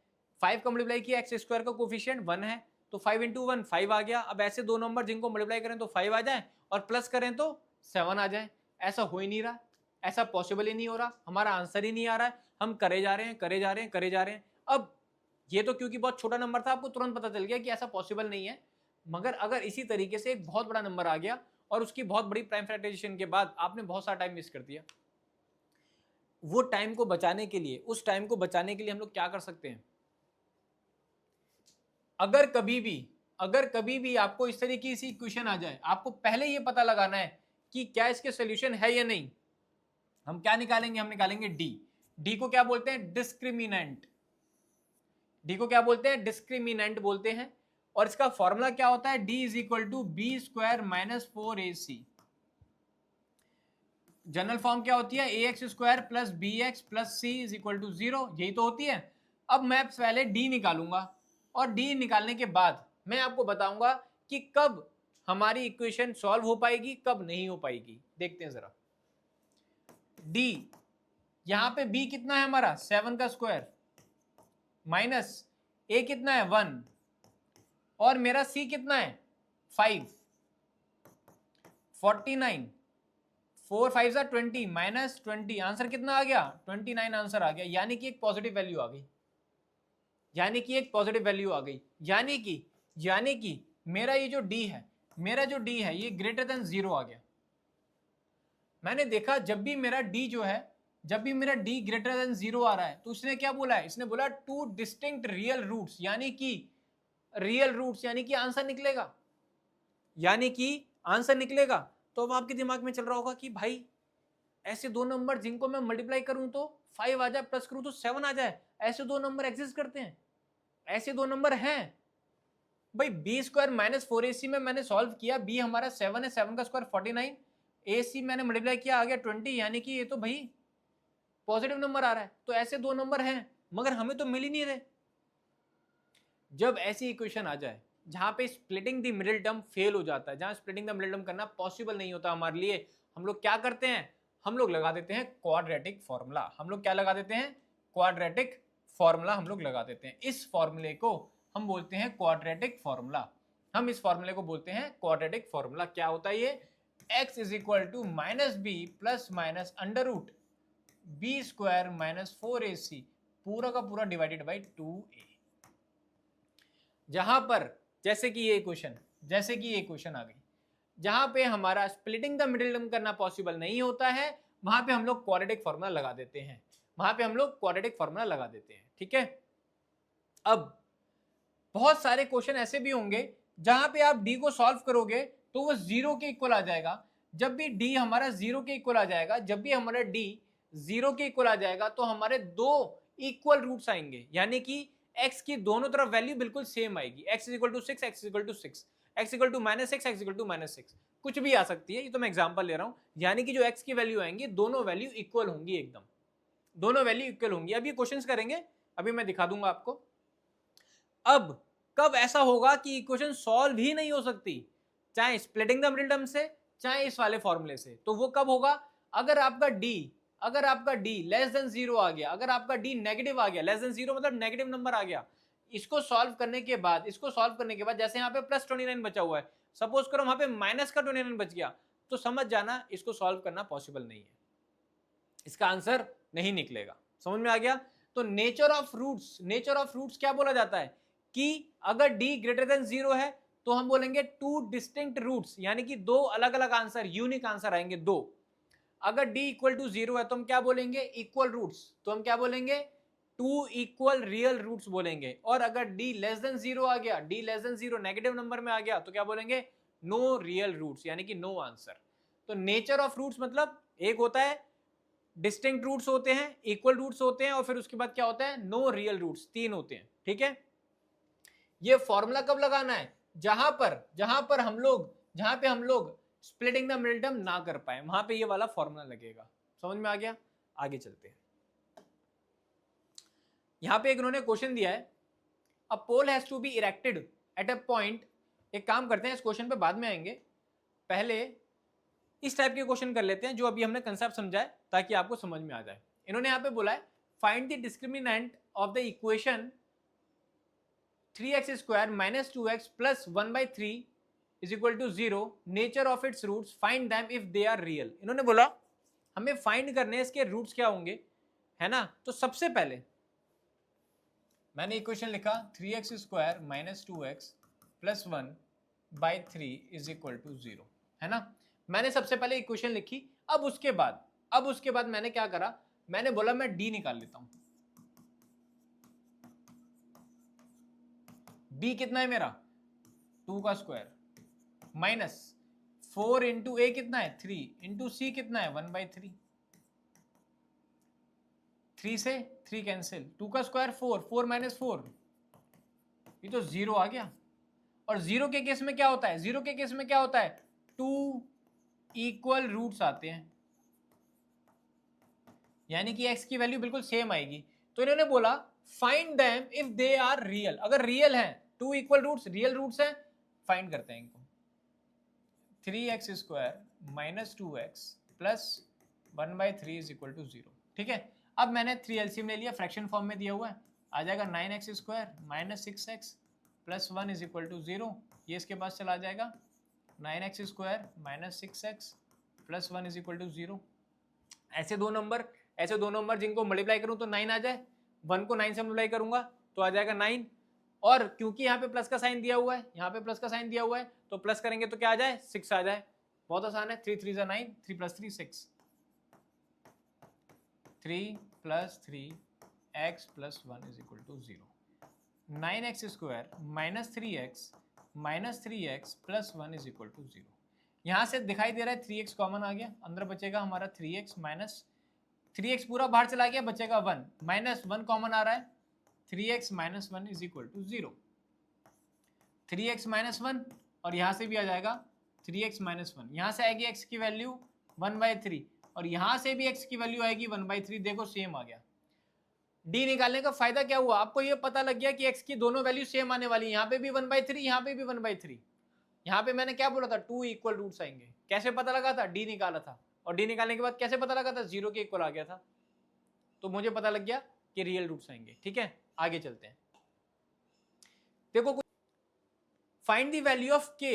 5 का मल्टीप्लाई किया, एक्स स्क्वायर का कोफिशिएंट 1 है, तो 5 इंटू 1 5 आ गया। अब ऐसे दो नंबर जिनको मल्टीप्लाई करें तो 5 आ जाए, और प्लस करें तो 7 आ जाए। ऐसा हो ही नहीं रहा, ऐसा पॉसिबल ही नहीं हो रहा, हमारा आंसर ही नहीं आ रहा है। हम करे जा रहे हैं। अब ये तो क्योंकि बहुत छोटा नंबर था, आपको तुरंत पता चल गया कि ऐसा पॉसिबल नहीं है। मगर अगर इसी तरीके से एक बहुत बड़ा नंबर आ गया, और उसकी बहुत बड़ी प्राइम फैक्टराइजेशन के बाद आपने बहुत सारा टाइम मिस कर दिया, वो टाइम को बचाने के लिए, उस टाइम को बचाने के लिए हम लोग क्या कर सकते हैं? अगर कभी भी आपको इस तरीके की इक्वेशन आ जाए, आपको पहले ये पता लगाना है कि क्या इसके सॉल्यूशन है या नहीं। हम क्या निकालेंगे? हम निकालेंगे डी। डी को क्या बोलते हैं? डिस्क्रिमिनेंट। डी को क्या बोलते हैं? डिस्क्रिमिनेंट बोलते हैं। और इसका फॉर्मूला क्या होता है? D is equal to B square minus 4ac। General form क्या होती है? A X square plus B X plus C is equal to 0, यही तो होती है। अब मैं पहले डी निकालूंगा, और डी निकालने के बाद मैं आपको बताऊंगा कि कब हमारी इक्वेशन सॉल्व हो पाएगी, कब नहीं हो पाएगी। देखते हैं जरा। डी, यहां पे बी कितना है हमारा? 7 का स्क्वायर, माइनस ए कितना है? 1, और मेरा सी कितना है? 5, 49, 4 5 सा 20 माइनस 20, आंसर कितना आ गया 29 आंसर आ गया, यानी कि एक पॉजिटिव वैल्यू आ गई, यानी कि एक पॉजिटिव वैल्यू आ गई, यानी कि मेरा ये जो d है, मेरा जो d है ये ग्रेटर देन 0 आ गया। मैंने देखा जब भी मेरा d जो है, जब भी मेरा d ग्रेटर देन 0 आ रहा है तो उसने क्या बोला है, इसने बोला टू डिस्टिंक्ट रियल रूट्स, यानी कि रियल रूट्स, यानी कि आंसर निकलेगा, यानी कि आंसर निकलेगा। तो अब आपके दिमाग में चल रहा होगा कि भाई ऐसे दो नंबर जिनको मैं मल्टीप्लाई करूं तो 5 आ जाए, प्लस करूं तो 7 आ जाए, ऐसे दो नंबर एग्जिस्ट करते हैं, ऐसे दो नंबर हैं भाई। बी स्क्वायर माइनस 4ac में मैंने सॉल्व किया, बी हमारा 7 है, 7 का स्क्वायर 49, ac मैंने मल्टीप्लाई किया आ गया 20, यानी कि ये तो भाई पॉजिटिव नंबर आ रहा है। तो ऐसे दो नंबर हैं मगर हमें तो मिल ही नहीं रहे। जब ऐसी इक्वेशन आ जाए जहां पे splitting the middle term fail हो जाता है, जहां स्प्लिटिंग द मिडिल टर्म करना पॉसिबल नहीं होता हमारे लिए, हम लोग क्या करते हैं, हम लोग लगा देते हैं क्वाड्रेटिक फॉर्मूला। हम लोग क्या लगा देते हैं, क्वाड्रेटिक फॉर्मूला हम लोग लगा देते हैं। इस फॉर्मूले को हम बोलते हैं क्वाड्रेटिक फॉर्मूला, हम इस फॉर्मूले को बोलते हैं क्वाड्रेटिक फॉर्मूला। क्या होता है ये, x is equal to minus b plus minus under root b square minus 4ac पूरा का पूरा डिवाइडेड बाई 2a। जहां पर जैसे कि ये क्वेश्चन आ गई जहां पे हमारा स्प्लिटिंग द मिडिल टर्म करना पॉसिबल नहीं होता है, वहां पे हम लोग क्वाड्रेटिक फॉर्मूला लगा देते हैं, वहां पे हम लोग क्वाड्रेटिक फॉर्मूला लगा देते हैं। ठीक है, अब बहुत सारे क्वेश्चन ऐसे भी होंगे जहां पे आप d को सॉल्व करोगे तो वो 0 के इक्वल आ जाएगा। जब भी d हमारा 0 के इक्वल आ जाएगा, जब भी हमारा d 0 के इक्वल आ जाएगा तो हमारे दो इक्वल रूट्स आएंगे, यानी कि x की दोनों तरफ वैल्यू बिल्कुल सेम आएगी। x is equal to 6, x is equal to 6, x equal to minus 6, x equal to minus 6, कुछ भी आ सकती है, ये तो मैं एग्जांपल ले रहा हूं। यानी कि जो x की वैल्यू आएंगी दोनों वैल्यू इक्वल होंगी, एकदम दोनों वैल्यू इक्वल होंगी। अब ये क्वेश्चंस करेंगे, अभी मैं दिखा दूंगा आपको। अब कब ऐसा होगा कि इक्वेशन सॉल्व ही नहीं हो सकती, चाहे स्प्लिटिंग द मिडिल टर्म से चाहे इस वाले फॉर्मूले से, तो वो कब होगा, अगर आपका d लेस देन 0 आ गया, अगर आपका d नेगेटिव आ गया, लेस देन 0 मतलब नेगेटिव नंबर आ गया। इसको सॉल्व करने के बाद जैसे यहाँ पे प्लस 29 बचा हुआ है, सपोज करो वहां पे माइनस का 29 बच गया, तो समझ जाना इसको सॉल्व करना पॉसिबल नहीं है, इसका आंसर नहीं निकलेगा। समझ में आ गया। तो नेचर ऑफ रूट्स क्या बोला जाता है कि अगर d ग्रेटर देन 0 है तो हम बोलेंगे टू डिस्टिंक्ट रूट्स, यानी कि दो अलग अलग आंसर, यूनिक आंसर आएंगे दो। अगर d इक्वल टू 0 है तो हम क्या बोलेंगे, इक्वल रूट्स, तो हम क्या बोलेंगे, टू इक्वल रियल रूट्स बोलेंगे। और अगर d लेस देन 0 आ गया, d less than 0 negative number में आ गया, तो क्या बोलेंगे, नो रियल रूट्स, यानी कि नो आंसर। तो नेचर ऑफ रूट्स मतलब एक होता है डिस्टिंक्ट रूट्स होते हैं, इक्वल रूट्स होते हैं, और फिर उसके बाद क्या होता है, नो रियल रूट्स, तीन होते हैं। ठीक है, ये फॉर्मूला कब लगाना है, जहां पे हम लोग स्प्लिटिंग द मिडिल टर्म ना कर पाए, वहां पे ये वाला फॉर्मूला लगेगा। समझ में आ गया, आगे चलते हैं। यहां पे एक उन्होंने क्वेश्चन दिया है, a pole has to be erected at a point. एक काम करते हैं, इस क्वेश्चन पे बाद में आएंगे, पहले इस टाइप के क्वेश्चन कर लेते हैं जो अभी हमने कंसेप्ट समझा है, ताकि आपको समझ में आ जाए। इन्होंने यहाँ पे बोला है, find the discriminant of the equation 3x square minus 2x plus 1/3 is equal to 0, nature of its roots, find them if they are real. इन्होंने बोला हमें फाइंड करने हैं इसके रूट्स क्या होंगे, है ना। तो सबसे पहले मैंने इक्वेशन लिखा 3x square minus 2x plus 1/3 is equal to 0, है ना। मैंने सबसे पहले इक्वेशन लिखी। अब उसके बाद मैंने क्या करा, मैंने बोला मैं d निकाल लेता हूं। d कितना है मेरा, 2 का स्क्वायर माइनस 4 इंटू ए कितना है 3 इंटू सी कितना है 1/3, 3 से 3 कैंसिल, 2 का स्क्वायर 4, 4 माइनस 4, ये तो 0 आ गया। और 0 के केस में क्या होता है, 0 के केस में क्या होता है, 2 इक्वल रूट्स आते हैं, यानी कि x की वैल्यू बिल्कुल सेम आएगी। तो इन्होंने बोला find them if they are real, अगर रियल है, 2 इक्वल रूट्स रियल रूट्स हैं, फाइंड करते हैं इनको। 3x square minus 2x plus 1/3 is equal to 0। ठीक है, अब मैंने 3 एलसीएम ले लिया, फ्रैक्शन फॉर्म में दिया हुआ है, आ जाएगा 9x square minus 6x plus 1 is equal to 0, ये इसके पास चला जाएगा 9x square minus 6x plus 1 is equal to 0। ऐसे दो नंबर जिनको मल्टीप्लाई करूं तो 9 आ जाए, 1 को 9 से मल्टीप्लाई करूंगा तो आ जाएगा 9, और क्योंकि यहाँ पे प्लस का साइन दिया हुआ है, यहाँ पे प्लस का साइन दिया हुआ है, तो प्लस करेंगे तो क्या आ जाए, 6 आ जाए। बहुत आसान है, 3 3 9, 3 + 3 6, 3 + 3 x + 1 is equal to 0। 9x² - 3x - 3x + 1 is equal to 0। यहाँ से दिखाई दे रहा है 3x कॉमन आ गया, अंदर बचेगा हमारा 3x माइनस 3x पूरा बाहर चला गया, बचेगा 1, -1 कॉमन आ रहा है, 3x - 1 is equal to 0। 3x - 1 और यहाँ से भी आ जाएगा 3x - 1, यहाँ से आएगी x की वैल्यू 1/3 और यहाँ से भी x की वैल्यू आएगी 1/3। देखो सेम आ गया। d निकालने का फायदा क्या हुआ, आपको ये पता लग गया कि x की दोनों वैल्यू सेम आने वाली, यहाँ पे भी 1/3, यहाँ पे भी 1/3। यहाँ पे मैंने क्या बोला था, 2 इक्वल रूट्स आएंगे। कैसे पता लगा था, d निकाला था, और d निकालने के बाद कैसे पता लगा था, 0 के इक्वल आ गया था, तो मुझे पता लग गया कि रियल रूट्स आएंगे। ठीक है, आगे चलते हैं। देखो find the value of k,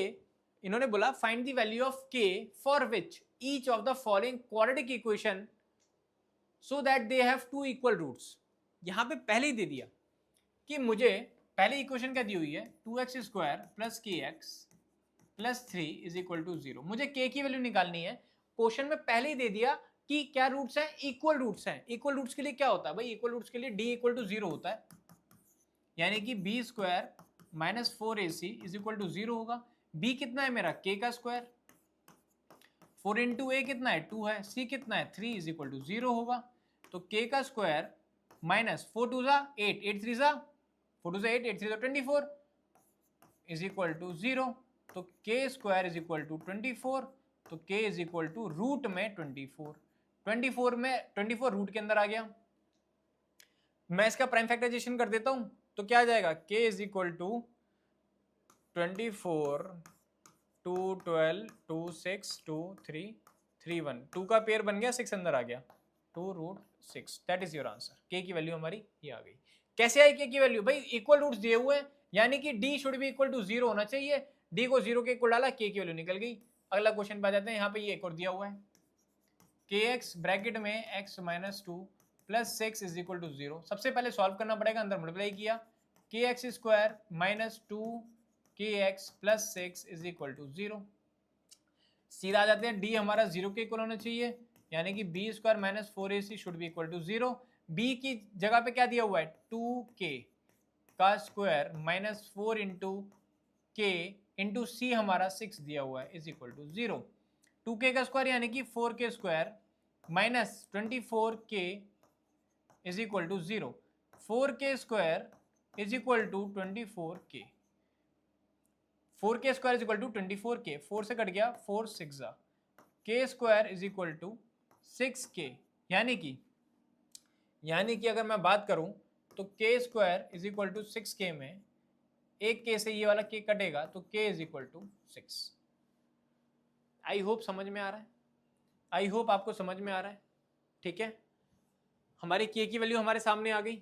इन्होंने बोला find the value of k for which each of the following quadratic equation so that they have 2 equal roots. यहां पे पहले ही दे दिया कि मुझे पहले इक्वेशन क्या दी हुई है, 2x² + kx + 3 is equal to 0। मुझे k की वैल्यू निकालनी है। क्वेश्चन में पहले ही दे दिया कि क्या रूट्स हैं, इक्वल रूट्स हैं। इक्वल रूट्स के लिए क्या होता है भाई, इक्वल रूट्स के लिए d इक्वल टू 0 होता है, यानी कि b² - 4ac is equal to 0 होगा। b कितना है मेरा, k का स्क्वायर, 4 × a कितना है, 2 है, c कितना है, 3 इज इक्वल टू 0 होगा। तो k का square minus 4 2 8, 8 3 4 2 8, 8 3 24 is equal to 0। तो k² इज इक्वल टू 24, तो k is equal to root में 24, 24 में 24 रूट के अंदर आ गया। मैं इसका प्राइम फैक्टराइजेशन कर देता हूं, तो क्या आ जाएगा, k इज इक्वल टू 24 2 12 2 6 2 3 3 1, 2 का पेयर बन गया, 6 अंदर आ गया, 2√6। That is your answer. k की वैल्यू हमारी ये आ गई। कैसे आई k की वैल्यू, भाई इक्वल रूट्स दिए हुए हैं, यानी कि d should be equal to 0 होना चाहिए। d को 0 के इक्वल डाला, k की वैल्यू निकल गई। अगला क्वेश्चन पे आ जाते हैं। यहाँ पे ये एक और दिया हुआ है, kx ब्रैकेट में x - 2 + 6 इज इक्वल टू 0। सबसे पहले सॉल्व करना पड़ेगा, अंदर मल्टीप्लाई किया, kx² - 2 kx + 6 is equal to 0। सीधा आ जाते हैं, d हमारा 0 के इक्वल होना चाहिए, यानी कि b² - 4ac should be equal to 0। b की जगह पे क्या दिया हुआ है, 2k का स्क्वायर - 4 × k × c हमारा 6 दिया हुआ है इज इक्वल टू 0। 2k का स्क्वायर यानी कि 4k² - 24k is equal to 0। 4k² is equal to 24k, 4k² is equal to 24k, 4 से कट गया, 4 6 k² is equal to 6k, यानी कि अगर मैं बात करूं तो k² is equal to 6k में एक k से ये वाला k कटेगा, तो k is equal to 6। I hope समझ में आ रहा है, आई होप आपको समझ में आ रहा है। ठीक है, हमारी k की वैल्यू हमारे सामने आ गई।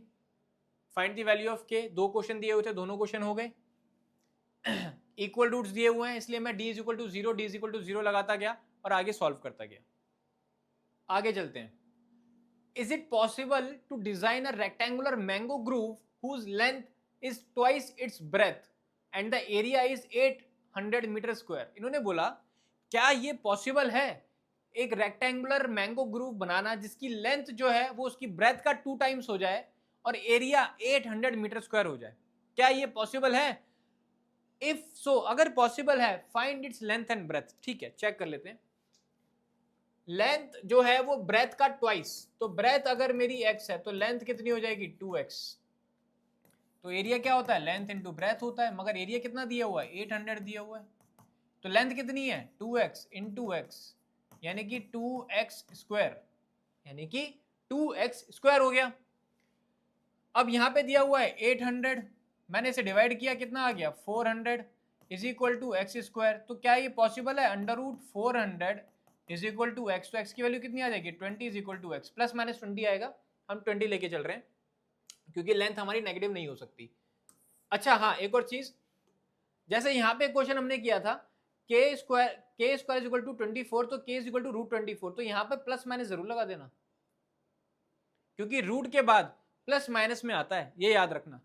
Find the value of k, 2 question दिए हुए थे, दोनों क्वेश्चन हो गए। इक्वल रूट्स दिए हुए हैं, इसलिए मैं d is equal to 0, d is equal to 0 लगाता गया और आगे सॉल्व करता गया। आगे चलते हैं। Is it possible to design a rectangular mango groove whose length is twice its breadth and the area is 800 metre square? इन्होंने बोला क्या ये पॉसिबल है एक रेक्टेंगुलर मैंगो ग्रूव बनाना जिसकी लेंथ जो है वो उसकी ब्रेथ का 2 टाइम्स हो जाए और एरिया 800 मीटर स्क्वायर हो जाए? क्या ये पॉसिबल है? इफ सो, अगर पॉसिबल है, find its length and breadth. ठीक है, चेक कर लेते हैं। लेंथ जो है वो ब्रेथ का ट्वाइस, तो ब्रेथ अगर मेरी x है तो लेंथ कितनी हो जाएगी, 2x। तो एरिया क्या होता है, लेंथ इनटू ब्रेथ होता है, मगर एरिया कितना दिया हुआ है, 800 दिया हुआ है, तो लेंथ कितनी है, 2x इंटू x, यानी कि 2x², यानी कि 2x² हो गया। अब यहां पे दिया हुआ है 800, मैंने इसे डिवाइड किया, कितना आ गया, 400 इज इक्वल टू x²। तो क्या ये पॉसिबल है, √400 इज इक्वल टू x। तो x की वैल्यू कितनी आ जाएगी, 20 is equal to x, plus minus 20 आएगा, हम 20 लेके चल रहे हैं क्योंकि लेंथ हमारी नेगेटिव नहीं हो सकती। अच्छा हाँ, एक और चीज, जैसे यहाँ पे क्वेश्चन हमने किया था के स्क्वायर इक्वल टू 24, तो के इक्वल टू रूट 24, तो यहाँ पे प्लस माइनस जरूर लगा देना, क्योंकि रूट के बाद प्लस माइनस में आता है, ये याद रखना।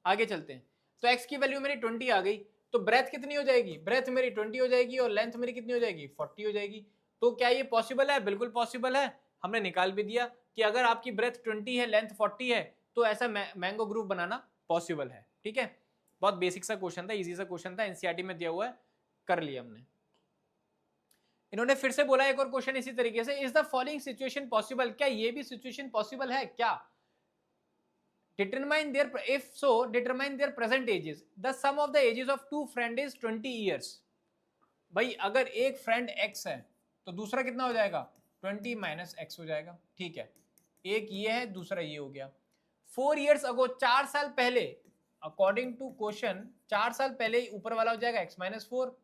आगे चलते हैं। तो x की वैल्यू मेरी 20 आ गई, तो ब्रेथ कितनी हो जाएगी, ब्रेथ मेरी 20 हो जाएगी और लेंथ मेरी कितनी हो जाएगी, 40 हो जाएगी। तो क्या ये पॉसिबल है, बिल्कुल पॉसिबल है। हमने निकाल भी दिया कि अगर आपकी ब्रेथ 20 है, लेंथ 40 है, तो ऐसा मैंगो ग्रुप बनाना पॉसिबल है। ठीक है, बहुत बेसिक सा क्वेश्चन था, इजी सा क्वेश्चन था, एनसीईआरटी में दिया हुआ है, कर लिया हमने। इन्होंने फिर से बोला एक और क्वेश्चन इसी तरीके से, is the following situation possible, क्या ये भी सिचुएशन पॉसिबल है क्या। determine their, if so determine their present ages, the sum of the ages of two friend is 20 years। भाई अगर एक फ्रेंड x है तो दूसरा कितना हो जाएगा, 20 माइनस एक्स हो जाएगा। ठीक है, एक ये है, दूसरा ये हो गया। 4 years ago, 4 साल पहले, अकॉर्डिंग टू क्वेश्चन 4 साल पहले ऊपर वाला हो जाएगा x माइनस 4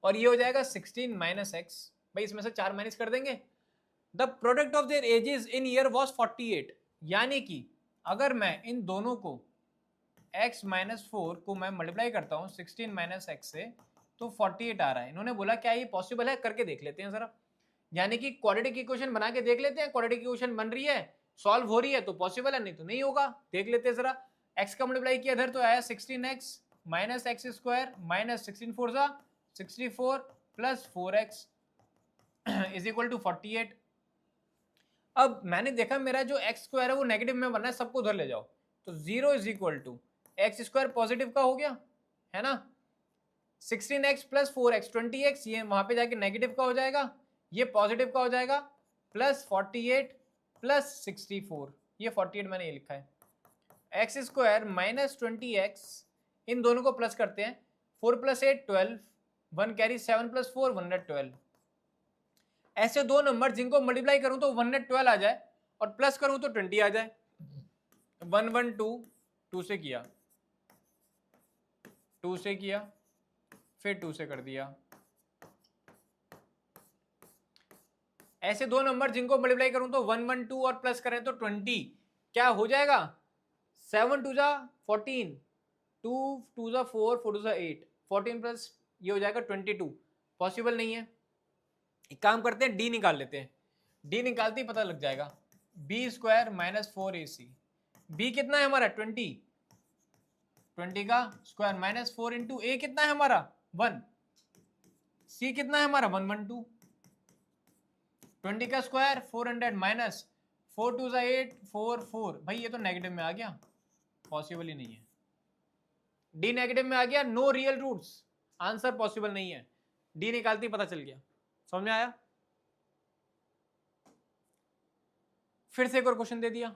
और ये हो जाएगा 16 माइनस एक्स। भाई इसमें से 4 माइनस कर देंगे। The product of their edges in year was 48, यानी कि अगर मैं इन दोनों को x माइनस 4 को मैं मल्टीप्लाई करता हूं 16 माइनस एक्स से, तो 48 आ रहा है। इन्होंने बोला क्या ये पॉसिबल है, करके देख लेते हैं जरा, यानी कि क्वाड्रेटिक इक्वेशन बना के देख लेते हैं। क्वाड्रेटिक इक्वेशन बन रही है, सॉल्व हो रही है, तो पॉसिबल है, नहीं तो नहीं होगा। देख लेते हैं जरा। x का मल्टीप्लाई किया इधर तो आया 16x minus x square minus 16 4 जा 64 plus 4x is equal to 48। अब मैंने देखा मेरा जो एक्स स्क्वायर है वो नेगेटिव में बनना है, सबको उधर ले जाओ, तो 0 is equal to x square positive का हो गया है ना, 16x प्लस 4x 20x, ये वहां पे जाके नेगेटिव का हो जाएगा, ये पॉजिटिव का हो जाएगा, प्लस 48 प्लस 64, ये 48 मैंने ये लिखा है, एक्स स्क्वायर माइनस 20x, इन दोनों को प्लस करते हैं, 4 प्लस 8 12, 1 कैरी 7 प्लस 4 112। ऐसे दो नंबर जिनको मल्टीप्लाई करूं तो 112 आ जाए और प्लस करूं तो 20 आ जाए। 112 2 से किया, 2 से किया, फिर 2 से कर दिया। ऐसे दो नंबर जिनको मल्टीप्लाई करूं तो 112 और प्लस करें तो 20, क्या हो जाएगा, 7 2 जा 14, 2 2 जा 4 4 2 जा 8, 14 प्लस ये हो जाएगा 22। पॉसिबल नहीं है। एक काम करते हैं, डी निकाल लेते हैं, डी निकालते ही पता लग जाएगा। B square minus 4ac, B कितना है हमारा 20, 20 का स्क्वायर माइनस 4 इंटू ए कितना है हमारा 1, सी कितना है हमारा 112, 20 का स्क्वायर 400 माइनस 4 2 8 4 4। भाई ये तो नेगेटिव में आ गया, पॉसिबल ही नहीं है। डी नेगेटिव में आ गया, no real roots, answer possible नहीं है। डी निकालते ही पता चल गया। समझ में आया। फिर से एक और क्वेश्चन दे दिया,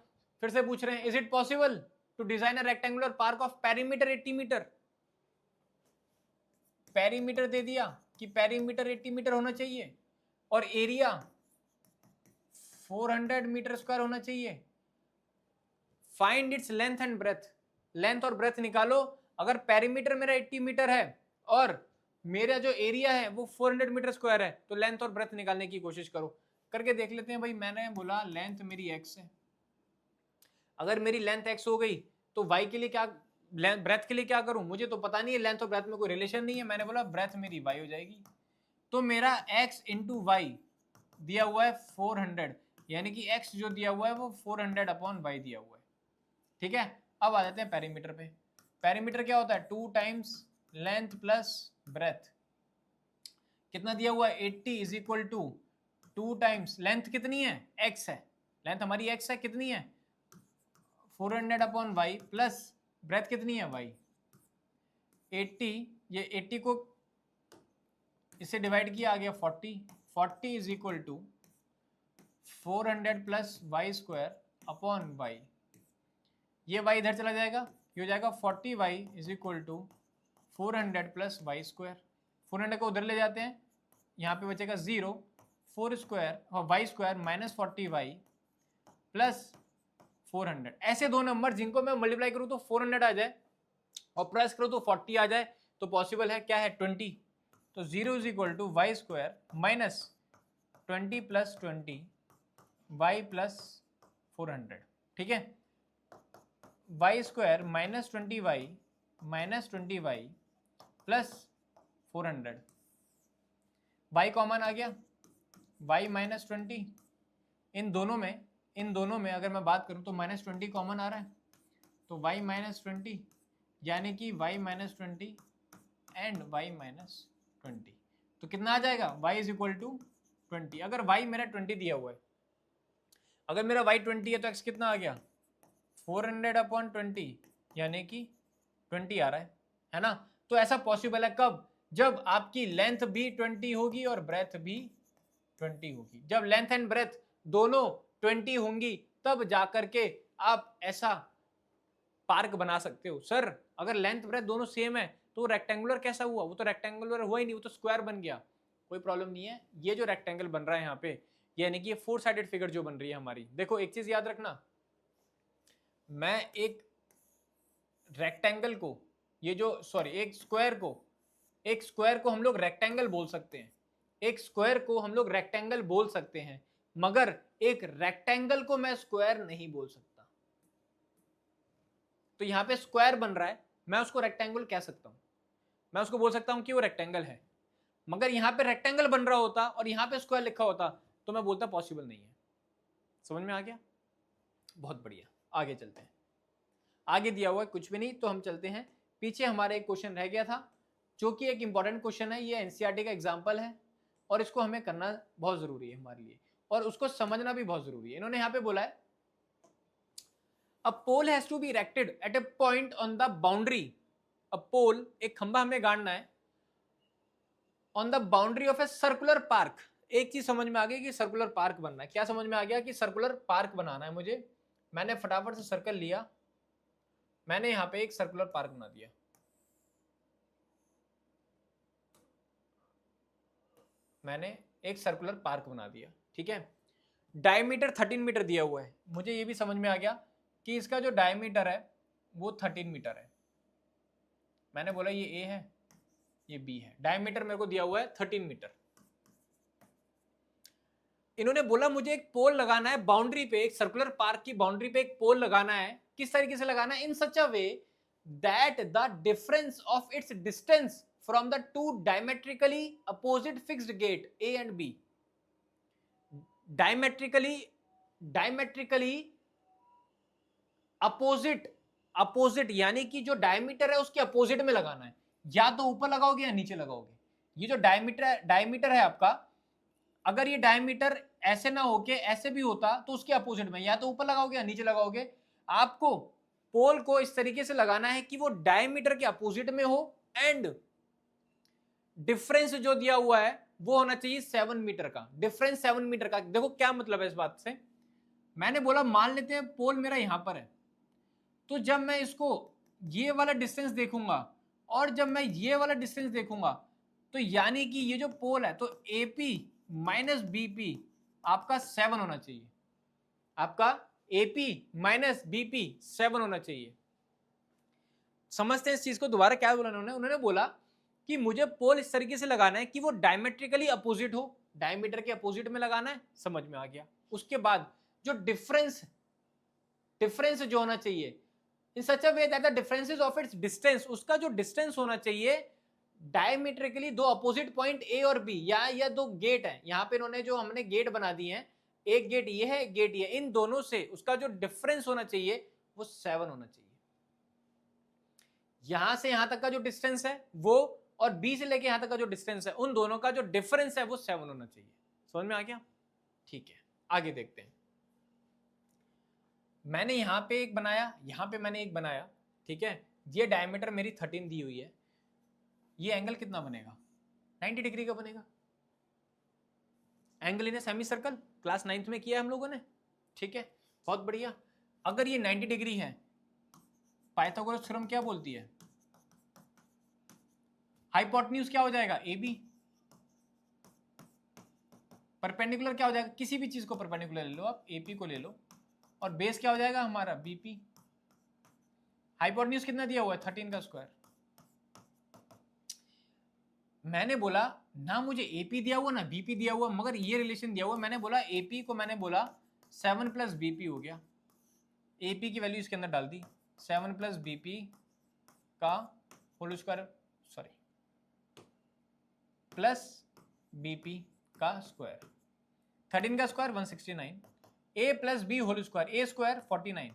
फिर से पूछ रहे हैं, is it possible to design a rectangular park of perimeter 80 metre. Perimeter दे दिया कि पेरीमीटर 80 मीटर होना चाहिए और एरिया 400 मीटर स्क्वायर होना चाहिए। Find its length and breadth, length और ब्रेथ निकालो। अगर पेरीमीटर मेरा 80 मीटर है और मेरा जो एरिया है वो 400 मीटर स्क्वायर है, तो लेंथ और ब्रेथ निकालने की कोशिश करो। करके देख लेते हैं। भाई मैंने बोला लेंथ मेरी x है, अगर मेरी लेंथ x हो गई तो y के लिए क्या, ब्रेथ के लिए क्या करूं, मुझे तो पता नहीं है, लेंथ और ब्रेथ में कोई रिलेशन नहीं है। मैंने बोला ब्रेथ मेरी y हो जाएगी, तो मेरा x इंटू वाई दिया हुआ है 400, यानी कि x जो दिया हुआ है वो 400 अपॉन y दिया हुआ है। ठीक है, अब आ जाते हैं पेरीमीटर पे। पेरीमीटर क्या होता है, 2 टाइम्स लेंथ प्लस ब्रेथ। कितना दिया हुआ है 80 is equal to 2 times length कितनी है x है, लेंथ हमारी x है, कितनी है 400 अपॉन y प्लस ब्रेथ कितनी है y 80। ये 80 को इससे डिवाइड किया, आ गया 40, 40 is equal to 400 plus y square upon y। ये y इधर चला जाएगा, ये हो जाएगा 40y is equal to 400 plus y square. 400 को उधर ले जाते हैं, यहाँ पे बचेगा 0, 4 स्क्वायर और Y square minus 40y plus 400। ऐसे दो नंबर जिनको मैं मल्टीप्लाई करूँ तो 400 आ जाए और प्लस करूँ तो 40 आ जाए, तो पॉसिबल है क्या है 20। तो 0 is equal to Y square minus 20 plus 20 Y plus 400। ठीक है, Y square minus 20y minus 20y plus 400, y common आ गया, y माइनस 20, इन दोनों में अगर मैं बात करूं तो माइनस 20 कॉमन आ रहा है, तो y माइनस 20 यानी कि y minus 20 and y minus 20, तो कितना आ जाएगा, y इज इक्वल टू 20। अगर y मेरा 20 दिया हुआ है, अगर मेरा y 20 है तो x कितना आ गया, 400 अपॉन 20 यानी कि 20 आ रहा है ना। तो ऐसा पॉसिबल है कब, जब आपकी लेंथ भी 20 होगी और ब्रेथ भी 20 होगी। जब लेंथ एंड ब्रेथ दोनों 20 होंगी तब जाकर के आप ऐसा पार्क बना सकते हो। सर अगर लेंथ ब्रेथ दोनों सेम है तो रेक्टेंगुलर कैसा हुआ, वो तो रेक्टेंगुलर हुआ ही नहीं, वो तो स्क्वायर बन गया। कोई प्रॉब्लम नहीं है, ये जो रेक्टेंगल बन रहा है यहाँ पे, यानी कि ये 4 साइडेड फिगर जो बन रही है हमारी। देखो एक चीज याद रखना, मैं एक रेक्टेंगल को, ये जो सॉरी एक स्क्वायर को हम लोग रेक्टेंगल बोल सकते हैं, एक स्क्वायर को हम लोग रेक्टेंगल बोल सकते हैं, मगर एक रेक्टेंगल को मैं स्क्वायर नहीं बोल सकता। तो यहां पे स्क्वायर बन रहा है, मैं उसको रेक्टेंगल कह सकता हूं, मैं उसको बोल सकता हूं कि वो रेक्टेंगल है। मगर यहां पे रेक्टेंगल बन रहा होता और यहां पे स्क्वायर लिखा होता तो मैं बोलता पॉसिबल नहीं है। समझ में आ गया, बहुत बढ़िया। आगे चलते हैं, आगे दिया हुआ है कुछ भी नहीं, तो हम चलते हैं पीछे। हमारा एक क्वेश्चन रह गया था जो कि एक इंपॉर्टेंट क्वेश्चन है, ये एनसीईआरटी का एग्जाम्पल है और इसको हमें करना बहुत जरूरी है हमारे लिए, और उसको समझना भी बहुत जरूरी है। इन्होंने यहाँ पे बोला है A pole has to be erected at a point on the boundary. A pole, एक खंबा हमें गाड़ना है on the boundary of a circular park. एक चीज समझ में आ गई कि सर्कुलर पार्क बनना है। क्या समझ में आ गया कि सर्कुलर पार्क बनाना है मुझे। मैंने फटाफट से सर्कल लिया, मैंने यहां पे एक सर्कुलर पार्क बना दिया। मैंने एक सर्कुलर पार्क बना दिया, ठीक है। डायमीटर 13 मीटर दिया हुआ है, मुझे ये भी समझ में आ गया कि इसका जो डायमीटर है वो 13 मीटर है। मैंने बोला ये ए है, ये बी है, डायमीटर मेरे को दिया हुआ है 13 मीटर। इन्होंने बोला मुझे एक पोल लगाना है बाउंड्री पे, एक सर्कुलर पार्क की बाउंड्री पे एक पोल लगाना है। किस तरीके से लगाना है, in such a way that the difference of its distance from the two diametrically opposite fixed gate A and B. Diametrically opposite यानी कि जो डायमीटर है उसके अपोजिट में लगाना है, या तो ऊपर लगाओगे या नीचे लगाओगे। ये जो डायमीटर है आपका, अगर ये डायमीटर ऐसे ना होके ऐसे भी होता तो उसके अपोजिट में या तो ऊपर लगाओगे या नीचे लगाओगे। आपको पोल को इस तरीके से लगाना है कि वो डायमीटर के अपोजिट में हो एंड डिफरेंस जो दिया हुआ है वो होना चाहिए 7 मीटर का। डिफरेंस 7 मीटर का। देखो क्या मतलब है इस बात से, मैंने बोला मान लेते हैं पोल मेरा यहां पर है, तो जब मैं इसको ये वाला डिस्टेंस देखूंगा और जब मैं ये वाला डिस्टेंस देखूंगा तो यानी कि ये जो पोल है तो AP माइनस BP आपका 7 होना चाहिए, आपका AP माइनस BP 7 होना चाहिए। समझते हैं इस चीज को। दोबारा क्या बोला उन्होंने बोला कि मुझे पोल इस तरीके से लगाना है कि वो डायमेट्रिकली अपोजिट हो, डायमीटर के अपोजिट में लगाना है। समझ में आ गया। उसके बाद जो डिफरेंस जो होना चाहिए in such a way that the differences of its distance, उसका जो डिस्टेंस होना चाहिए डायमीट्रिकली दो अपोजिट पॉइंट ए और बी, या दो गेट है यहां पे इन्होंने जो हमने गेट बना दिए हैं, एक गेट ये है एक गेट ये, इन दोनों से उसका जो डिफरेंस होना चाहिए वो 7 होना चाहिए। यहां से यहां तक का जो डिस्टेंस है वो और बी से लेके यहां तक का जो डिस्टेंस है उन दोनों का जो डिफरेंस है वो 7 होना चाहिए। समझ में आ गया, ठीक है। आगे देखते हैं। मैंने यहां पे एक बनाया, यहां पे मैंने एक बनाया, ठीक है। ये डायमीटर मेरी 13 दी हुई है, ये एंगल कितना बनेगा 90 डिग्री का बनेगा। Angle in a semi circle class 9th में किया है हम लोगों ने, ठीक है, बहुत बढ़िया। अगर ये 90 डिग्री है, पाइथागोरस थ्योरम क्या बोलती है, हाइपोटेन्यूज क्या हो जाएगा AB, परपेंडिकुलर क्या हो जाएगा, किसी भी चीज को परपेंडिकुलर ले लो आप, AP को ले लो, और बेस क्या हो जाएगा हमारा BP। हाइपोटेन्यूज कितना दिया हुआ है 13 का स्क्वायर। मैंने बोला ना मुझे AP दिया हुआ ना BP दिया हुआ, मगर ये रिलेशन दिया हुआ, मैंने बोला AP को मैंने बोला 7 प्लस BP हो गया, AP की वैल्यू इसके अंदर डाल दी 7 प्लस BP का whole square, sorry plus BP का स्क्वायर, 13 का square 169, A plus B whole square, A square 49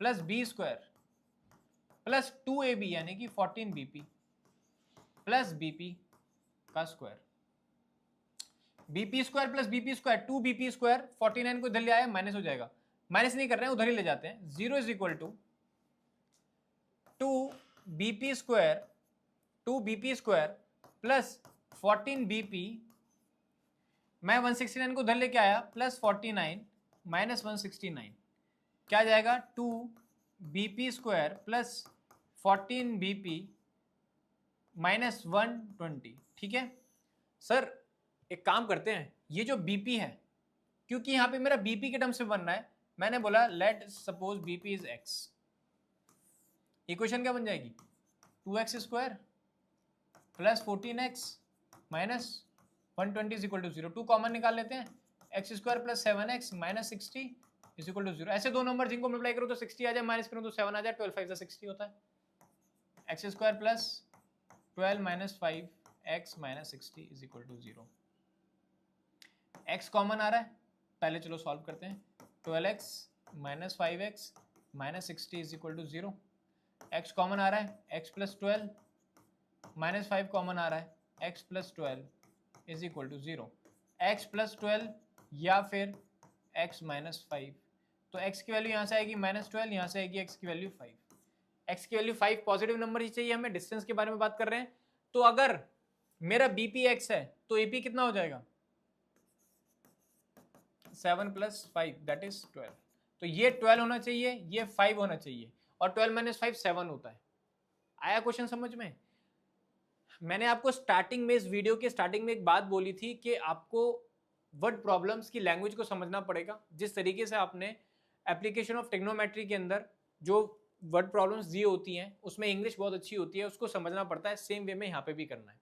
plus B square plus 2ab यानी कि 14 बीपी प्लस बीपी का square, BP square plus BP square 2 BP square, 49 को इधर ले आया माइनस हो जाएगा, माइनस नहीं कर रहे हैं उधर ही ले जाते हैं, 0 is equal to 2 BP square plus 14 BP, मैं 169 को उधर लेके आया प्लस 49 माइनस 169, क्या जाएगा 2 BP square plus 14 BP minus 120। ठीक है सर, एक काम करते हैं, ये जो बीपी है, क्योंकि यहाँ पे मेरा बीपी के टर्म से बन रहा है, मैंने बोला let suppose BP is x, equation क्या बन जाएगी 2x square plus 14x minus 120 is equal to 0, 2 common निकाल लेते हैं, x square plus 7x minus 60 is equal to 0, ऐसे दो नंबर जिनको मल्टीप्लाई करो तो 60 आ जाए, माइनस करो तो 7 आ जाए, 12 5 60 होता है, x square plus 12 minus 5x minus 60 is equal to 0, x common आ रहा है, पहले चलो सॉल्व करते हैं, 12x minus 5x minus 60 is equal to 0, x common आ रहा है, x प्लस 12 माइनस 5 कॉमन आ रहा है, x plus 12 is equal to 0, x plus 12 या फिर x माइनस 5, तो x की वैल्यू यहाँ से आएगी माइनस 12, यहाँ से आएगी x की वैल्यू 5, x की वैल्यू 5 पॉजिटिव नंबर ही चाहिए हमें, डिस्टेंस के बारे में बात कर रहे हैं, तो अगर मेरा बीपी x है तो एपी कितना हो जाएगा 7 प्लस 5 दैट इज 12, तो ये 12 होना चाहिए, ये 5 होना चाहिए, और 12 माइनस 5 7 होता है। आया क्वेश्चन समझ में? मैंने आपको स्टार्टिंग में, इस वीडियो के स्टार्टिंग में एक बात बोली थी कि आपको वर्ड प्रॉब्लम्स की लैंग्वेज को समझना पड़ेगा, जिस तरीके से आपने एप्लीकेशन ऑफ ट्रिग्नोमेट्री के अंदर जो वर्ड प्रॉब्लम्स दी होती हैं उसमें इंग्लिश बहुत अच्छी होती है, उसको समझना पड़ता है, सेम वे में यहाँ पे भी करना है।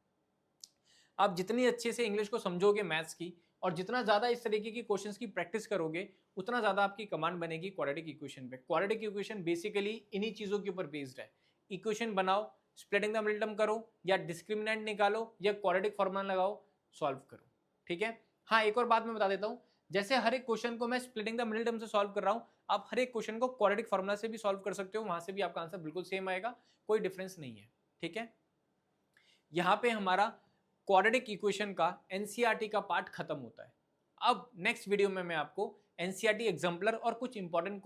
आप जितनी अच्छे से इंग्लिश को समझोगे मैथ्स की, और जितना ज़्यादा इस तरीके की क्वेश्चंस की प्रैक्टिस करोगे, उतना ज़्यादा आपकी कमांड बनेगी क्वाड्रेटिक इक्वेशन पे। क्वाड्रेटिक इक्वेशन बेसिकली इन्हीं चीज़ों के ऊपर बेस्ड है, इक्वेशन बनाओ, स्प्लिटिंग द मिडिल टर्म करो, या डिस्क्रिमिनेंट निकालो, या क्वाड्रेटिक फॉर्मूला लगाओ, सॉल्व करो। ठीक है, हाँ एक और बात मैं बता देता हूँ, जैसे हर एक क्वेश्चन को मैं स्प्लिटिंग द मिडिल टर्म से सॉल्व कर रहा हूँ, आप हर एक क्वेश्चन को क्वाड्रेटिक फॉर्मूला से भी सॉल्व कर सकते हो, वहां से भी आपका आंसर बिल्कुल सेम आएगा, कोई डिफरेंस नहीं है। ठीक है, यहाँ पे हमारा क्वाड्रेटिक इक्वेशन का एनसीईआरटी का पार्ट खत्म होता है। अब नेक्स्ट वीडियो में मैं आपको एनसीईआरटी एग्जाम्पलर और कुछ इंपॉर्टेंट